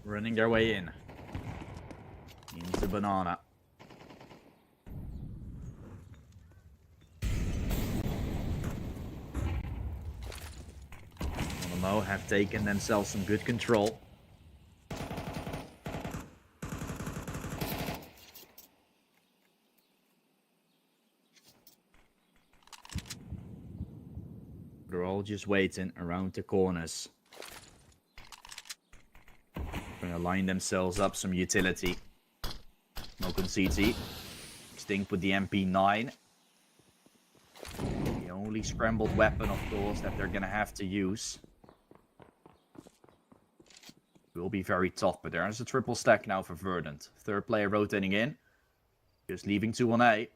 Running their way in. Into Banana. Anonymo have taken themselves some good control. They're all just waiting around the corners. Gonna line themselves up some utility. Smoke on CT. Extinct with the MP9. The only scrambled weapon, of course, that they're gonna have to use. Will be very tough, but there's a triple stack now for Verdant. Third player rotating in. Just leaving 2 on A.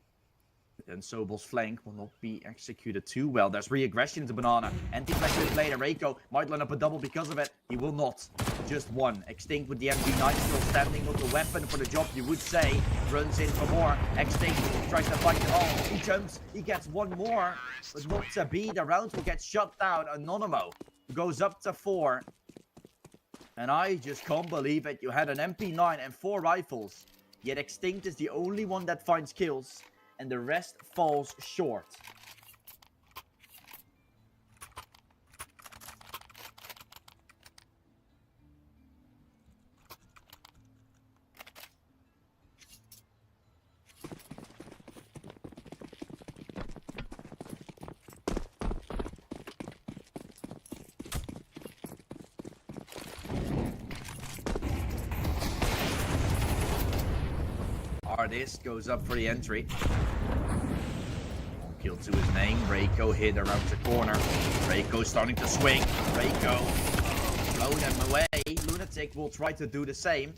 And Sobel's flank will not be executed too well. There's re-aggression into Banana. Anti-flash with later. Reiko might line up a double because of it. He will not. Just one. Extinct with the MP9 still standing with the weapon for the job, you would say. Runs in for more. Extinct tries to fight it all. He jumps. He gets one more. But not to be. The round will get shut down. Anonymo goes up to 4. And I just can't believe it. You had an MP9 and 4 rifles. Yet Extinct is the only one that finds kills. And the rest falls short. Artist goes up for the entry. One kill to his name. Reiko hit around the corner. Reiko starting to swing. Reiko blow them away. Lunatic will try to do the same.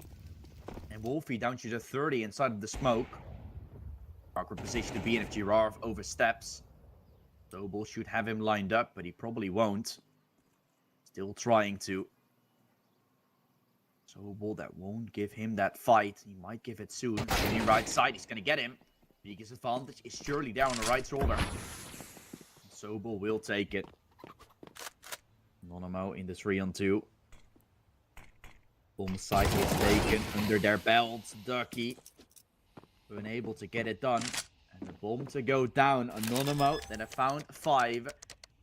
And Wolfie down to the 30 inside of the smoke. Awkward position to be in if Girard oversteps. Sobel should have him lined up, but he probably won't. Still trying to. Sobel, that won't give him that fight. He might give it soon. On the right side, he's going to get him. Biggest advantage is surely there on the right shoulder. Sobel will take it. Anonymo in the 3-on-2. Bomb site is taken under their belts. Ducky unable to get it done. And the bomb to go down. Anonymo then have found 5.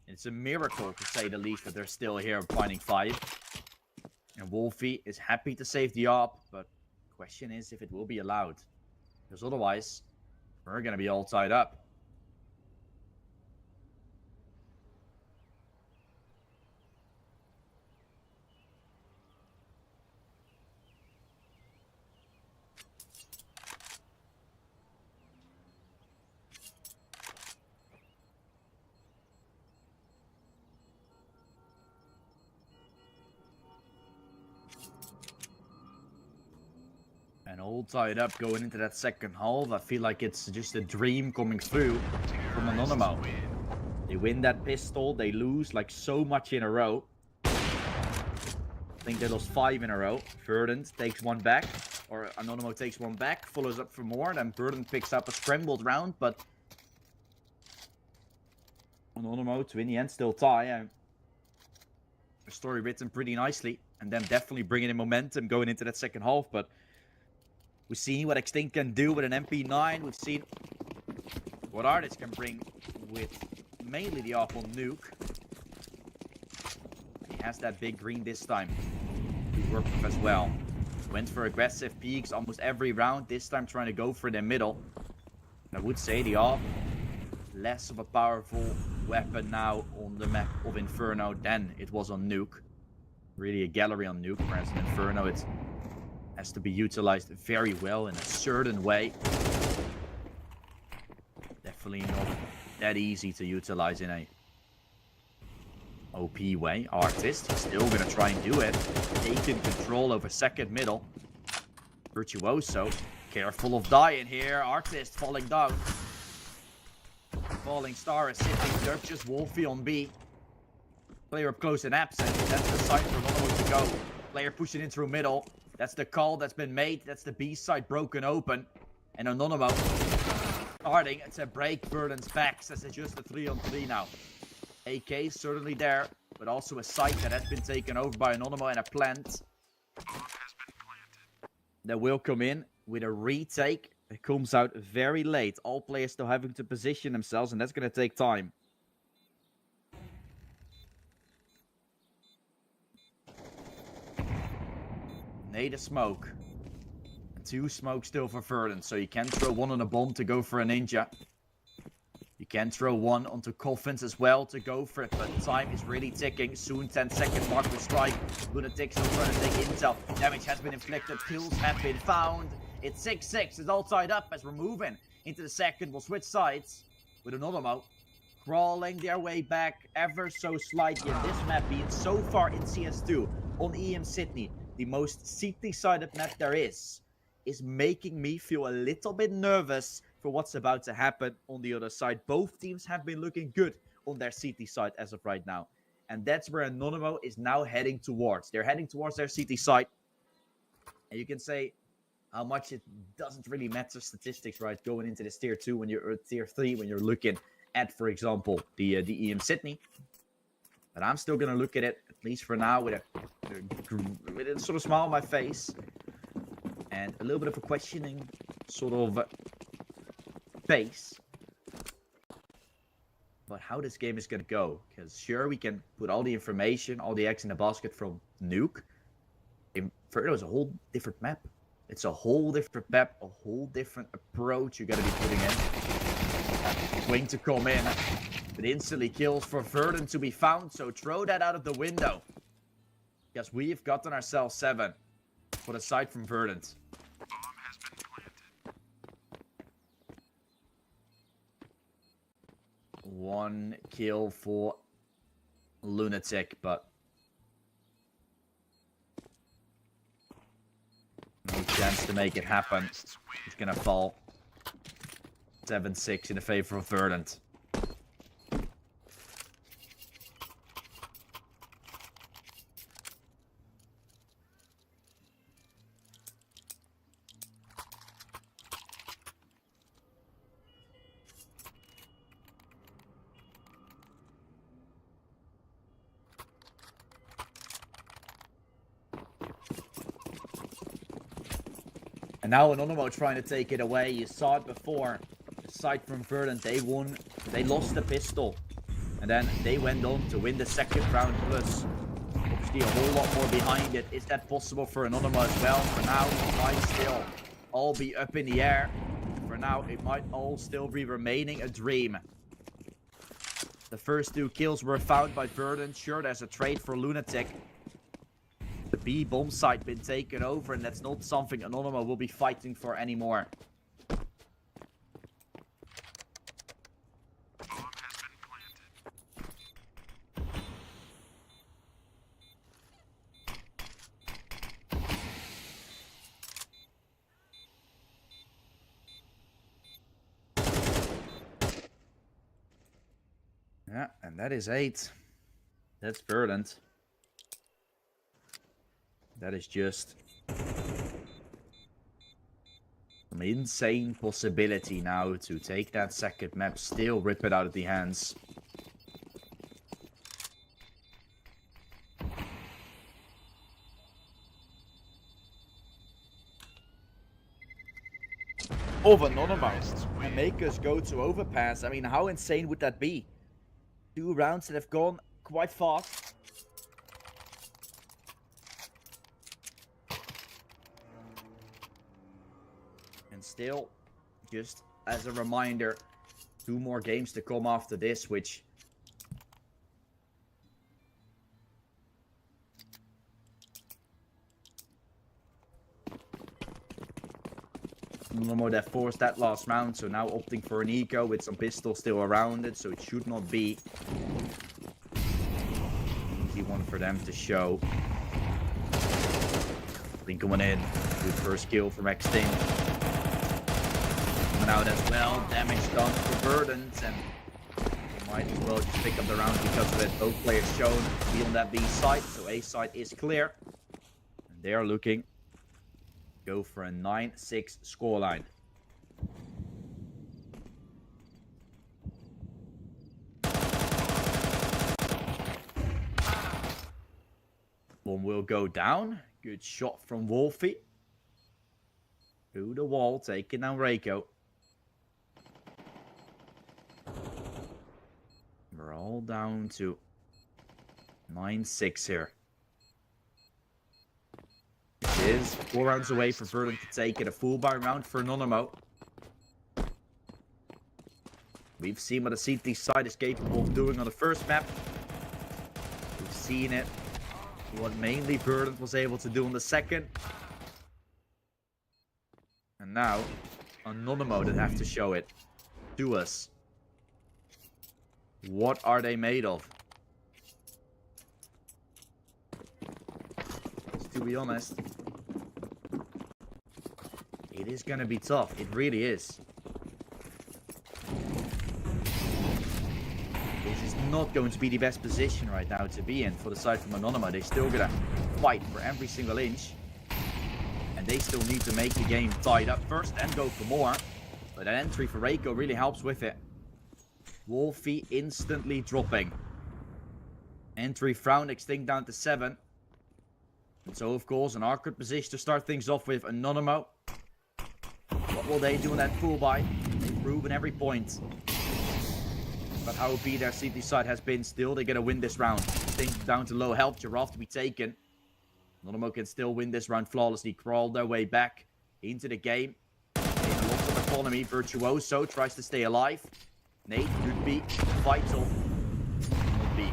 It's a miracle to say the least that they're still here finding 5. And Wolfie is happy to save the op, but the question is if it will be allowed. Because otherwise, we're going to be all tied up. And all tied up going into that second half. I feel like it's just a dream coming through from Anonymo. They win that pistol. They lose like so much in a row. I think they lost 5 in a row. Verdant takes 1 back. Or Anonymo takes 1 back. Follows up for more. Then Verdant picks up a scrambled round. But Anonymo to in the end still tie. And the story written pretty nicely. And then definitely bringing in momentum going into that second half. But we've seen what Extinct can do with an MP9. We've seen what Artist can bring with mainly the awful nuke. He has that big green this time to work with as well. Went for aggressive peaks almost every round. This time trying to go for the middle. I would say the AWP less of a powerful weapon now on the map of Inferno than it was on Nuke. Really a gallery on Nuke, whereas in Inferno it has to be utilized very well in a certain way. Definitely not that easy to utilize in a OP way. Artist still going to try and do it. Taking control over second middle. Virtuoso. Careful of dying here. Artist falling down. Falling Star is sitting. Duchess Wolfie on B. Player up close and absent. That's the side for Anonymo to go. Player pushing in through middle. That's the call that's been made. That's the B side broken open. And Anonymo starting to break Verdant's back. Says it's just a 3-on-3 now. AK certainly there, but also a site that has been taken over by Anonymo and a plant that will come in with a retake. It comes out very late. All players still having to position themselves, and that's going to take time. Need a smoke. And 2 smokes still for Verdant, so you can throw 1 on a bomb to go for a ninja. You can throw 1 onto coffins as well to go for it, but time is really ticking. Soon 10-second mark will strike. Lunatic still trying to take intel. Damage has been inflicted. Kills have been found. It's 6-6. It's all tied up as we're moving into the second. We'll switch sides with Anonymo crawling their way back ever so slightly. And this map being so far in CS2 on EM Sydney, the most CT-sided map there is making me feel a little bit nervous for what's about to happen on the other side. Both teams have been looking good on their CT side as of right now. And that's where Anonymo is now heading towards. They're heading towards their CT side. And you can say how much it doesn't really matter statistics, right? Going into this tier 2 when you're or tier 3 when you're looking at, for example, the EM Sydney. But I'm still going to look at it, at least for now, with a sort of smile on my face. And a little bit of a questioning sort of face. But how this game is going to go. Because sure, we can put all the information, all the eggs in the basket from Nuke. Inferno is a whole different map. It's a whole different map, a whole different approach you got to be putting in. Wing to come in. But instantly kills for Verdant to be found. So throw that out of the window. Because we've gotten ourselves 7 for the side from Verdant. 1 kill for Lunatic, but no chance to make it happen. It's gonna fall 7-6 in the favor of Verdant. And now Anonymo trying to take it away. You saw it before. Aside from Verdant, they won. They lost the pistol. And then they went on to win the second round plus. Obviously a whole lot more behind it. Is that possible for Anonymo as well? For now, it might still all be up in the air. For now, it might all still be remaining a dream. The first 2 kills were found by Verdant. Sure, there's a trade for Lunatic. The B bomb site been taken over, and that's not something Anonymo will be fighting for anymore. Yeah, and that is 8. That's Verdant. That is just an insane possibility now to take that second map, still rip it out of the hands. Of Anonymized and make us go to overpass. I mean, how insane would that be? 2 rounds that have gone quite fast. And still, just as a reminder, 2 more games to come after this, which... Anonymo that forced that last round, so now opting for an eco with some pistols still around it, so it should not be an easy one for them to show. Blink coming in, good first kill from Extinct. Coming out as well, damage done for Verdant, and they might as well just pick up the round because of it. Both players shown to be on that B side, so A side is clear. And they are looking go for a 9-6 scoreline. One will go down. Good shot from Wolfie. Through the wall, taking down Reiko. We're all down to 9-6 here. It is 4 rounds away for Verdant to take it. A full buy round for Anonymo. We've seen what the CT side is capable of doing on the first map. We've seen it. What mainly Verdant was able to do on the second. And now, Anonymo that have to show it to us. What are they made of? To be honest, it is going to be tough. It really is. This is not going to be the best position right now to be in for the side from Anonymo. They're still going to fight for every single inch. And they still need to make the game tied up first and go for more. But that entry for Reiko really helps with it. Wolfie instantly dropping. Entry Frown Extinct down to 7. And so, of course, an awkward position to start things off with. Anonymo. What will they do in that full buy? They've proven every point. But how be their CT side has been still. They're going to win this round. Extinct down to low health. Giraffe to be taken. Anonymo can still win this round flawlessly. Crawl their way back into the game. Taking lots of economy. Virtuoso tries to stay alive. Nate could be vital. Not be.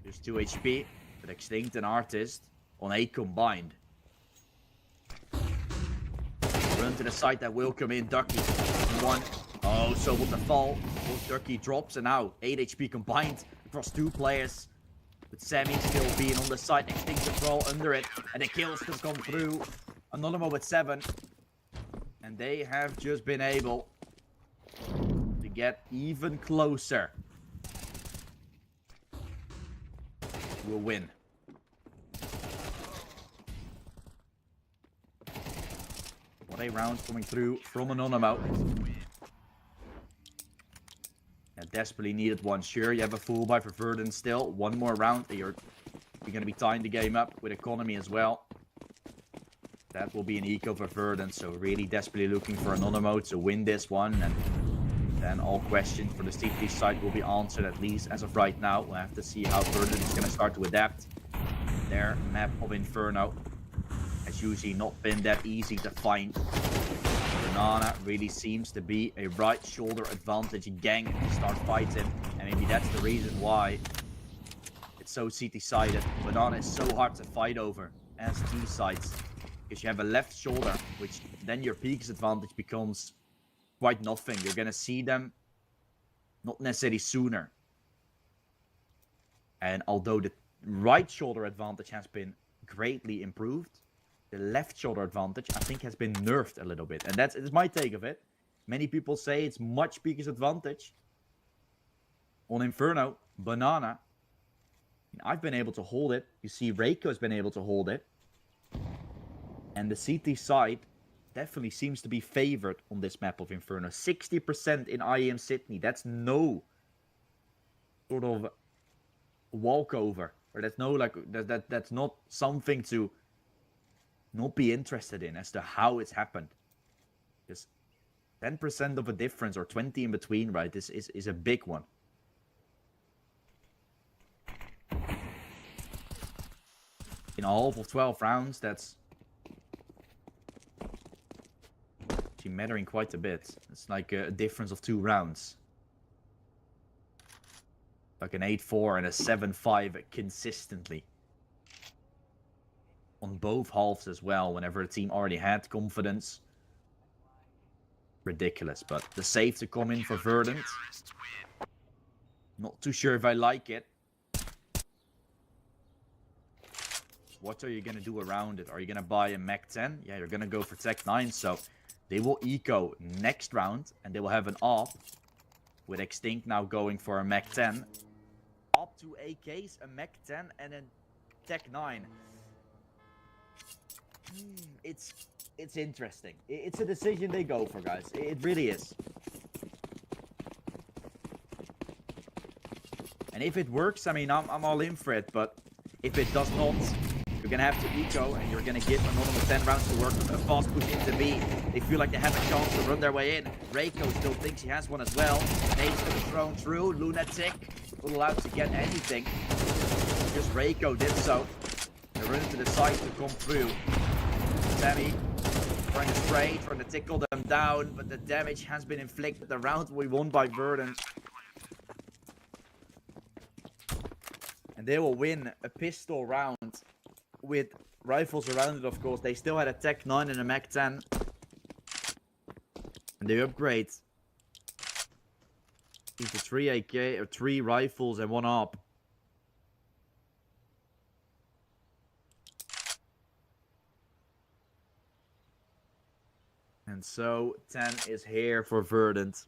Just 2 HP. But Extinct and Artist on 8 combined. Run to the side that will come in. Ducky. 1. Oh, so with the fall. Ducky drops and now 8 HP combined across 2 players. With Sammy still being on the side. Extinct to crawl under it. And the kills can come through. Anonymo with 7. And they have just been able to get even closer. Will win. What a round coming through from Anonymo. A desperately needed one. Sure, you have a full buy for Verdant still. One more round. You're going to be tying the game up with economy as well. That will be an eco for Verdant, so really desperately looking for Anonymo to win this one. And then all questions for the CT side will be answered, at least as of right now. We'll have to see how Verdant is going to start to adapt. Their map of Inferno has usually not been that easy to find. Banana really seems to be a right shoulder advantage gang to start fighting. And maybe that's the reason why it's so CT-sided. Banana is so hard to fight over as T-sides. Because you have a left shoulder, which then your peaks advantage becomes quite nothing. You're going to see them not necessarily sooner. And although the right shoulder advantage has been greatly improved, the left shoulder advantage, I think, has been nerfed a little bit. And it's my take of it. Many people say it's much peak's advantage on Inferno. Banana, I've been able to hold it. You see Reiko has been able to hold it. And the CT side definitely seems to be favored on this map of Inferno. 60% in IEM Sydney. That's no sort of walkover. Or that's no like that's not something to not be interested in as to how it's happened. Because 10% of a difference or 20 in between, right? This is a big one. In a half of 12 rounds, that's actually mattering quite a bit. It's like a difference of 2 rounds. Like an 8-4 and a 7-5 consistently. On both halves as well, whenever a team already had confidence. Ridiculous, but the save to come in for Verdant. Not too sure if I like it. What are you going to do around it? Are you going to buy a Mach 10? Yeah, you're going to go for Tech 9, so they will eco next round, and they will have an AWP, with Extinct now going for a Mach 10. Up to AKs, a Mach 10, and then Tech 9. It's interesting. It's a decision they go for, guys. It really is. And if it works, I mean, I'm all in for it, but if it does not, you're going to have to eco, and you're going to give Anonymo 10 rounds to work with a fast push into B. They feel like they have a chance to run their way in. Reiko still thinks he has one as well. Nades to be thrown through. Lunatic not allowed to get anything. Just Reiko did so. They run to the side to come through. Sammy trying to spray, trying to tickle them down, but the damage has been inflicted. The round will be won by Verdant. And they will win a pistol round with rifles around it, of course. They still had a Tech 9 and a Mach 10. And they upgrade into 3 AK or 3 rifles and 1 AWP. And so 10 is here for Verdant.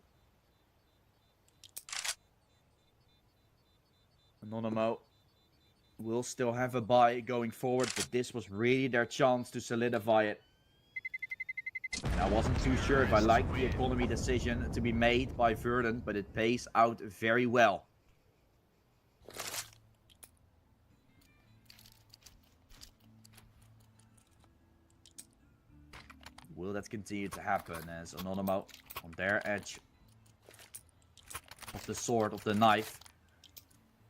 Anonymo will still have a buy going forward, but this was really their chance to solidify it. And I wasn't too sure if I liked the economy decision to be made by Verdant, but it pays out very well. Will that continue to happen as Anonymo on their edge of the sword, of the knife?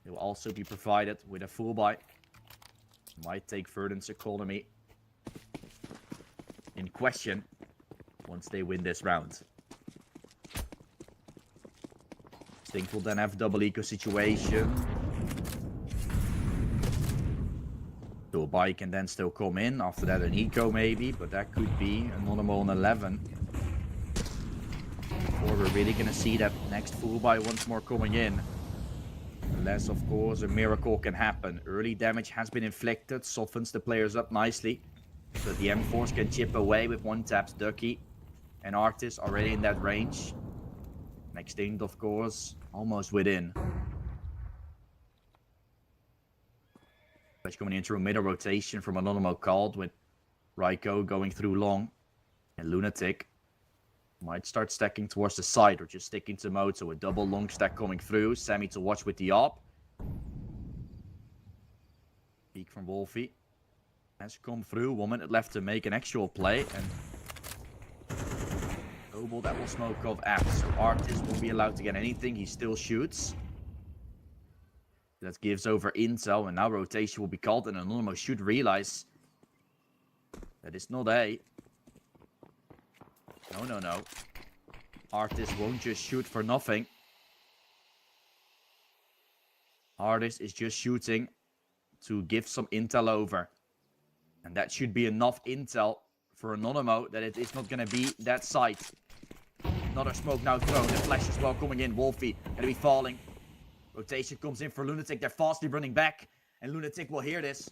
They will also be provided with a full buy. Might take Verdant's economy in question once they win this round. Stink will then have double eco situation. So a buy can then still come in. After that an eco maybe, but that could be Anonymo on 11. Or we're really going to see that next full buy once more coming in. Unless, of course, a miracle can happen. Early damage has been inflicted, softens the players up nicely. So the M4s can chip away with 1 taps. Ducky and Arctis already in that range. Next thing, of course, almost within. Flash coming in through a middle rotation from Anonymo called with Reiko going through long. And Lunatic might start stacking towards the side or just sticking to mode. So a double long stack coming through. Sammy to watch with the AWP. Peek from Wolfie. has come through. 1 minute left to make an actual play. And Noble, that will smoke off F. So Artist won't be allowed to get anything. He still shoots. That gives over intel. And now rotation will be called. And Anonymo should realize that it's not A. No. Artist won't just shoot for nothing. Artist is just shooting to give some intel over. And that should be enough intel for Anonymo that it is not going to be that site. Another smoke now thrown. The flash as well coming in. Wolfie going to be falling. Rotation comes in for Lunatic. They're fastly running back. And Lunatic will hear this.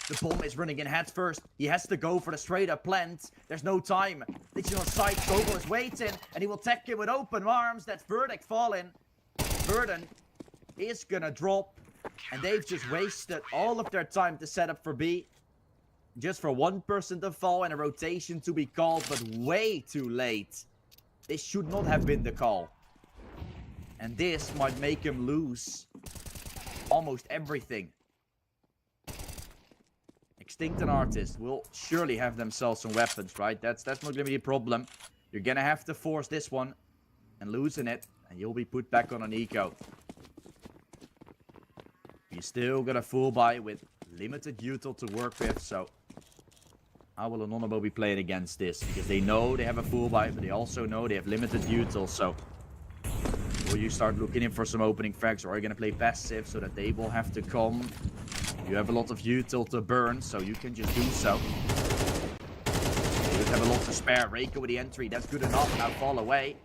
The bomb is running in heads first. He has to go for the straight up plant. There's no time. Legion on side. Gogol is waiting. And he will tech him with open arms. That's Verdant falling. Verdant is gonna drop. And they've just wasted all of their time to set up for B. Just for one person to fall and a rotation to be called. But way too late. This should not have been the call. And this might make him lose almost everything. Extinct and Artist will surely have themselves some weapons, right? That's not going to be a problem. You're going to have to force this one and losing it. And you'll be put back on an eco. You still got a full buy with limited util to work with. So how will Anonymo be playing against this? Because they know they have a full buy, but they also know they have limited util. So will you start looking in for some opening frags, or are you going to play passive so that they will have to come? You have a lot of util to burn, so you can just do so. You have a lot to spare. Reiko with the entry, that's good enough. Now fall away.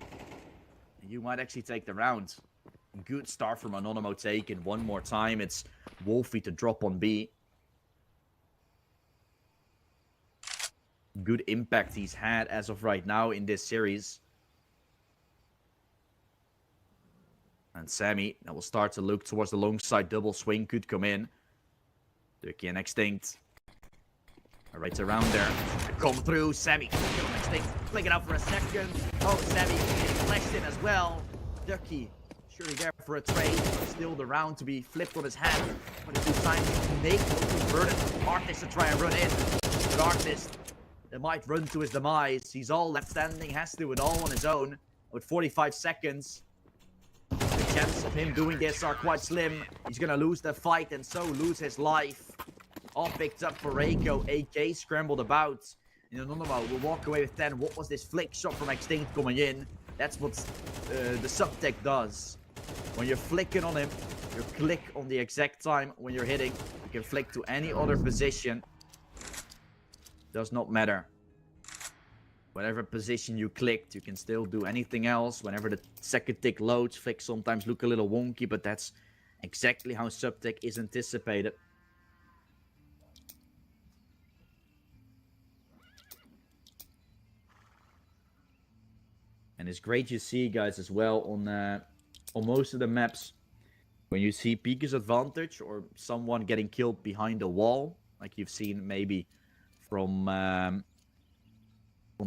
You might actually take the round. Good start from Anonymo taken. One more time, it's Wolfie to drop on B. Good impact he's had as of right now in this series. And Sammy, that will start to look towards the long side. Double swing could come in. Ducky and Extinct. Right around there. Come through. Sammy. Extinct. Flick it out for a second. Oh, Sammy is flashed in as well. Ducky. Surely there for a trade. Still the round to be flipped on his hand. 22 times to make Verdant. Artist to try and run in. But Artist, that might run to his demise. He's all left standing. Has to do it all on his own. With 45 seconds. The chances of him doing this are quite slim. He's gonna lose the fight and so lose his life. All picked up for Reiko. AK scrambled about. And Anonymo will walk away with 10. What was this flick shot from Extinct coming in? That's what the subtech does. When you're flicking on him, you click on the exact time when you're hitting. You can flick to any other position. Does not matter. Whatever position you clicked, you can still do anything else. Whenever the second tick loads, flicks sometimes look a little wonky, but that's exactly how subtech is anticipated. And it's great you see, guys, as well on most of the maps. When you see Pika's advantage or someone getting killed behind a wall, like you've seen maybe from on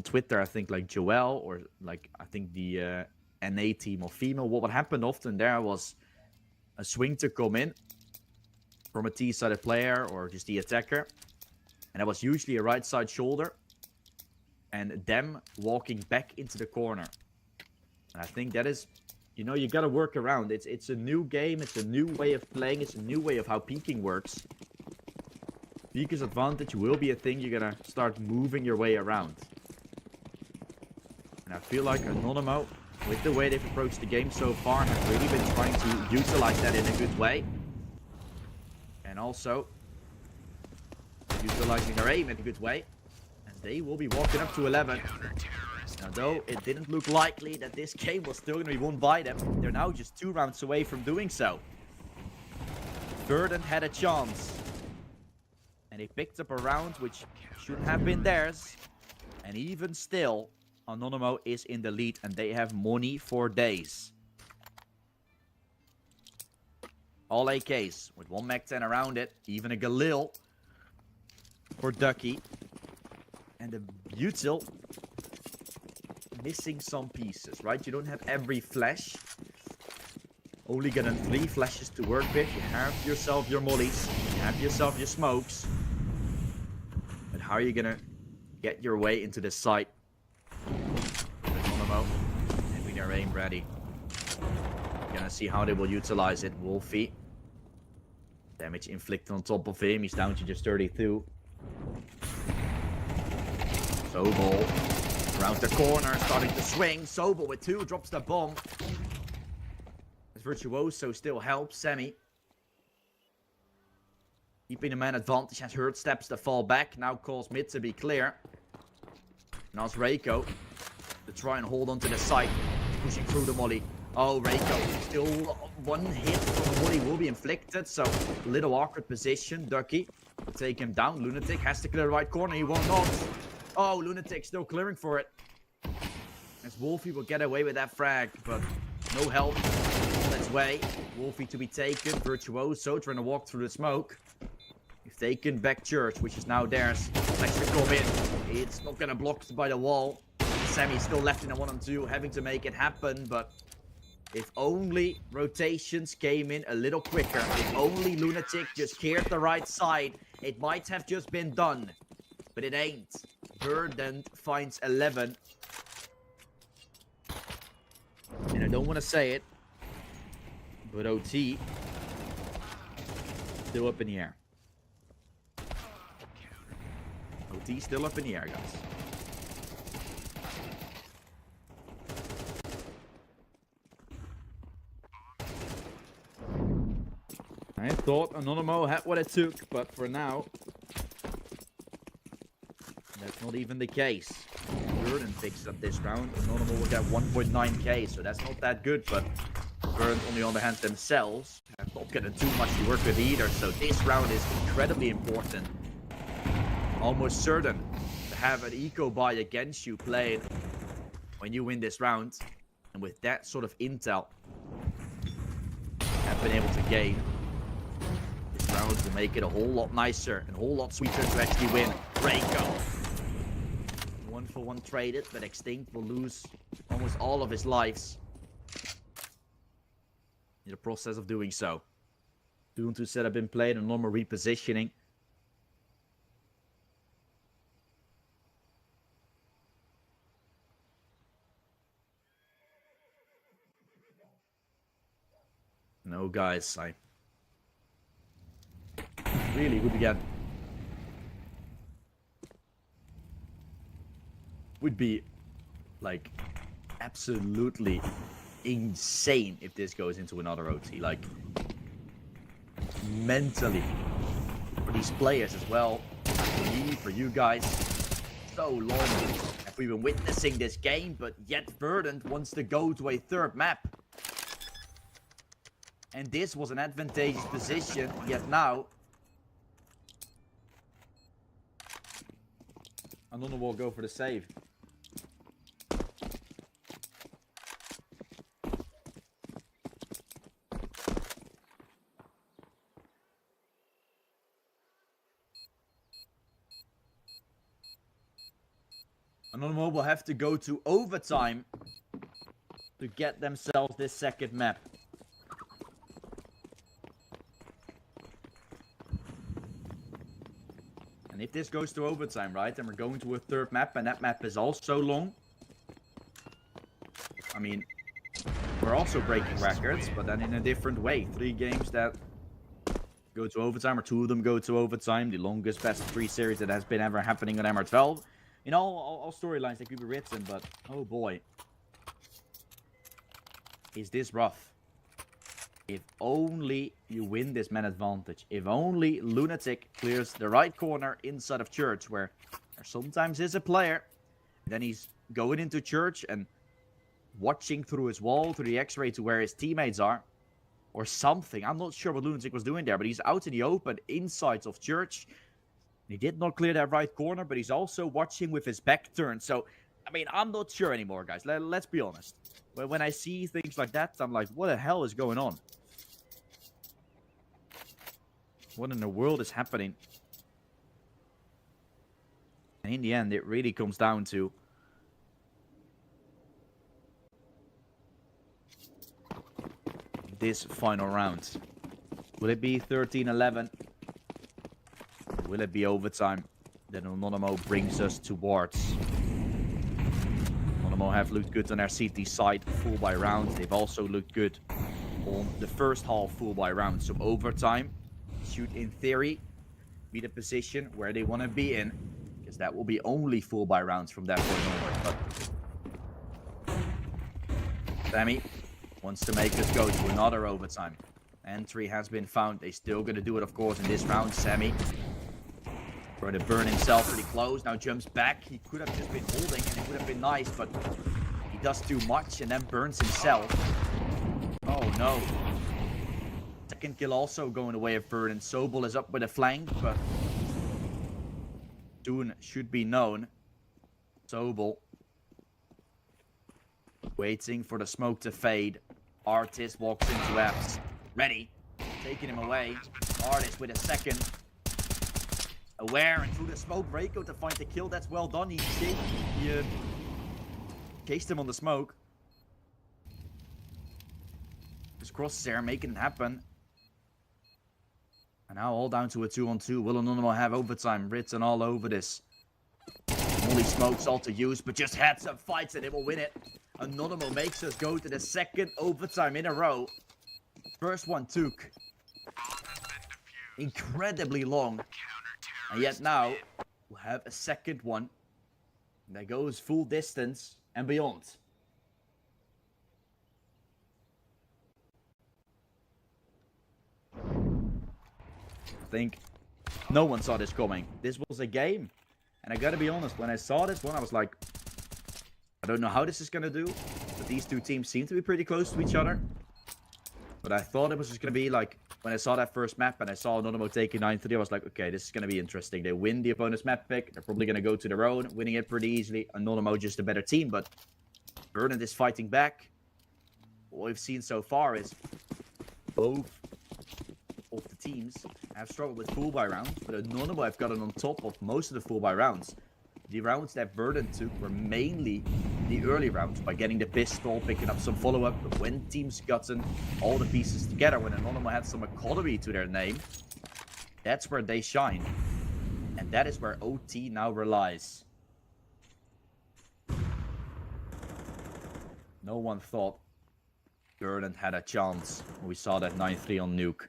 Twitter, I think like Joel, or like I think the NA team of female. What happened often there was a swing to come in from a T-sided player or just the attacker. And that was usually a right side shoulder. And them walking back into the corner. And I think that is, you know, you got to work around. It's a new game. It's a new way of playing. It's a new way of how peeking works. Pika's advantage will be a thing you're going to start moving your way around. And I feel like Anonymo, with the way they've approached the game so far, have really been trying to utilize that in a good way. And also, utilizing their aim in a good way. They will be walking up to 11. Now, though it didn't look likely that this game was still going to be won by them, they're now just 2 rounds away from doing so. Verdant had a chance. And they picked up a round which shouldn't have been theirs. And even still, Anonymo is in the lead and they have money for days. All AKs with 1 Mac-10 around it. Even a Galil for Ducky. And the util missing some pieces, right? You don't have every flash. Only getting 3 flashes to work with. You have yourself your mollies. You have yourself your smokes. how are you gonna get your way into this site? Anonymo, having their aim ready. Gonna see how they will utilize it. Wolfie. Damage inflicted on top of him. He's down to just 32. Sobel around the corner, starting to swing. Sobel with 2, drops the bomb. As Virtuoso still helps Sammy. Keeping the man advantage as Hurt steps to fall back. Now calls mid to be clear. Now it's Reiko to try and hold on to the site. Pushing through the molly. Oh, Reiko still 1 hit from the molly will be inflicted. So, a little awkward position. Ducky will take him down. Lunatic has to clear the right corner. He will not. Oh, Lunatic still clearing for it. As Wolfie will get away with that frag, but no help on its way. Wolfie to be taken. Virtuoso trying to walk through the smoke. If they can back Church, which is now theirs, let's come in. It's not gonna block by the wall. Sammy's still left in a 1-on-2, having to make it happen, but if only rotations came in a little quicker, if only Lunatic just cleared the right side, it might have just been done. But it ain't. Verdant finds 11. And I don't want to say it, but OT still up in the air. OT still up in the air, guys. I thought Anonymo had what it took, but for now, that's not even the case. Verdant picks up this round. Anonymo will get 1.9k, so that's not that good, but Verdant, on the other hand, themselves have not gotten too much to work with either, so this round is incredibly important. Almost certain to have an eco buy against you played when you win this round. And with that sort of intel, have been able to gain this round to make it a whole lot nicer and a whole lot sweeter to actually win. Reiko. 1-for-1 traded, but Extinct will lose almost all of his lives in the process of doing so. 2-on-2 setup been played, a normal repositioning. No, guys, I really would be like absolutely insane if this goes into another OT. Like mentally, for these players as well, for me, for you guys, so long have we been witnessing this game, but yet Verdant wants to go to a 3rd map. And this was an advantageous position, yet now Anonymo will go for the save. Anonymo will have to go to overtime to get themselves this 2nd map. And if this goes to overtime, right, then we're going to a 3rd map, and that map is also long. I mean, we're also breaking records, but then in a different way. 3 games that go to overtime, or 2 of them go to overtime. The longest best of 3 series that has been ever happening on MR12. You know, all storylines that could be written, but oh boy. Is this rough. If only you win this man advantage. If only Lunatic clears the right corner inside of Church, where there sometimes is a player. Then he's going into Church and watching through his wall, through the X-ray to where his teammates are. Or something. I'm not sure what Lunatic was doing there, but he's out in the open, inside of Church. He did not clear that right corner, but he's also watching with his back turned. So, I mean, I'm not sure anymore, guys. Let's be honest. But when I see things like that, I'm like, what the hell is going on? What in the world is happening? And in the end, it really comes down to this final round. Will it be 13-11? Will it be overtime? Then Anonymo brings us towards. Anonymo have looked good on their CT side, full by round. They've also looked good on the first half, full by round. So overtime should, in theory, be the position where they want to be in, because that will be only full by rounds from that point onward. But Sammy wants to make us go to another overtime. Entry has been found. They still gonna do it, of course, in this round. Sammy trying to burn himself pretty close. Now jumps back. He could have just been holding, and it would have been nice, but he does too much and then burns himself. Oh no. Second kill also going away of Verdant. Sobel is up with a flank, but soon should be known. Sobel waiting for the smoke to fade. Artist walks into apps. Ready. Taking him away. Artist with a second. Aware and through the smoke. Reiko to find the kill. That's well done. He chased him on the smoke. Just cross there, making it happen. And now all down to a 2-on-2. Will Anonymo have overtime written all over this? Molly smokes all to use, but just heads up fights and they will win it. Anonymo makes us go to the second overtime in a row. First one took incredibly long. And yet now we'll have a second one. And that goes full distance and beyond. I think no one saw this coming. This was a game. And I gotta be honest, when I saw this one, I was like, I don't know how this is gonna do. But these two teams seem to be pretty close to each other. But I thought it was just gonna be like, when I saw that first map and I saw Anonymo taking 9-3, I was like, okay, this is gonna be interesting. They win the opponent's map pick. They're probably gonna go to their own, winning it pretty easily. Anonymo just a better team, but Verdant is fighting back. What we've seen so far is both of the teams have struggled with full buy rounds, but Anonymo have gotten on top of most of the full buy rounds. The rounds that Verdant took were mainly the early rounds by getting the pistol, picking up some follow-up, but when teams gotten all the pieces together, when Anonymo had some economy to their name, that's where they shine. And that is where OT now relies. No one thought Verdant had a chance when we saw that 9-3 on Nuke.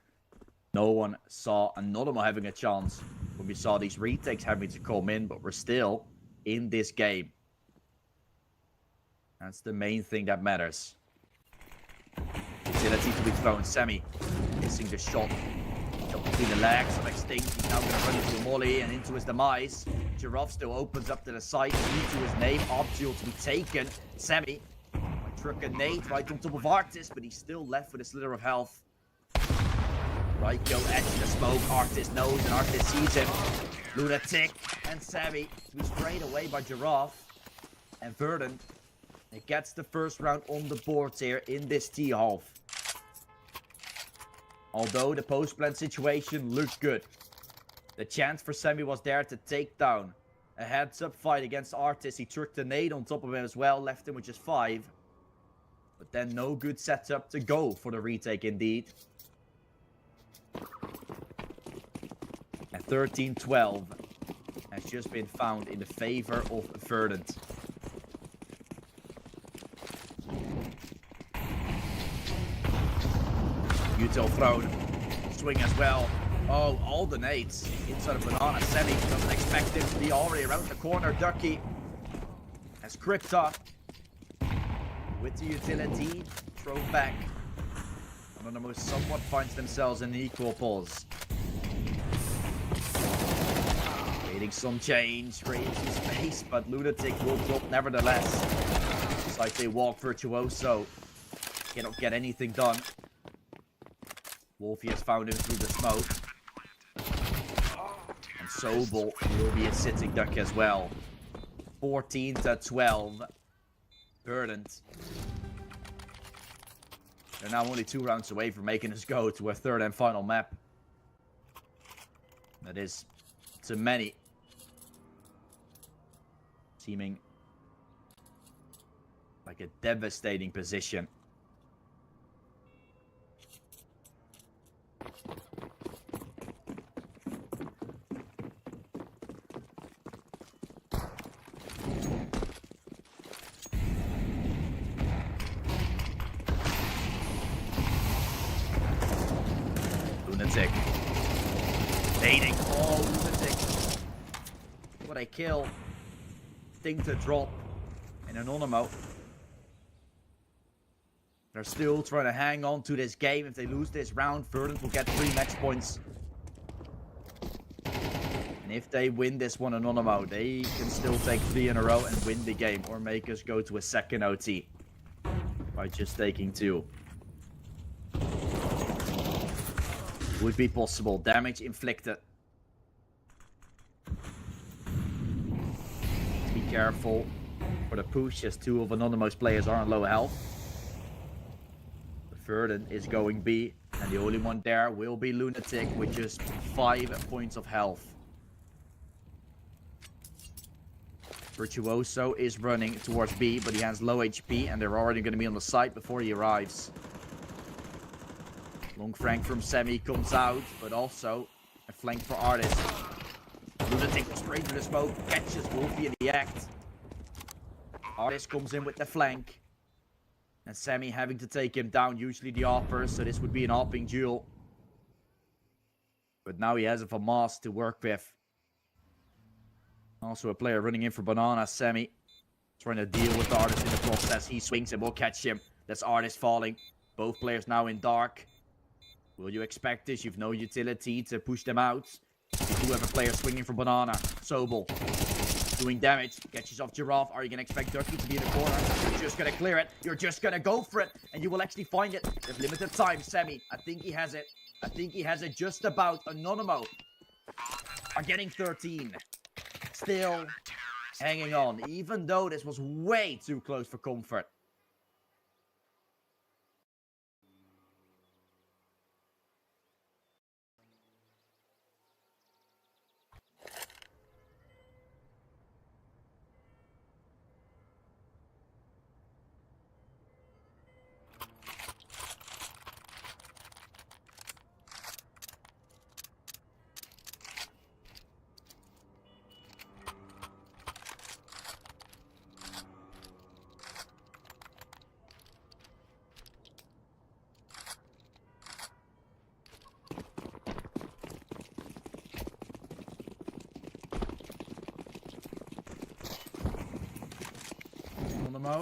No one saw Anonymo having a chance when we saw these retakes having to come in, but we're still in this game. That's the main thing that matters. Utility to be thrown. Sammy missing the shot. Shot between the legs of Extinct. He's now going to run into a molly and into his demise. Giraffe still opens up to the side. Key to his name. Optional to be taken. Sammy might truck a nade right on top of Artist, but he's still left with a slither of health. Reiko edge the smoke. Artist knows and Artist sees him. Lunatic and Sammy to be sprayed away by Giraffe. And Verdant, it gets the first round on the board here in this T-half. Although the post-plant situation looked good. The chance for Sammy was there to take down a heads-up fight against Artist. He trucked a nade on top of him as well, left him with just 5. But then no good setup to go for the retake indeed. And 13-12 has just been found in the favor of Verdant. Util thrown. Swing as well. Oh, all the nades inside of Banana. Semi doesn't expect him to be already around the corner. Ducky has Crypta with the utility. Throw back. Anonymo somewhat finds themselves in the equal pulse. Creating some change, creating some space, but Lunatic will drop nevertheless. It's like they walk virtuoso. Cannot get anything done. Wolfie has found him through the smoke. And Sobel will be a sitting duck as well. 14-12. Verdant. They're now only 2 rounds away from making us go to a third and final map. That is, to many, seeming like a devastating position. Lunatic. Baiting. Oh, Lunatic. What a kill. Thing to drop. And Anonymo. They're still trying to hang on to this game. If they lose this round, Verdant will get 3 match points. And if they win this one, Anonymo, they can still take 3 in a row and win the game. Or make us go to a second OT. By just taking 2. Would be possible. Damage inflicted. Be careful for the push, as 2 of Anonymo's players are on low health. Verdant is going B, and the only one there will be Lunatic with just 5 points of health. Virtuoso is running towards B, but he has low HP, and they're already going to be on the site before he arrives. Long flank from Semi comes out, but also a flank for Artist. Lunatic goes straight to the smoke, catches Wolfie in the act. Artist comes in with the flank. And Semi having to take him down, usually the AWPer, so this would be an AWPing duel. But now he has a FAMAS to work with. Also a player running in for Banana, Semi. Trying to deal with the Artist in the process. He swings and will catch him. That's Artist falling. Both players now in dark. Will you expect this? You've no utility to push them out. You do have a player swinging for Banana. Sobel. Doing damage. Catches off Giraffe. Are you going to expect Ducky to be in the corner? You're just going to clear it. You're just going to go for it. And you will actually find it. There's limited time. Semi. I think he has it. I think he has it just about. Anonymo are getting 13. Still hanging on. Even though this was way too close for comfort.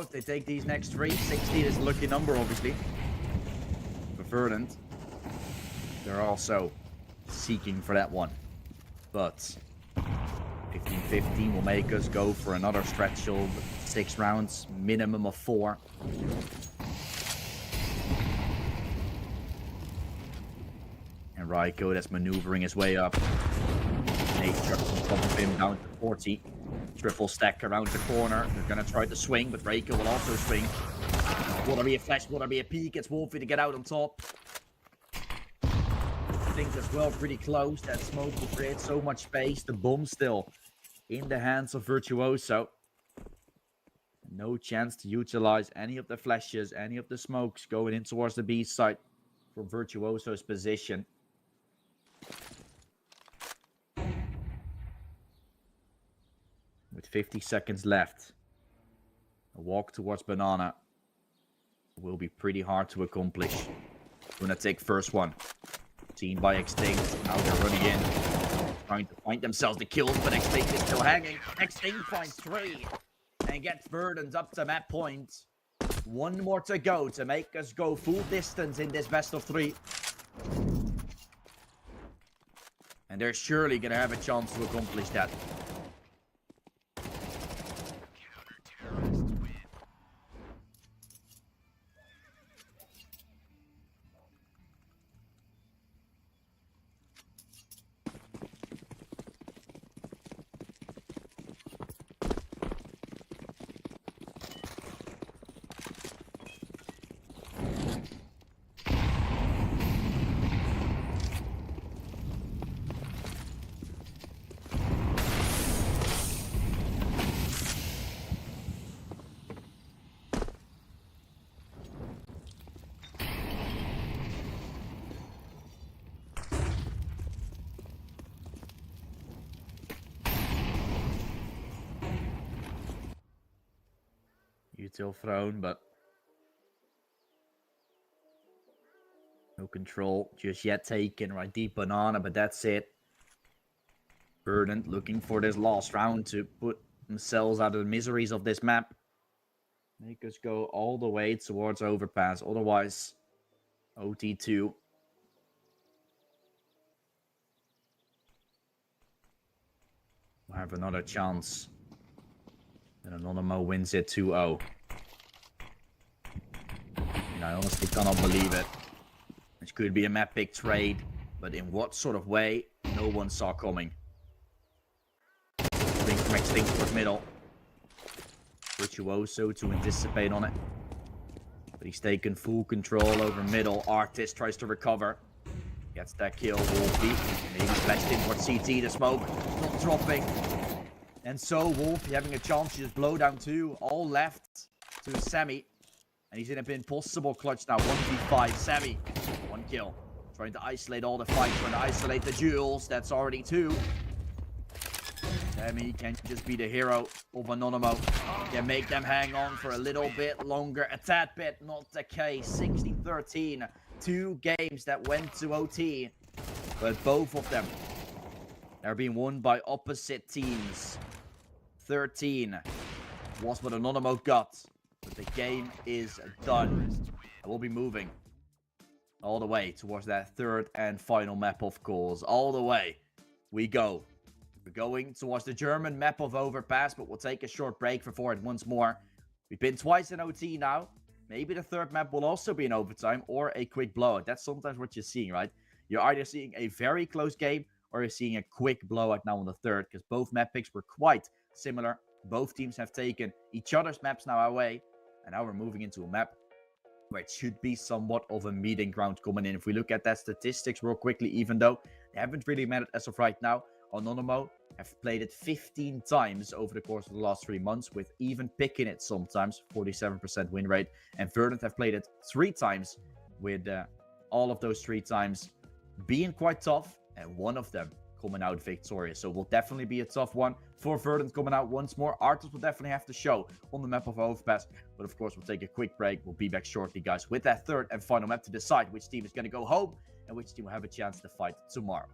If they take these next 3, 16 is a lucky number, obviously. For Verdant, they're also seeking for that one. But 15-15 will make us go for another stretch of 6 rounds, minimum of 4. And Raiko, that's maneuvering his way up. Nate chucks on top of him down to 40. Triple stack around the corner. They're gonna try to swing, but Reiko will also swing. Will there be a flash? Will there be a peek? It's Wolfie to get out on top. Things as well pretty close. That smoke will create so much space. The bomb still in the hands of Virtuoso. No chance to utilize any of the flashes, any of the smokes going in towards the B side from Virtuoso's position. With 50 seconds left, a walk towards Banana will be pretty hard to accomplish. Gonna take first one. Seen by Extinct. Now they're running in. Trying to find themselves the kills, but Extinct is still hanging. Extinct finds 3 and gets Verdant up to that point. 1 more to go to make us go full distance in this best of 3. And they're surely gonna have a chance to accomplish that. Util thrown, but no control just yet taken, right? Deep banana, but that's it. Verdant looking for this last round to put themselves out of the miseries of this map. Make us go all the way towards overpass. Otherwise, OT2. We'll have another chance. And Anonymo wins it 2-0. And I honestly cannot believe it. This could be a map pick trade, but in what sort of way, no one saw coming. Blink from Extinct towards middle. Virtuoso to anticipate on it. But he's taken full control over middle. Artist tries to recover. Gets that kill. Wolfie. Maybe flashed in towards CT. The smoke not dropping. And so Wolfie having a chance to just blow down 2. All left to Sammy. And he's in an impossible clutch now. 1v5. Sammy. 1 kill. Trying to isolate all the fights. Trying to isolate the duels. That's already 2. Sammy can just be the hero of Anonymo. Can make them hang on for a little bit longer. A tad bit, not the case. 60-13. 2 games that went to OT. But both of them are being won by opposite teams. 13 was what Anonymo got. But the game is done. And we'll be moving all the way towards that 3rd and final map, of course. All the way we go. We're going towards the German map of Overpass, but we'll take a short break before it once more. We've been twice in OT now. Maybe the 3rd map will also be in overtime or a quick blowout. That's sometimes what you're seeing, right? You're either seeing a very close game or you're seeing a quick blowout now on the 3rd, because both map picks were quite similar. Both teams have taken each other's maps now away, and now we're moving into a map where it should be somewhat of a meeting ground coming in. If we look at that statistics real quickly, even though they haven't really mattered as of right now, Anonymo have played it 15 times over the course of the last 3 months, with even picking it sometimes, 47% win rate. And Verdant have played it 3 times, with all of those 3 times being quite tough, and one of them coming out victorious. So will definitely be a tough one for Verdant coming out once more. Artist will definitely have to show on the map of Overpass. But of course, we'll take a quick break. We'll be back shortly, guys, with that 3rd and final map to decide which team is going to go home and which team will have a chance to fight tomorrow.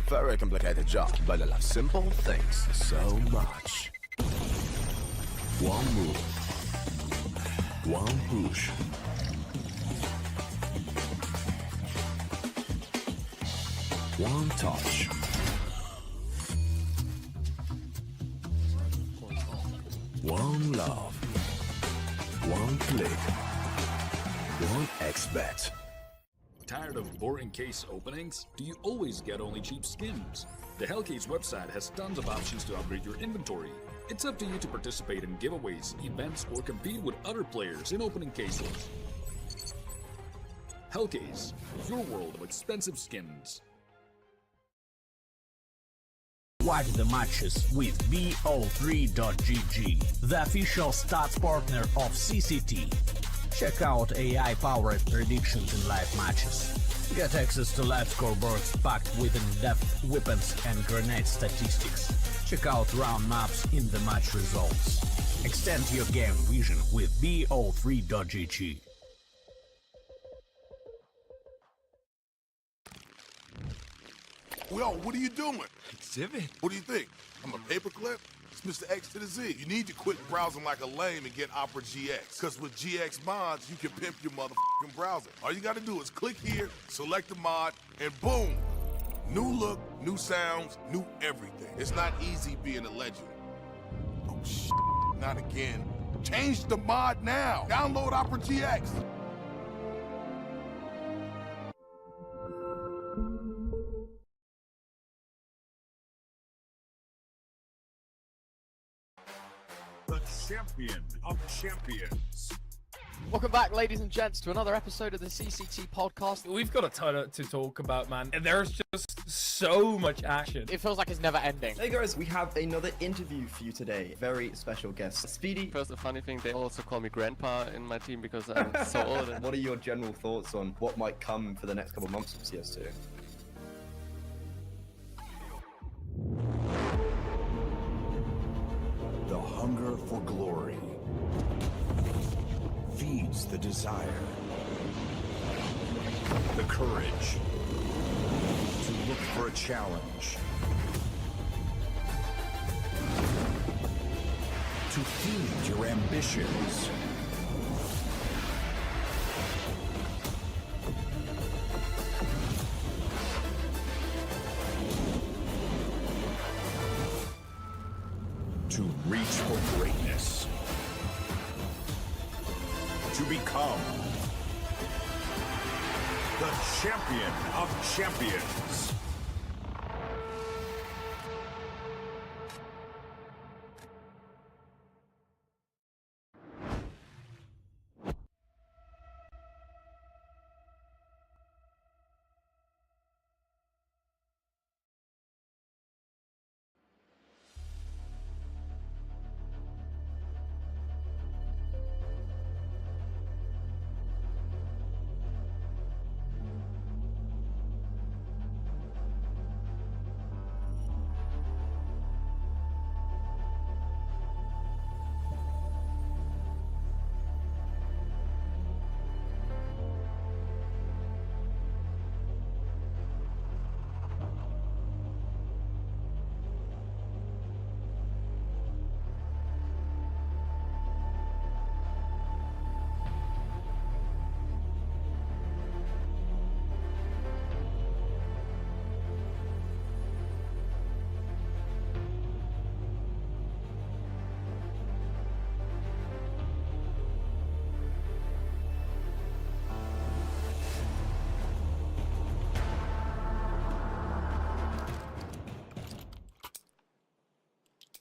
Very complicated job, but I love simple things so much. One move. One push. One touch. One love. One click. One expect. Tired of boring case openings? Do you always get only cheap skins? The Hellcase website has tons of options to upgrade your inventory. It's up to you to participate in giveaways, events, or compete with other players in opening cases. Hellcase, your world of expensive skins. Watch the matches with bo3.gg, the official stats partner of CCT. Check out AI-powered predictions in live matches. Get access to live scoreboards packed with in-depth weapons and grenade statistics. Check out round maps in the match results. Extend your game vision with bo3.gg. Yo, what are you doing? Exhibit. What do you think? I'm a paperclip? It's Mr. X to the Z. You need to quit browsing like a lame and get Opera GX. Because with GX mods, you can pimp your motherfucking browser. All you gotta do is click here, select the mod, and boom! New look, new sounds, new everything. It's not easy being a legend. Oh, shit. Not again. Change the mod now. Download Opera GX. The champion of champions. Welcome back, ladies and gents, to another episode of the CCT podcast. We've got a ton to talk about, man. There's just so much action. It feels like it's never ending. Hey guys, we have another interview for you today. Very special guest, Speedy. First, a funny thing, they also call me Grandpa in my team because I'm so old. What are your general thoughts on what might come for the next couple of months of CS2? The hunger for glory feeds the desire, the courage to look for a challenge, to feed your ambitions. To reach for greatness. To become the champion of champions.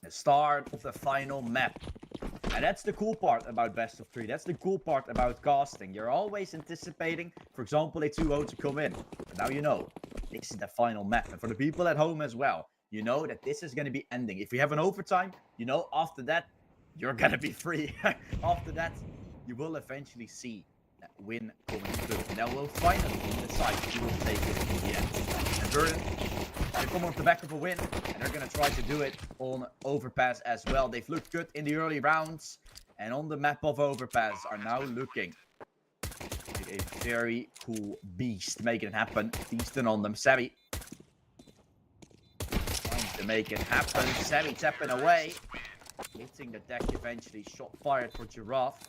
The start of the final map. And that's the cool part about best of 3. That's the cool part about casting. You're always anticipating, for example, a 2-0 to come in. But now you know, this is the final map. And for the people at home as well, you know that this is going to be ending. If we have an overtime, you know, after that, you're going to be free. After that, you will eventually see that win coming through. And then we'll finally decide who will take it in the end. And Verdant, they come off the back of a win, and they're going to try to do it on Overpass as well. They've looked good in the early rounds, and on the map of Overpass are now looking like a very cool beast making it happen. Feasting on them. Savvy. make it happen. Sammy tapping away. Hitting the deck eventually. Shot fired for Giraffe.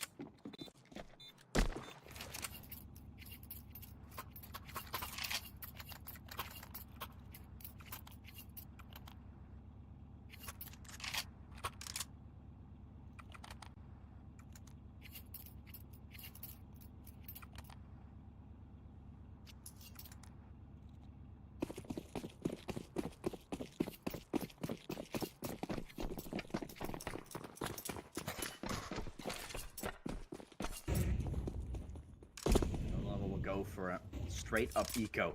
Go for a straight up eco.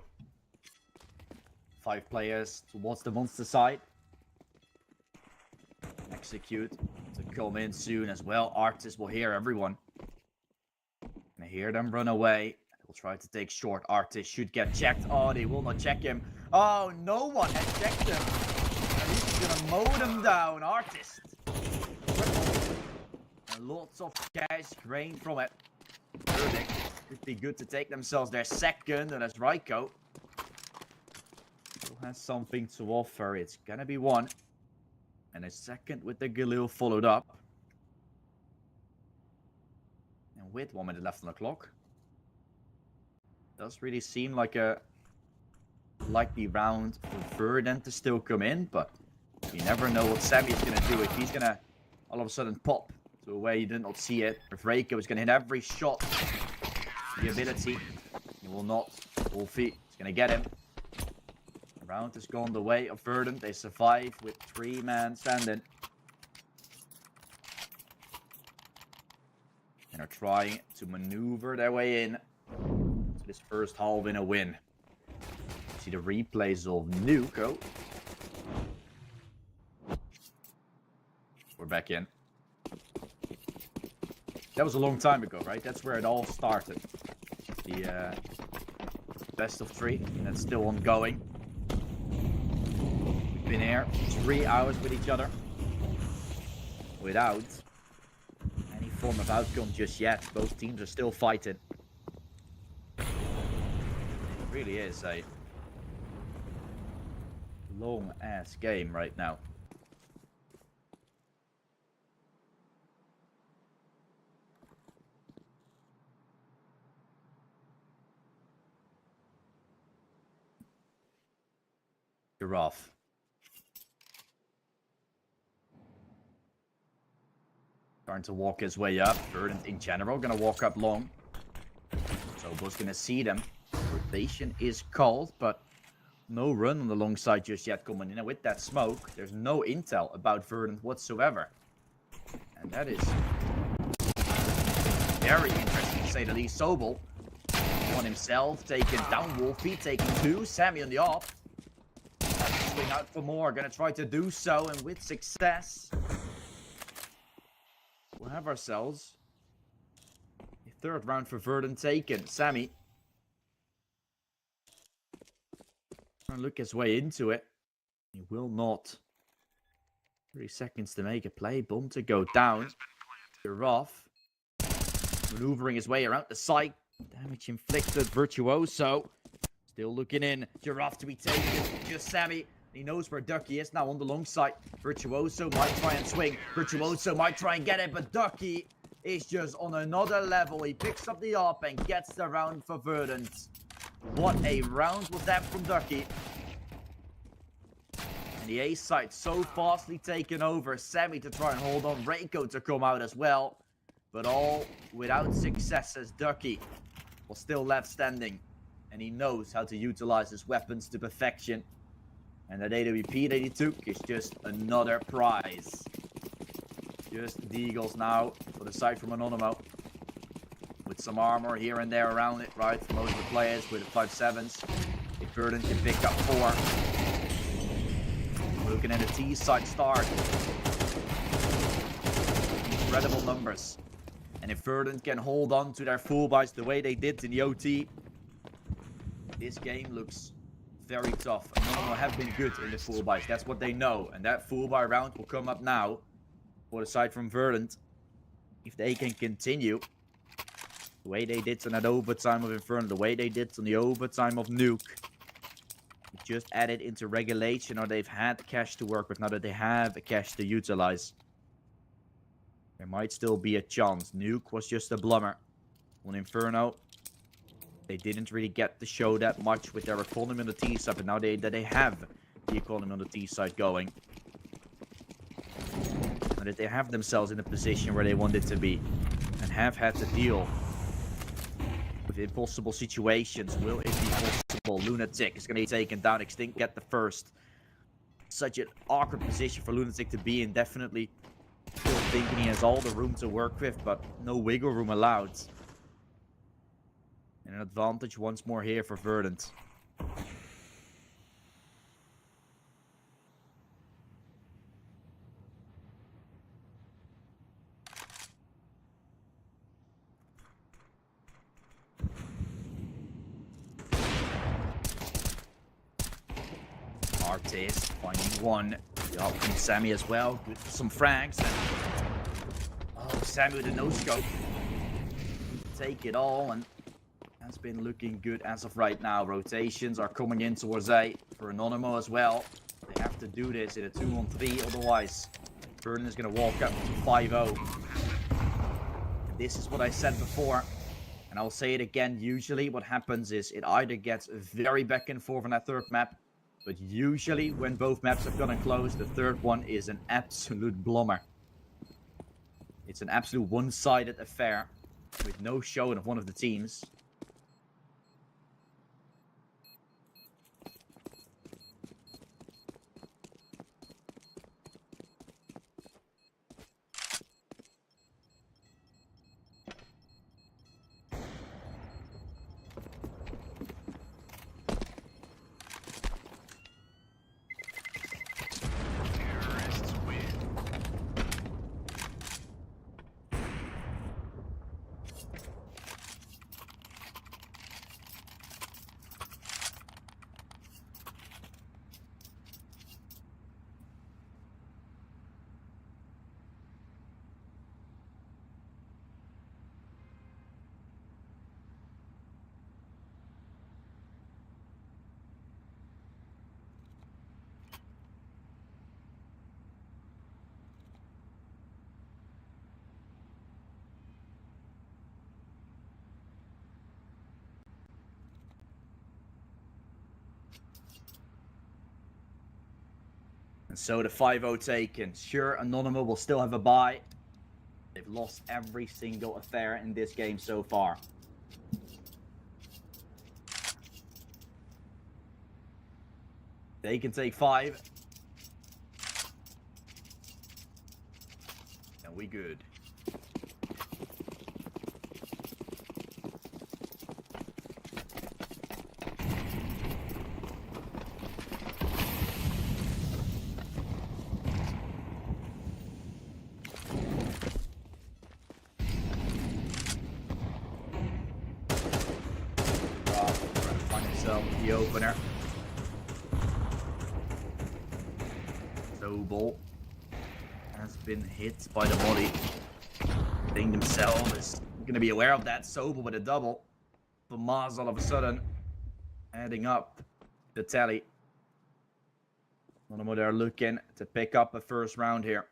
5 players towards the monster side. Execute to come in soon as well. Artist will hear everyone. And hear them run away. They'll try to take short. Artist should get checked. Oh, they will not check him. Oh, no one has checked him. And he's gonna mow them down. Artist. And lots of cash drained from it. Verdict. Could be good to take themselves their second, and as Raiko still has something to offer. It's gonna be one. And a second with the Galil followed up. And with 1 minute left on the clock. Does really seem like a likely round for Verdant to still come in, but you never know what Sammy's gonna do. If he's gonna all of a sudden pop to a way you did not see it. If Raiko is gonna hit every shot. The ability, he will not. Wolfie is going to get him. The round has gone the way of Verdant. They survive with 3 men standing. And are trying to maneuver their way in to this first half in a win. See the replays of Nuko. We're back in. That was a long time ago, right? That's where it all started. The best of 3, and that's still ongoing. We've been here 3 hours with each other without any form of outcome just yet. Both teams are still fighting. It really is a long-ass game right now. Giraffe. Starting to walk his way up. Verdant in general gonna walk up long. Sobo's gonna see them. Rotation is called, but no run on the long side just yet coming in. And with that smoke, there's no intel about Verdant whatsoever. And that is very interesting to say the least. Sobel on himself, taking down Wolfie, taking 2. Sammy on the off. Swing out for more, gonna try to do so, and with success, we'll have ourselves a 3rd round for Verdant taken. Sammy trying to look his way into it. He will not. 3 seconds to make a play. Bomb to go down. Giraffe maneuvering his way around the site. Damage inflicted. Virtuoso still looking in. Giraffe to be taken. Just Sammy. He knows where Ducky is now on the long side. Virtuoso might try and swing. Virtuoso might try and get it, but Ducky is just on another level. He picks up the AWP and gets the round for Verdant. What a round was that from Ducky. And the A side so fastly taken over. Sammy to try and hold on. Raiko to come out as well. But all without success as Ducky was still left standing. And he knows how to utilize his weapons to perfection. And that AWP that he took is just another prize. Just Deagles now for the side from Anonymo. With some armor here and there around it, right? For most of the players with the 5.7s. If Verdant can pick up 4. We're looking at a T side start. Incredible numbers. And if Verdant can hold on to their full buys the way they did in the OT, this game looks very tough. Anonymo have been good in the full buys. That's what they know. And that full buy round will come up now for the side from Verdant. If they can continue the way they did on that overtime of Inferno, the way they did on the overtime of Nuke, just added into regulation, or they've had cash to work with now that they have a cash to utilize. There might still be a chance. Nuke was just a blummer. On Inferno, they didn't really get to show that much with their economy on the T side, but now they have the economy on the T side going. Now that they have themselves in a position where they wanted to be and have had to deal with impossible situations. Will it be possible? Lunatic is going to be taken down. Extinct get the first. Such an awkward position for Lunatic to be in. Definitely still thinking he has all the room to work with, but no wiggle room allowed. And an advantage once more here for Verdant. Artist finding one. Up from Sammy as well. Good for some frags. Oh, Sammy with a no-scope. Take it all, and has been looking good as of right now. Rotations are coming in towards A for Anonymo as well. They have to do this in a 2-on-3, otherwise Verdant is going to walk up to 5-0. This is what I said before, and I'll say it again. Usually what happens is it either gets very back and forth on that third map, but usually when both maps have gotten close, the third one is an absolute blommer. It's an absolute one-sided affair with no showing of one of the teams. And so the 5-0 taken. Sure, Anonymo will still have a bye. They've lost every single affair in this game so far. They can take 5. And we good. The opener. Sobel has been hit by the body. Thing themselves is going to be aware of that. Sobel with a double. For Maz all of a sudden adding up the tally. Anonymo, they're looking to pick up a first round here.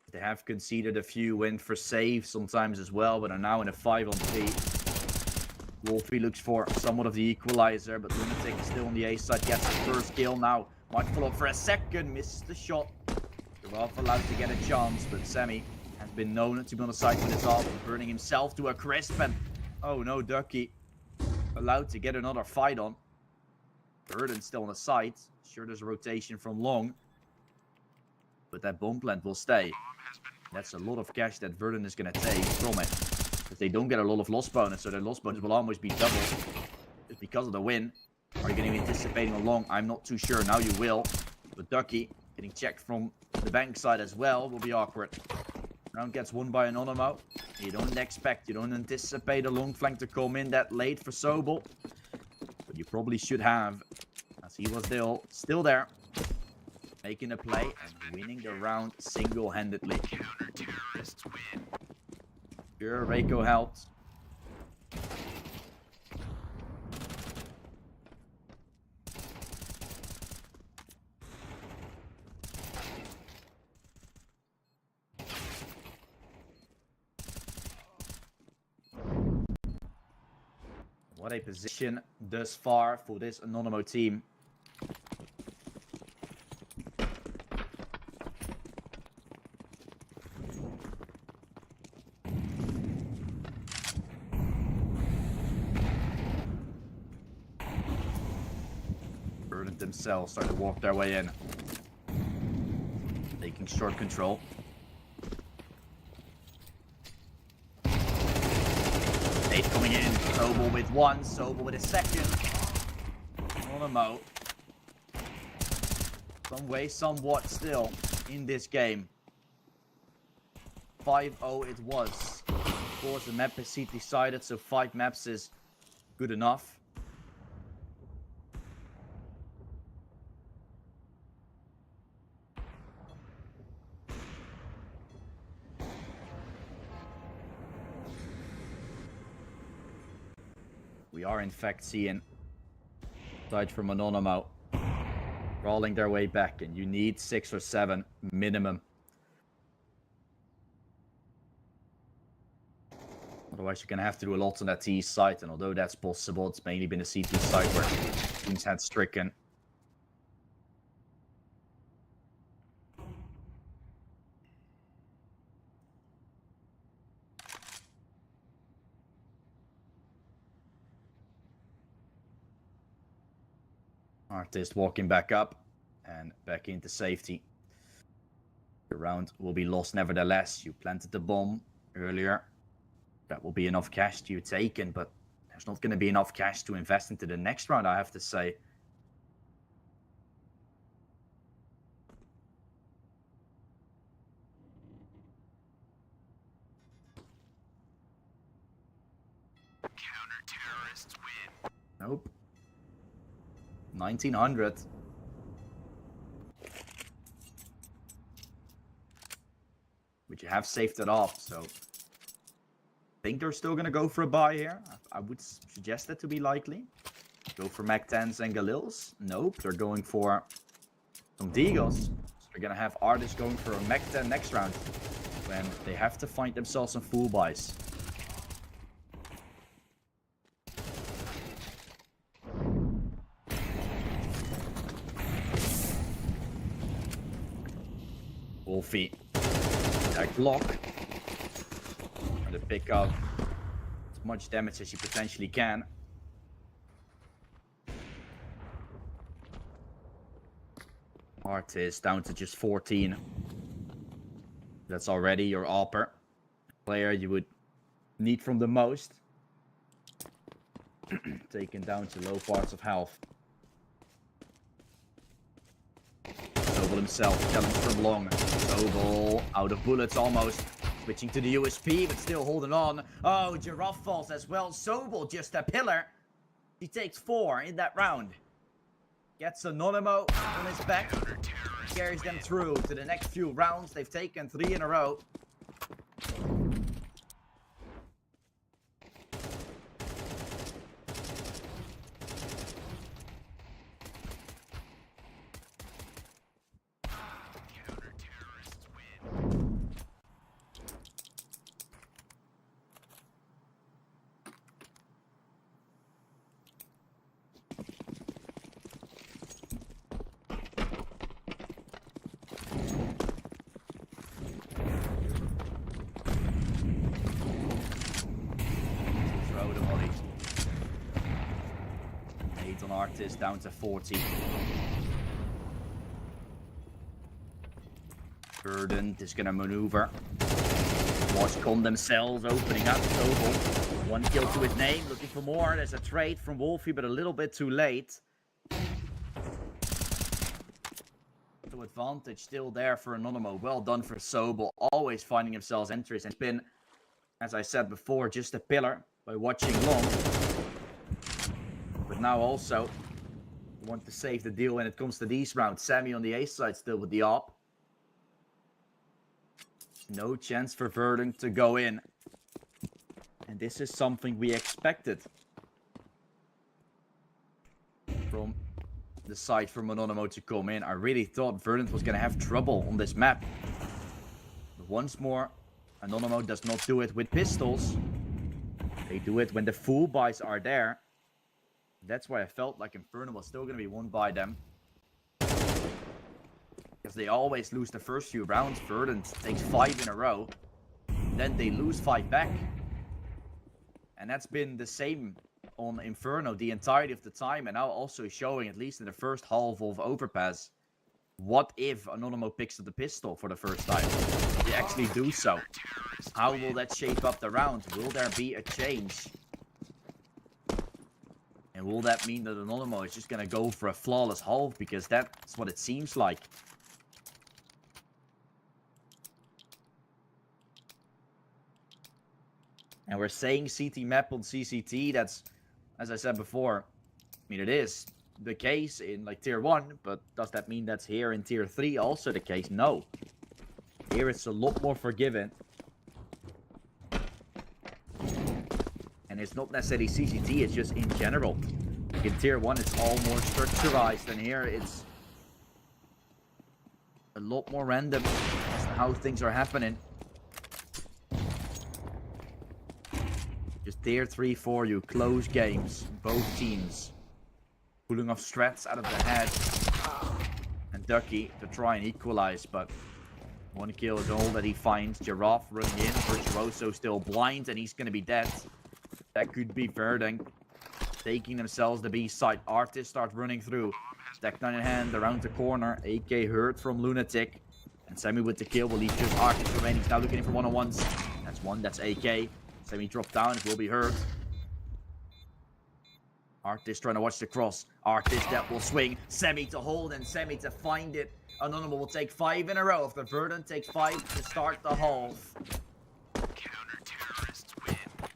They have conceded a few, went for saves sometimes as well, but are now in a 5-on-3. Wolfie looks for somewhat of the equalizer, but Lunatic is still on the A side, gets the first kill now. Might follow up for a second, misses the shot. Giraffe allowed to get a chance, but Sammy has been known to be on the side for this off, burning himself to a crisp, and oh no, Ducky allowed to get another fight on. Verdant still on the side. Sure, there's a rotation from long, but that bomb plant will stay. That's a lot of cash that Verdant is going to take from it. If they don't get a lot of loss bonus, so their loss bonus will almost be double. Just because of the win. Are you going to be anticipating along? I'm not too sure. Now you will. But Ducky getting checked from the bank side as well will be awkward. Round gets won by Anonymo. You don't expect, you don't anticipate a long flank to come in that late for Sobel. But you probably should have, as he was still there. Making a play and winning the round single-handedly. Sure, Reiko helped. What a position thus far for this Anonymo team. Verdant themselves start to walk their way in. Taking short control. Nate coming in. Sobel with one. Sobel with a second. Anonymo. Some way, somewhat still in this game. 5-0 it was. Of course, the map is seat decided, so 5 maps is good enough. We are in fact seeing, aside from Anonymo, crawling their way back, and you need 6 or 7 minimum. Otherwise you're going to have to do a lot on that T side, and although that's possible, it's mainly been a CT side where teams had stricken. Artist walking back up and back into safety. The round will be lost nevertheless. You planted the bomb earlier. That will be enough cash to you taken, but there's not going to be enough cash to invest into the next round, I have to say. Counter-terrorists win. Nope. 1900. But you have saved it off, so I think they're still going to go for a buy here. I would suggest that to be likely. Go for Mac 10s and Galils. Nope, they're going for some Deagles. So they're going to have Artists going for a Mac 10 next round when they have to find themselves some full buys. Wolfie, that block, trying to pick up as much damage as you potentially can. Artist down to just 14. That's already your upper player you would need from the most. Taken down to low parts of health. Sobel himself, challenge from long. Sobel out of bullets almost. Switching to the USP, but still holding on. Oh, Giraffe falls as well. Sobel just a pillar. He takes 4 in that round. Gets Anonymo on his back. Carries them through to the next few rounds. They've taken 3 in a row. On Artist down to 40. Verdant is gonna maneuver. Watchcom themselves opening up. Sobel, 1 kill to his name, looking for more. There's a trade from Wolfie, but a little bit too late. So advantage still there for Anonymo. Well done for Sobel, always finding himself entries. And it's been, as I said before, just a pillar by watching long. But now also want to save the deal when it comes to these rounds. Sammy on the ace side still with the op. No chance for Verdant to go in. And this is something we expected from the side from Anonymo to come in. I really thought Verdant was going to have trouble on this map. But once more, Anonymo does not do it with pistols. They do it when the full buys are there. That's why I felt like Inferno was still going to be won by them. Because they always lose the first few rounds. Verdant takes 5 in a row. Then they lose 5 back. And that's been the same on Inferno the entirety of the time. And now also showing, at least in the first half of Overpass, what if Anonymo picks up the pistol for the first time? They actually do so. How will that shape up the round? Will there be a change? And will that mean that Anonymo is just going to go for a flawless half? Because that's what it seems like. And we're saying CT map on CCT. That's, as I said before, I mean, it is the case in like tier 1, but does that mean that's here in tier 3 also the case? No. Here it's a lot more forgiving. And it's not necessarily CCT, it's just in general. Like in tier 1 it's all more structurized, and here it's a lot more random as to how things are happening. Just tier 3 for you, close games, both teams. Pulling off strats out of the head. And Ducky to try and equalize, but 1 kill is all that he finds. Giraffe running in, Virtuoso still blind, and he's going to be dead. That could be Verdant taking themselves the B side. Artist starts running through. Stack 9 in hand, around the corner. AK hurt from Lunatic. And Semi with the kill will leave just Artist remaining. He's now looking in for one-on-ones. That's one, that's AK. Semi dropped down, it will be hurt. Artist trying to watch the cross. Artist that will swing. Semi to hold and Semi to find it. Anonymo will take 5 in a row. If the Verdant takes 5 to start the half.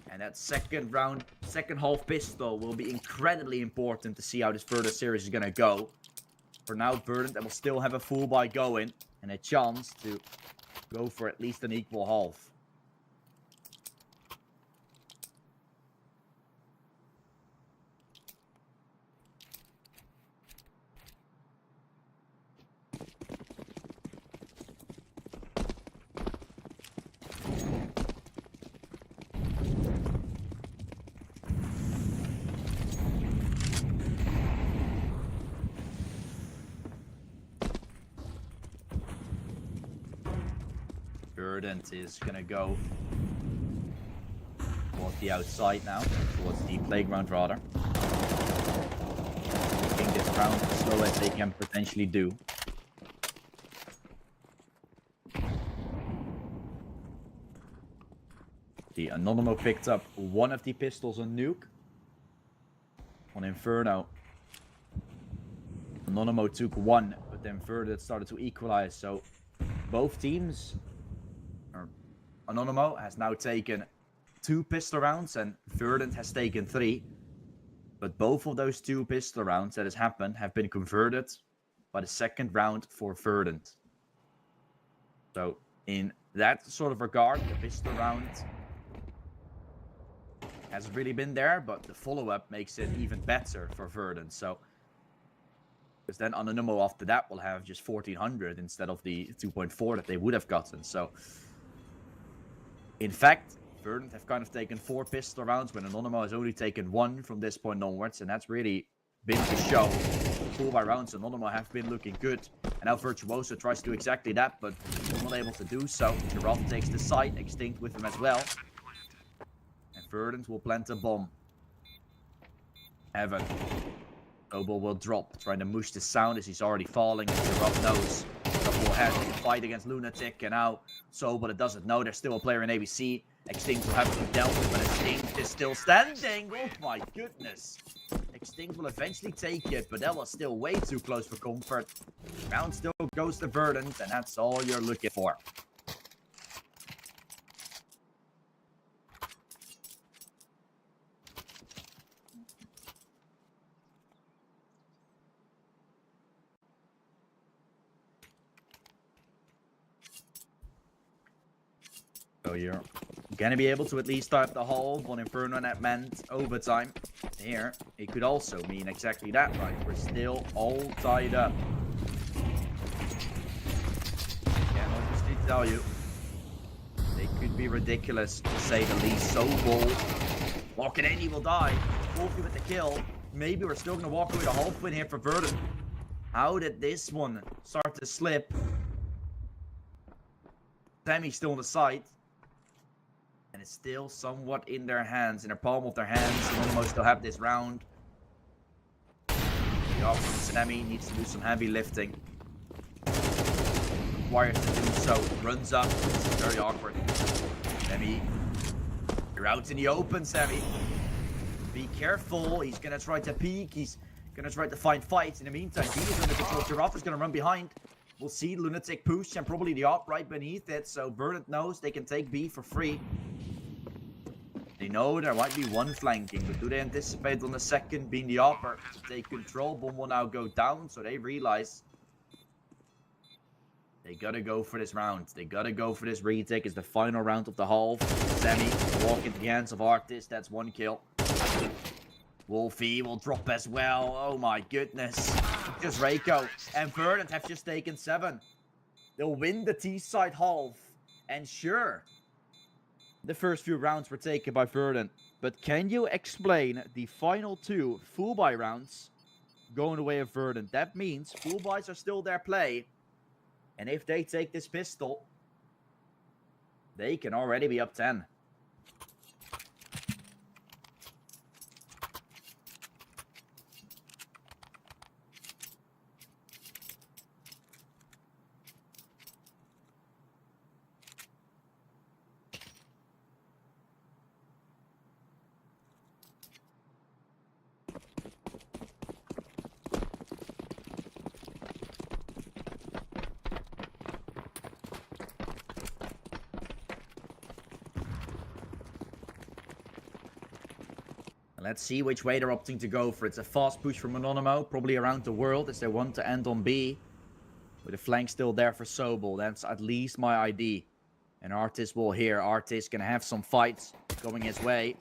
And that second round, second half pistol will be incredibly important to see how this further series is going to go. For now, Verdant will still have a full buy going and a chance to go for at least an equal half. Verdant is gonna go towards the outside now, towards the playground rather. Taking this round as slow as they can potentially do. The Anonymo picked up one of the pistols on Nuke. On Inferno. Anonymo took one, but then Verdant started to equalize, so both teams... Anonymo has now taken 2 pistol rounds and Verdant has taken 3. But both of those 2 pistol rounds that has happened have been converted by the second round for Verdant. So in that sort of regard, the pistol round hasn't really been there, but the follow-up makes it even better for Verdant. So, because then Anonymo after that will have just 1400 instead of the 2.4 that they would have gotten. So, in fact, Verdant have kind of taken 4 pistol rounds when Anonymo has only taken 1 from this point onwards, and that's really been to show. Full by rounds, Anonymo have been looking good. And now Virtuoso tries to do exactly that, but not able to do so. Giraffe takes the side, Extinct with him as well. And Verdant will plant a bomb. Heaven. Noble will drop, trying to mush the sound as he's already falling, and Giraffe knows. Double head fight against Lunatic, and now but it doesn't know there's still a player in ABC. Extinct will have to be dealt with, but Extinct is still standing. Oh my goodness. Extinct will eventually take it, but that was still way too close for comfort. Round still goes to Verdant, and that's all you're looking for. So you're gonna be able to at least start the half on Inferno, and that meant overtime. Here, it could also mean exactly that, right? We're still all tied up. Can't obviously tell you. They could be ridiculous, to say the least. So bold. Walking in, he will die. Wolfie with the kill. maybe we're still going to walk away the half win here for Verdant. How did this one start to slip? Sammy's still on the side. And it's still somewhat in their hands, in their palm of their hands. They almost still have this round. The off from Sammy needs to do some heavy lifting. Required to do so. Runs up. This is very awkward. Sammy, you're out in the open, Sammy. Be careful. He's going to try to peek. He's going to try to find fights. In the meantime, B is under control. Giraffe is going to run behind. We'll see Lunatic push and probably the op right beneath it. So Verdant knows they can take B for free. They know there might be one flanking, but do they anticipate on the second being the opper to take control? Bomb will now go down, so they realize they gotta go for this round. They gotta go for this retake. It's the final round of the half. Sammy walk into the hands of Artist. That's 1 kill. Wolfie will drop as well. Oh my goodness. Just Reiko and Verdant have just taken 7. They'll win the T-side half. And sure, the first few rounds were taken by Verdant. But can you explain the final 2 full buy rounds going the way of Verdant? That means full buys are still their play. And if they take this pistol, they can already be up 10. Let's see which way they're opting to go for. It's a fast push from Anonymo, probably around the world, as they want to end on B. With the flank still there for Sobel. That's at least my ID. And Artist will hear. Artist gonna have some fights going his way.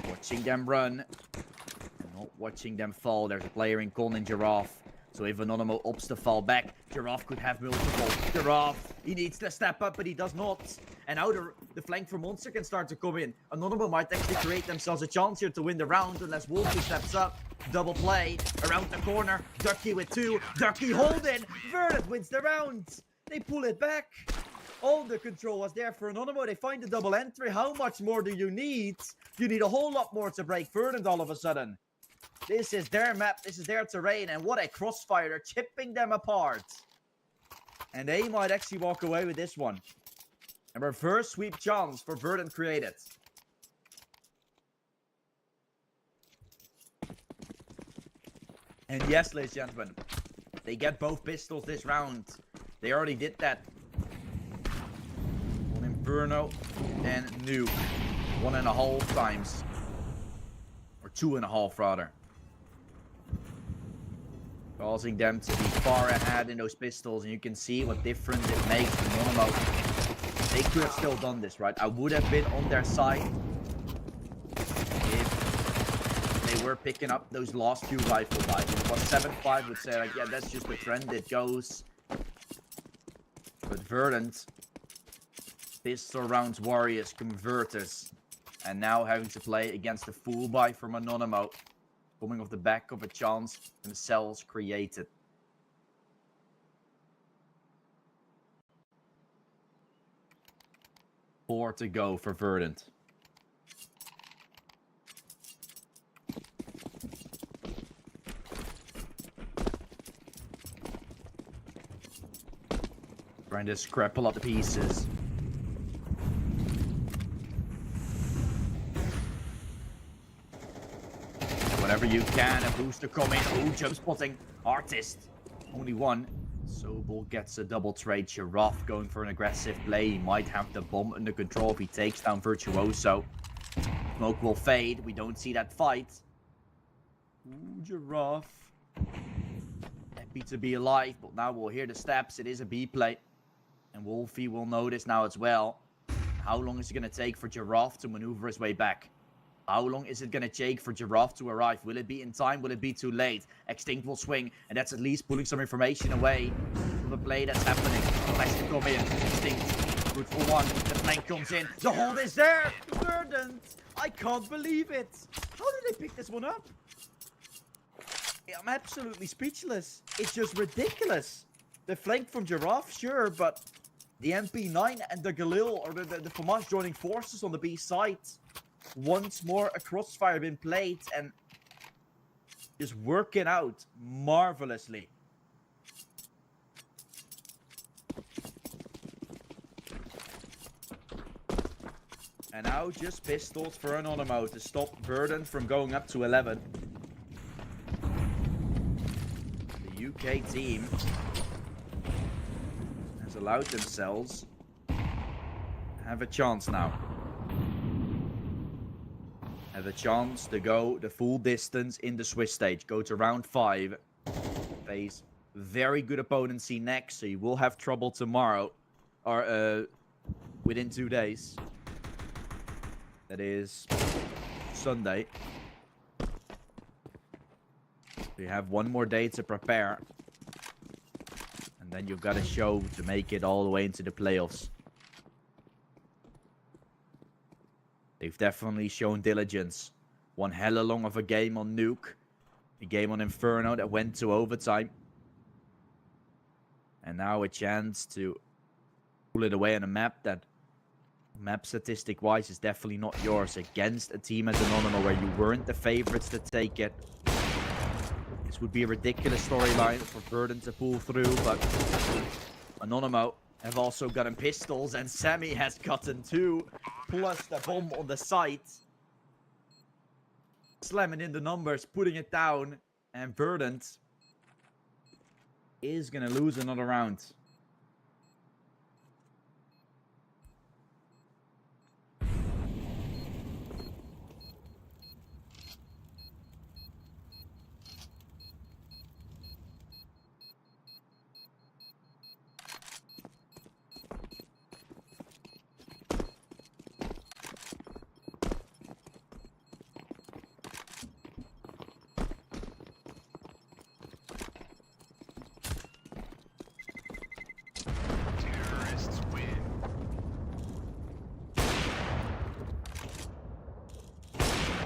Watching them run. And not watching them fall. There's a player in Con and Giraffe. So if Anonymo opts to fall back, Giraffe could have multiple. Giraffe, he needs to step up, but he does not. And now the flank from Monster can start to come in. Anonymo might actually create themselves a chance here to win the round unless Wolfie steps up. Double play around the corner. Ducky with 2. Ducky holding. Verdant wins the round. They pull it back. All the control was there for Anonymo. They find the double entry. How much more do you need? You need a whole lot more to break Verdant all of a sudden. This is their map, this is their terrain, and what a crossfire. They're chipping them apart. And they might actually walk away with this one. A reverse sweep chance for Verdant created. And yes, ladies and gentlemen, they get both pistols this round. They already did that. One Inferno and Nuke. 1.5 times. Or 2.5 rather. Causing them to be far ahead in those pistols, and you can see what difference it makes for Anonymo. They could have still done this, right? I would have been on their side if they were picking up those last few rifle buys. If it was 7-5, would say, like, yeah, that's just the trend, it goes. But Verdant, pistol rounds warriors, converters, and now having to play against the full buy from Anonymo. Coming off the back of a chance themselves created. Four to go for Verdant. Trying to scrapple up the pieces. Whatever you can, a booster coming. Oh, jump spotting. Artist. Only 1. Sobel gets a double trade. Giraffe going for an aggressive play. He might have the bomb under control if he takes down Virtuoso. Smoke will fade. We don't see that fight. Ooh, Giraffe. Happy to be alive, but now we'll hear the steps. It is a B play. And Wolfie will notice now as well. How long is it going to take for Giraffe to maneuver his way back? How long is it going to take for Giraffe to arrive? Will it be in time? Will it be too late? Extinct will swing, and that's at least pulling some information away from the play that's happening. Flash to come in. Extinct. Root for 1. The flank comes in. The hold is there. Verdant. I can't believe it. How did they pick this one up? I'm absolutely speechless. It's just ridiculous. The flank from Giraffe, sure, but the MP9 and the Galil, or the FAMAS joining forces on the B side. Once more, a crossfire been played and just working out marvelously. And now just pistols for Anonymo to stop Verdant from going up to 11. The UK team has allowed themselves to have a chance now. Have a chance to go the full distance in the Swiss stage. Go to round 5. Face very good opponents next, so you will have trouble tomorrow. Or within 2 days. That is Sunday. You have one more day to prepare. And then you've got a show to make it all the way into the playoffs. They've definitely shown diligence. One hella long of a game on Nuke. A game on Inferno that went to overtime. And now a chance to pull it away on a map that, map statistic wise, is definitely not yours, against a team as Anonymo where you weren't the favorites to take it. This would be a ridiculous storyline for Verdant to pull through, but Anonymo have also gotten pistols, and Sammy has gotten 2, plus the bomb on the site. Slamming in the numbers, putting it down, and Verdant is gonna lose another round.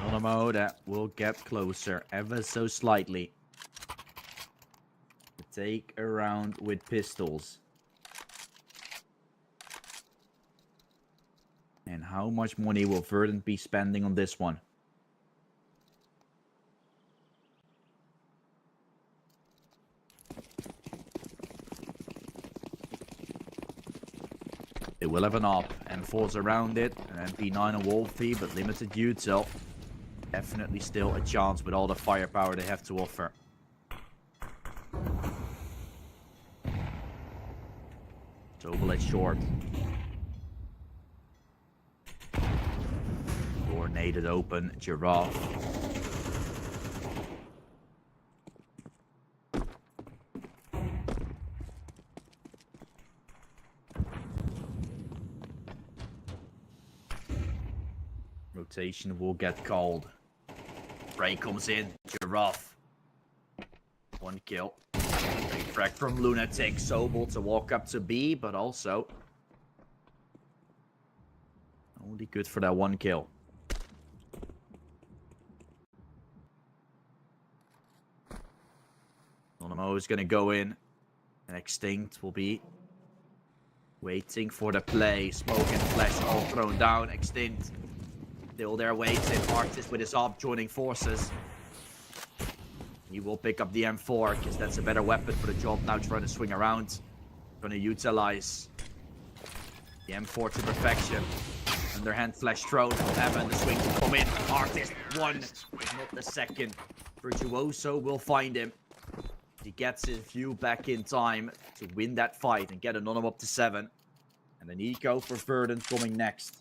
Anonymo that will get closer ever so slightly to take a round with pistols. And how much money will Verdant be spending on this one? They will have an op and falls around it. An MP9 and Wolfie, but limited util. Definitely still a chance with all the firepower they have to offer. Double-edged short. Door naded open. Giraffe. Rotation will get called. Ray comes in. Giraffe. 1 kill. Big frag from Lunatic. Sobel to walk up to B, but also only good for that 1 kill. Anonymo is going to go in. And Extinct will be waiting for the play. Smoke and flash all thrown down. Extinct still there waiting. Artist with his op joining forces. He will pick up the M4 because that's a better weapon for the job now, trying to swing around. Going to utilize the M4 to perfection. Underhand flash thrown. Evan, the swing to come in. Artist, 1, not the second. Virtuoso will find him. He gets his view back in time to win that fight and get Anonymo up to 7. And then Eco for Verdant coming next.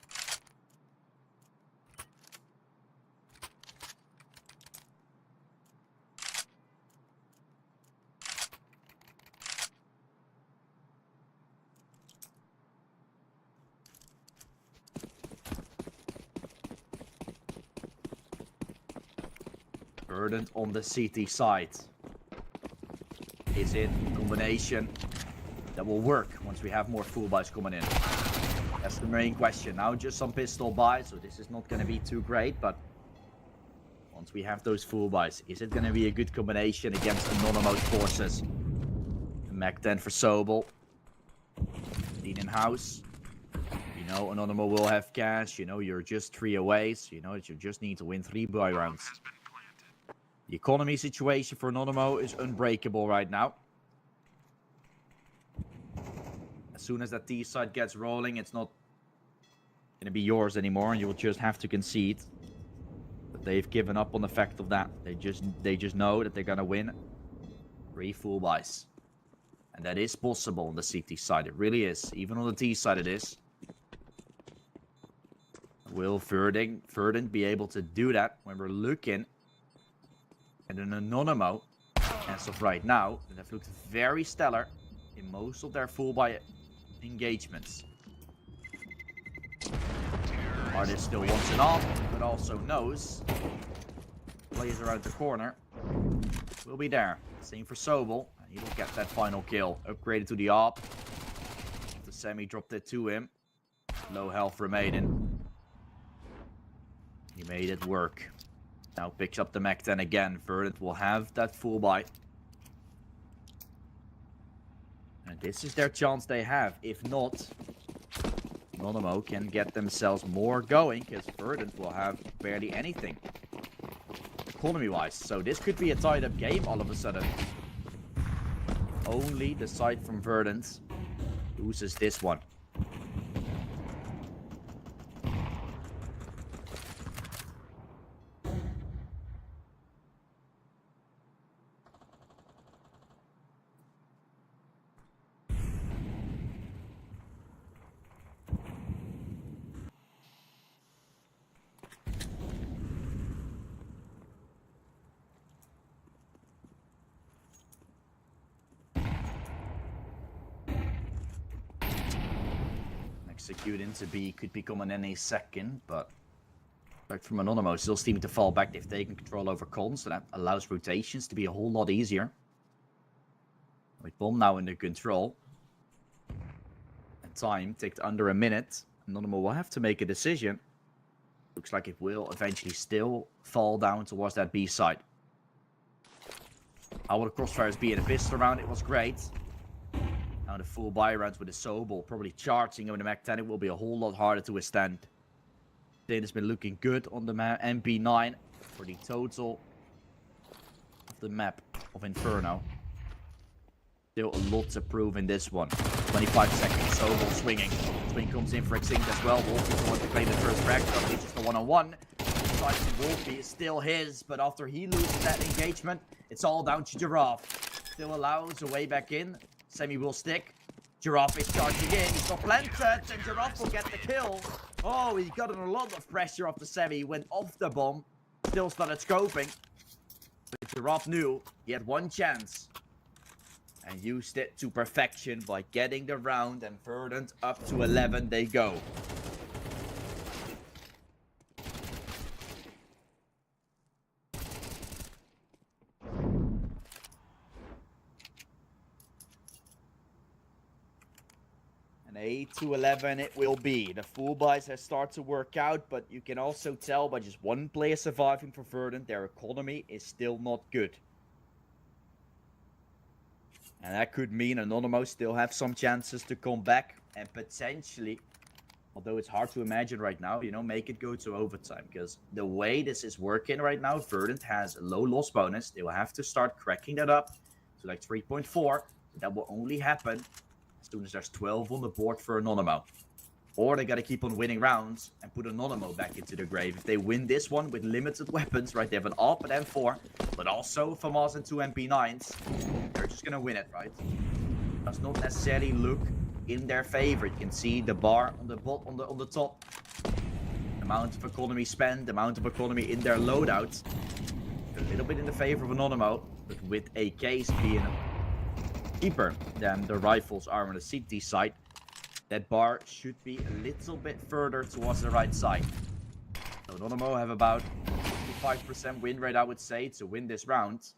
Verdant on the CT side. Is it a combination that will work once we have more full buys coming in? That's the main question. Now just some pistol buys, so this is not going to be too great, but once we have those full buys, is it going to be a good combination against Anonymo's forces? Mac 10 for Sobel. Lean in house. You know, Anonymo will have cash. You know, you're just 3 away. So you know that you just need to win 3 buy rounds. The economy situation for Anonymo is unbreakable right now. As soon as that T side gets rolling, it's not going to be yours anymore, and you will just have to concede. But they've given up on the fact of that. They just know that they're going to win 3 full buys. And that is possible on the CT side. It really is. Even on the T side it is. Will Verdant be able to do that when we're looking at an Anonymo as of right now that have looked very stellar in most of their full buy engagements. Artist still wants it off, but also knows plays around the corner will be there. Same for Sobel. He will get that final kill. Upgraded to the AWP. The semi dropped it to him. Low health remaining. He made it work. Now picks up the Mac 10 again. Verdant will have that full buy. And this is their chance they have. If not, Anonymo can get themselves more going, because Verdant will have barely anything economy-wise. So this could be a tied-up game all of a sudden. Only the side from Verdant loses this one. Execute into B could become an any second, but back from Anonymo still seeming to fall back. They've taken control over cons, so that allows rotations to be a whole lot easier. With bomb now under control. And time ticked under a minute. Anonymo will have to make a decision. Looks like it will eventually still fall down towards that B side. How will the crossfires be in a pistol round? It was great. Now the full buy rounds with the Sobel probably charging over the Mac 10. It will be a whole lot harder to withstand. Dane has been looking good on the MP9 for the total of the map of Inferno. Still a lot to prove in this one. 25 seconds, Sobel swinging. Swing comes in for Extinct as well. Wolfie doesn't want to claim the first frag, but it's just a one-on-one. Wolfie is still his, but after he loses that engagement, it's all down to Giraffe. Still allows a way back in. Semi will stick. Giraffe is charging in. He's got planted, and Giraffe will get the kill. Oh, he got a lot of pressure off the Semi. Went off the bomb. Still started scoping. But Giraffe knew he had one chance. And used it to perfection by getting the round. And Verdant up to 11 they go. An 8-11 it will be. The full buys have started to work out, but you can also tell by just one player surviving for Verdant, their economy is still not good. And that could mean Anonymo still have some chances to come back and potentially, although it's hard to imagine right now, you know, make it go to overtime. Because the way this is working right now, Verdant has a low loss bonus. They will have to start cracking that up to like 3.4. That will only happen as soon as there's 12 on the board for Anonymo. Or they gotta keep on winning rounds and put Anonymo back into the grave. If they win this one with limited weapons, right? They have an AWP and M4, but also FAMAS and 2 MP9s. They're just gonna win it, right? Does not necessarily look in their favor. You can see the bar on the on the top. The amount of economy spent, the amount of economy in their loadouts. A little bit in the favor of Anonymo, but with AKs being cheaper than the rifles are on the CT side, that bar should be a little bit further towards the right side. So Anonymo have about 55% win rate, I would say, to win this round.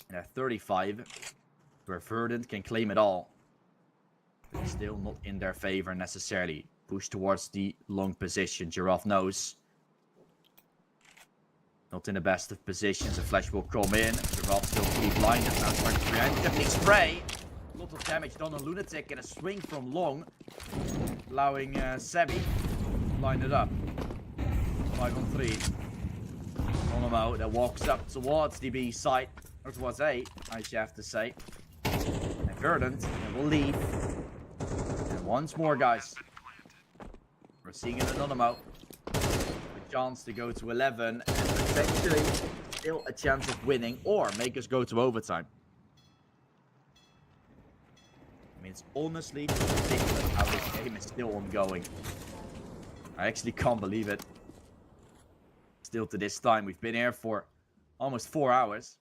And at 35, where Verdant can claim it all. But it's still not in their favor necessarily. Push towards the long position. Giraffe knows. Not in the best of positions. A flash will come in. Gerard still fully blinded. Now trying to preemptively spray. A lot of damage done on Lunatic and a swing from long. Allowing Sebi to line it up. 5 on 3. Anonymo that walks up towards the B side. Or towards A, I should have to say. And Verdant will leave. And once more, guys. We're seeing an Anonymo. A chance to go to 11. And potentially still a chance of winning. Or make us go to overtime. I mean, it's honestly ridiculous how this game is still ongoing. I actually can't believe it. Still to this time, we've been here for almost 4 hours.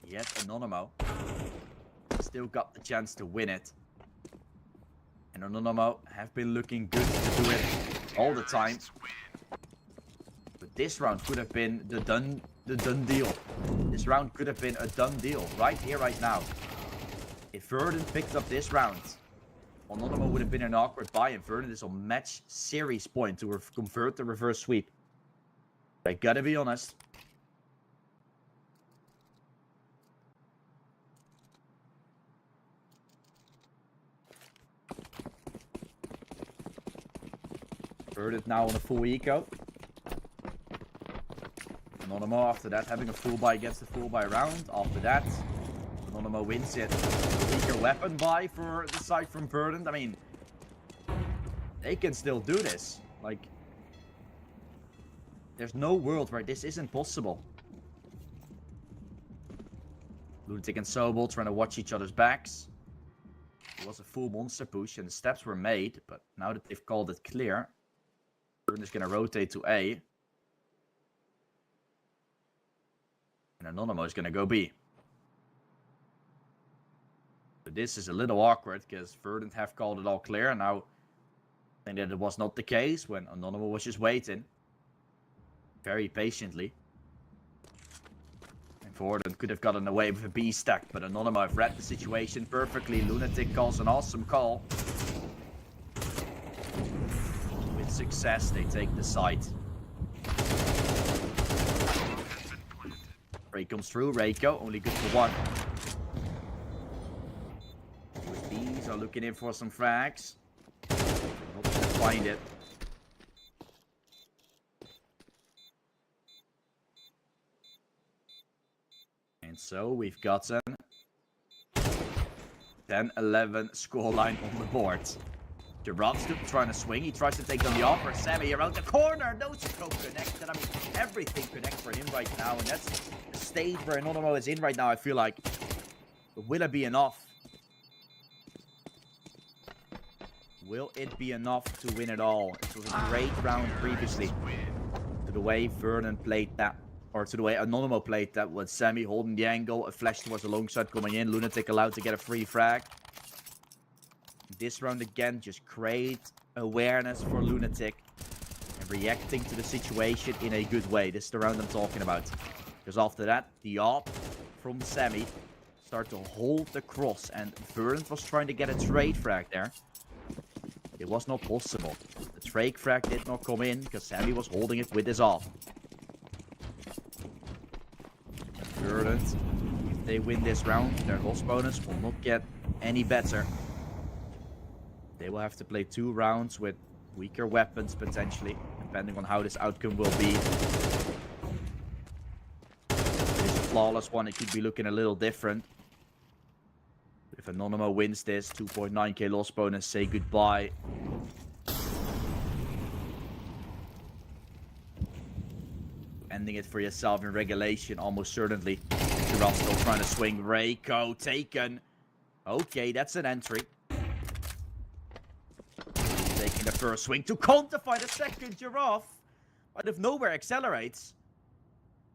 Yet Anonymo still got the chance to win it. And Anonymo have been looking good to do it all the time. But this round could have been the done deal. This round could have been a done deal right here, right now. If Verdant picked up this round, Anonymo would have been an awkward buy, and Verdant is on match series point to convert the reverse sweep. I gotta be honest. Verdant now on a full eco. Anonymo after that having a full buy against the full buy round. After that, Anonymo wins it. Weaker weapon buy for the side from Verdant. I mean, they can still do this. Like, there's no world where this isn't possible. Lunatic and Sobel trying to watch each other's backs. It was a full monster push and the steps were made, but now that they've called it clear, Verdant is going to rotate to A. And Anonymo is going to go B. But this is a little awkward because Verdant have called it all clear. And now I think that it was not the case when Anonymo was just waiting. Very patiently. And Verdant could have gotten away with a B stack. But Anonymo have read the situation perfectly. Lunatic calls an awesome call. With success, they take the site. Ray comes through. Reiko, only good for one. USBs are looking in for some frags. Not gonna find it. And so we've got an 10-11 scoreline on the board. Gerard's still trying to swing. He tries to take on the offer. Sammy around the corner. No scope connected. I mean, everything connects for him right now. And that's the stage where Anonymo is in right now, I feel like. But will it be enough? Will it be enough to win it all? It was a great round previously. To the way Verdant played that. Or to the way Anonymo played that. With Sammy holding the angle. A flash towards the long side coming in. Lunatic allowed to get a free frag. This round again, just create awareness for Lunatic and reacting to the situation in a good way. This is the round I'm talking about. Because after that, the AWP from Sammy start to hold the cross. And Verdant was trying to get a trade frag there. It was not possible. The trade frag did not come in because Sammy was holding it with his AWP. Verdant, if they win this round, their loss bonus will not get any better. They will have to play 2 rounds with weaker weapons, potentially, depending on how this outcome will be. If it's a flawless one, it could be looking a little different. If Anonymo wins this, 2.9k loss bonus, say goodbye. Ending it for yourself in regulation, almost certainly. Gerard still trying to swing. Reiko taken. Okay, that's an entry. Taking the first swing to quantify the second. Giraffe, out of nowhere, accelerates.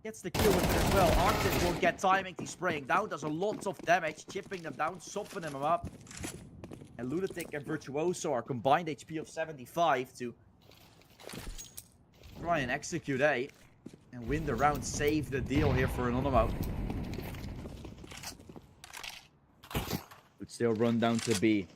Gets the kill with it as well. Arctic won't get timing. He's spraying down. Does a lot of damage. Chipping them down. Softening them up. And Lunatic and Virtuoso are combined HP of 75 to try and execute A. And win the round. Save the deal here for Anonymo. Would still run down to B.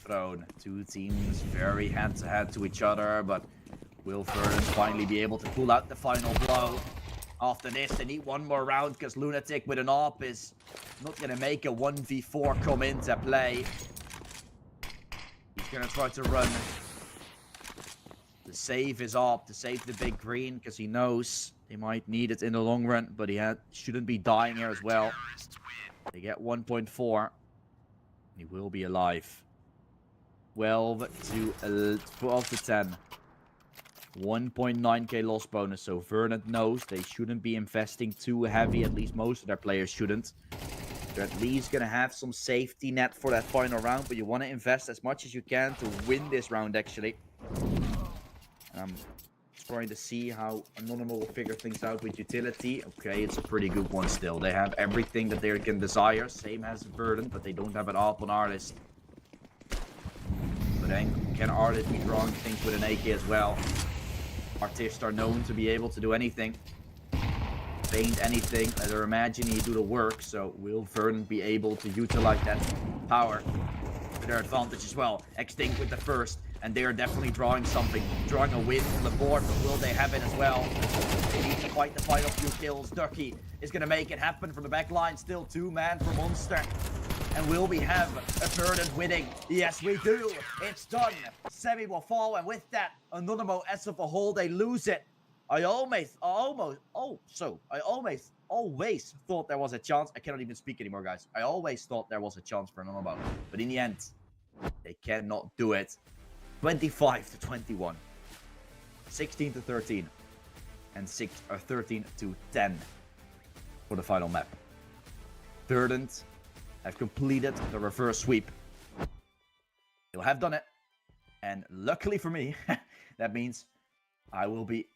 thrown. Two teams very hand-to-hand to each other, but will Verdant finally be able to pull out the final blow? After this, they need one more round because Lunatic with an AWP is not going to make a 1v4 come into play. He's going to try to run to save his AWP, to save the big green, because he knows they might need it in the long run, but he shouldn't be dying here as well. They get 1.4. He will be alive. 12 to 10. 1.9k loss bonus, so Verdant knows they shouldn't be investing too heavy. At least most of their players shouldn't. They're at least going to have some safety net for that final round, but you want to invest as much as you can to win this round, actually. I'm trying to see how Anonymo will figure things out with utility. Okay, it's a pretty good one still. They have everything that they can desire, same as Verdant, but they don't have an AWP on Artist. But then, can Artist be drawing things with an AK as well? Artists are known to be able to do anything. Paint anything. Let her imagine he do the work. So will Verdant be able to utilize that power to their advantage as well? Extinct with the first. And they are definitely drawing something. Drawing a win from the board. But will they have it as well? They need to fight the final few kills. Ducky is going to make it happen from the back line. Still 2-man for Monster. And will we have a Verdant winning? Yes, we do. It's done. Semi will fall, and with that, Anonymo as of a whole, they lose it. I always thought there was a chance. I cannot even speak anymore, guys. I always thought there was a chance for Anonymo. But in the end, they cannot do it. 25 to 21. 16 to 13. And 13 to 10 for the final map. Verdant have completed the reverse sweep. They'll have done it. And luckily for me, that means I will be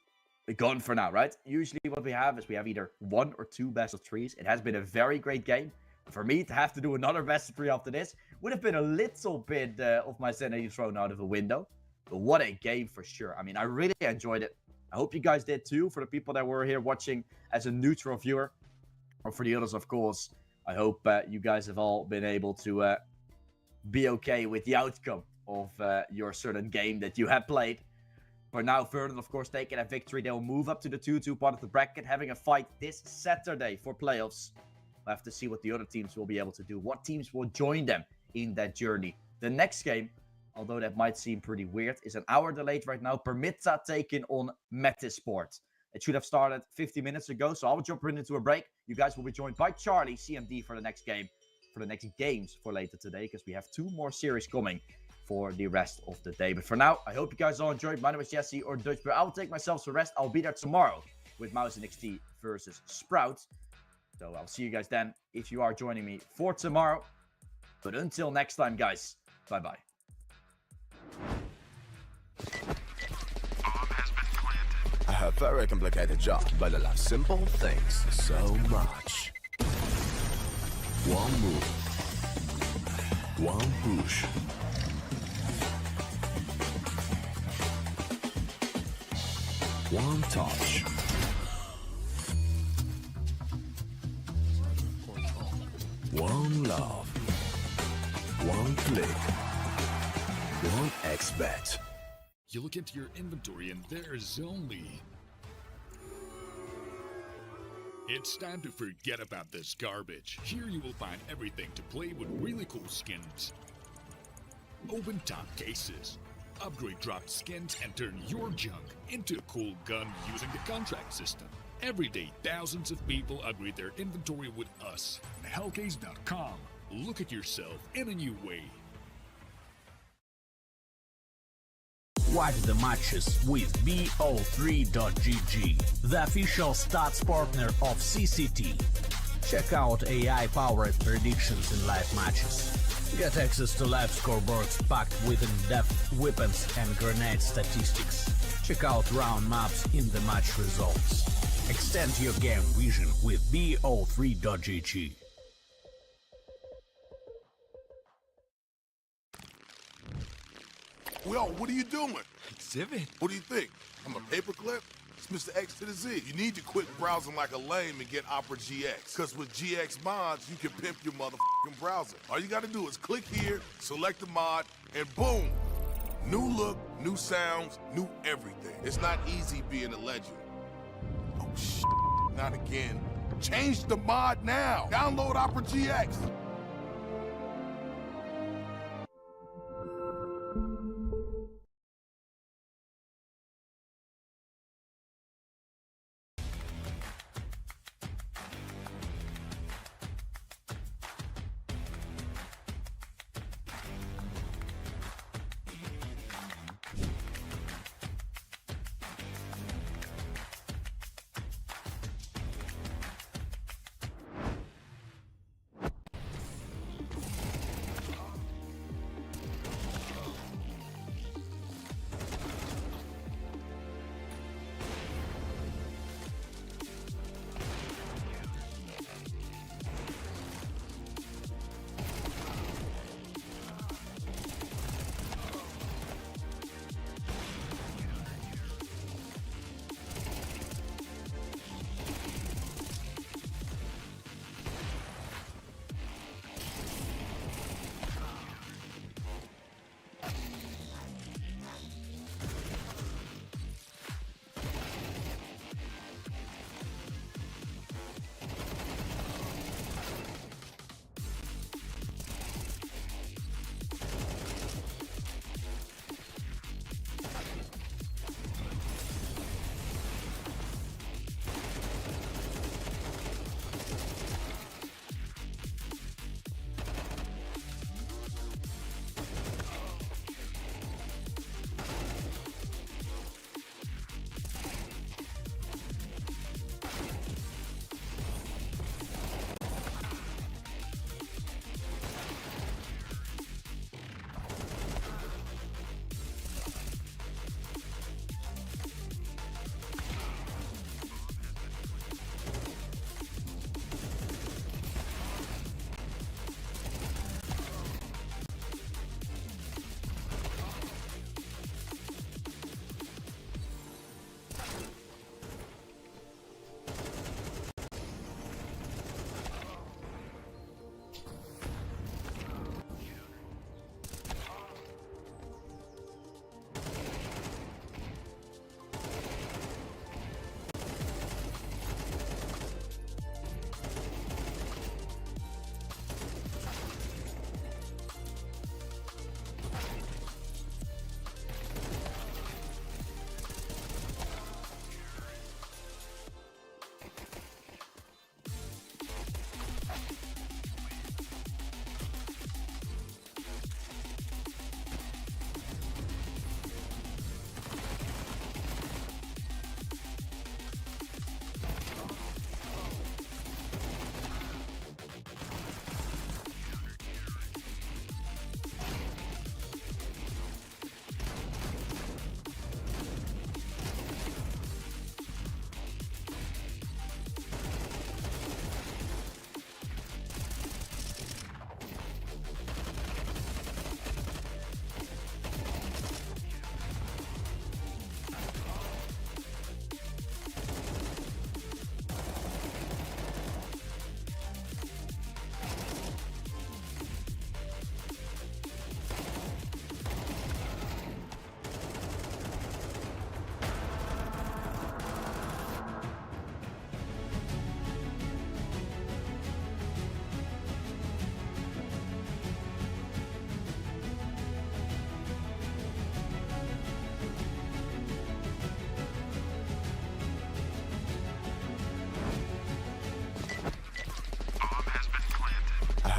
gone for now, right? Usually what we have is we have either 1 or 2 best of 3s. It has been a very great game. For me to have to do another best of 3 after this would have been a little bit of my sanity thrown out of the window. But what a game for sure. I mean, I really enjoyed it. I hope you guys did too. For the people that were here watching as a neutral viewer. Or for the others, of course. I hope you guys have all been able to be okay with the outcome of your certain game that you have played. For now, Verdant, of course, taking a victory. They'll move up to the 2-2 part of the bracket, having a fight this Saturday for playoffs. We'll have to see what the other teams will be able to do. What teams will join them in that journey. The next game, although that might seem pretty weird, is an hour delayed right now. Permita taking on Metisport. It should have started 50 minutes ago, so I'll jump right into a break. You guys will be joined by Charlie, CMD, for the next game, for the next games for later today, because we have 2 more series coming for the rest of the day. But for now, I hope you guys all enjoyed. My name is Jesse, or Dutch, but I'll take myself some rest. I'll be there tomorrow with Mouse NXT versus Sprout. So I'll see you guys then if you are joining me for tomorrow. But until next time, guys, bye-bye. A very complicated job, but I love simple things so much. One move, one push. One touch. One love. One click. One XBet. You look into your inventory and there's only... It's time to forget about this garbage. Here you will find everything to play with really cool skins. Open top cases. Upgrade dropped skins and turn your junk into a cool gun using the contract system. Every day, thousands of people upgrade their inventory with us. Hellcase.com. Look at yourself in a new way. Watch the matches with BO3.GG, the official stats partner of CCT. Check out AI-powered predictions in live matches. Get access to live scoreboards packed with in-depth weapons and grenade statistics. Check out round maps in the match results. Extend your game vision with BO3.GG. Yo, what are you doing? Exhibit. What do you think? I'm a paperclip? It's Mr. X to the Z. You need to quit browsing like a lame and get Opera GX. Because with GX mods, you can pimp your motherfucking browser. All you gotta do is click here, select the mod, and boom! New look, new sounds, new everything. It's not easy being a legend. Oh, shit. Not again. Change the mod now. Download Opera GX.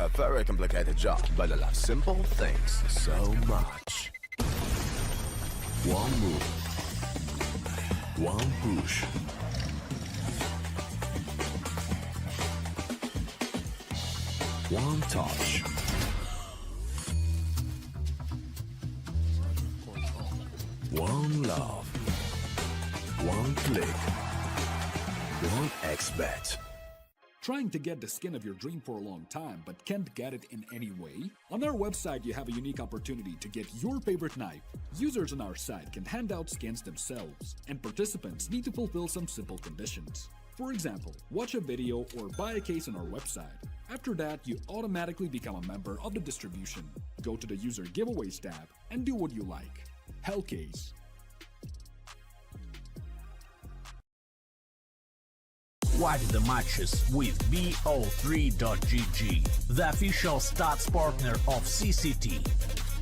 A very complicated job, but I love simple things so much. One move, one push. One touch. One love. One click. One expert. Trying to get the skin of your dream for a long time but can't get it in any way? On our website you have a unique opportunity to get your favorite knife. Users on our site can hand out skins themselves, and participants need to fulfill some simple conditions. For example, watch a video or buy a case on our website. After that, you automatically become a member of the distribution. Go to the user giveaways tab and do what you like. Hellcase. Watch the matches with BO3.GG, the official stats partner of CCT.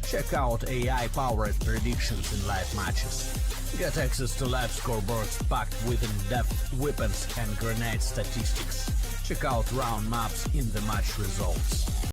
Check out AI-powered predictions in live matches. Get access to live scoreboards packed with in-depth weapons and grenade statistics. Check out round maps in the match results.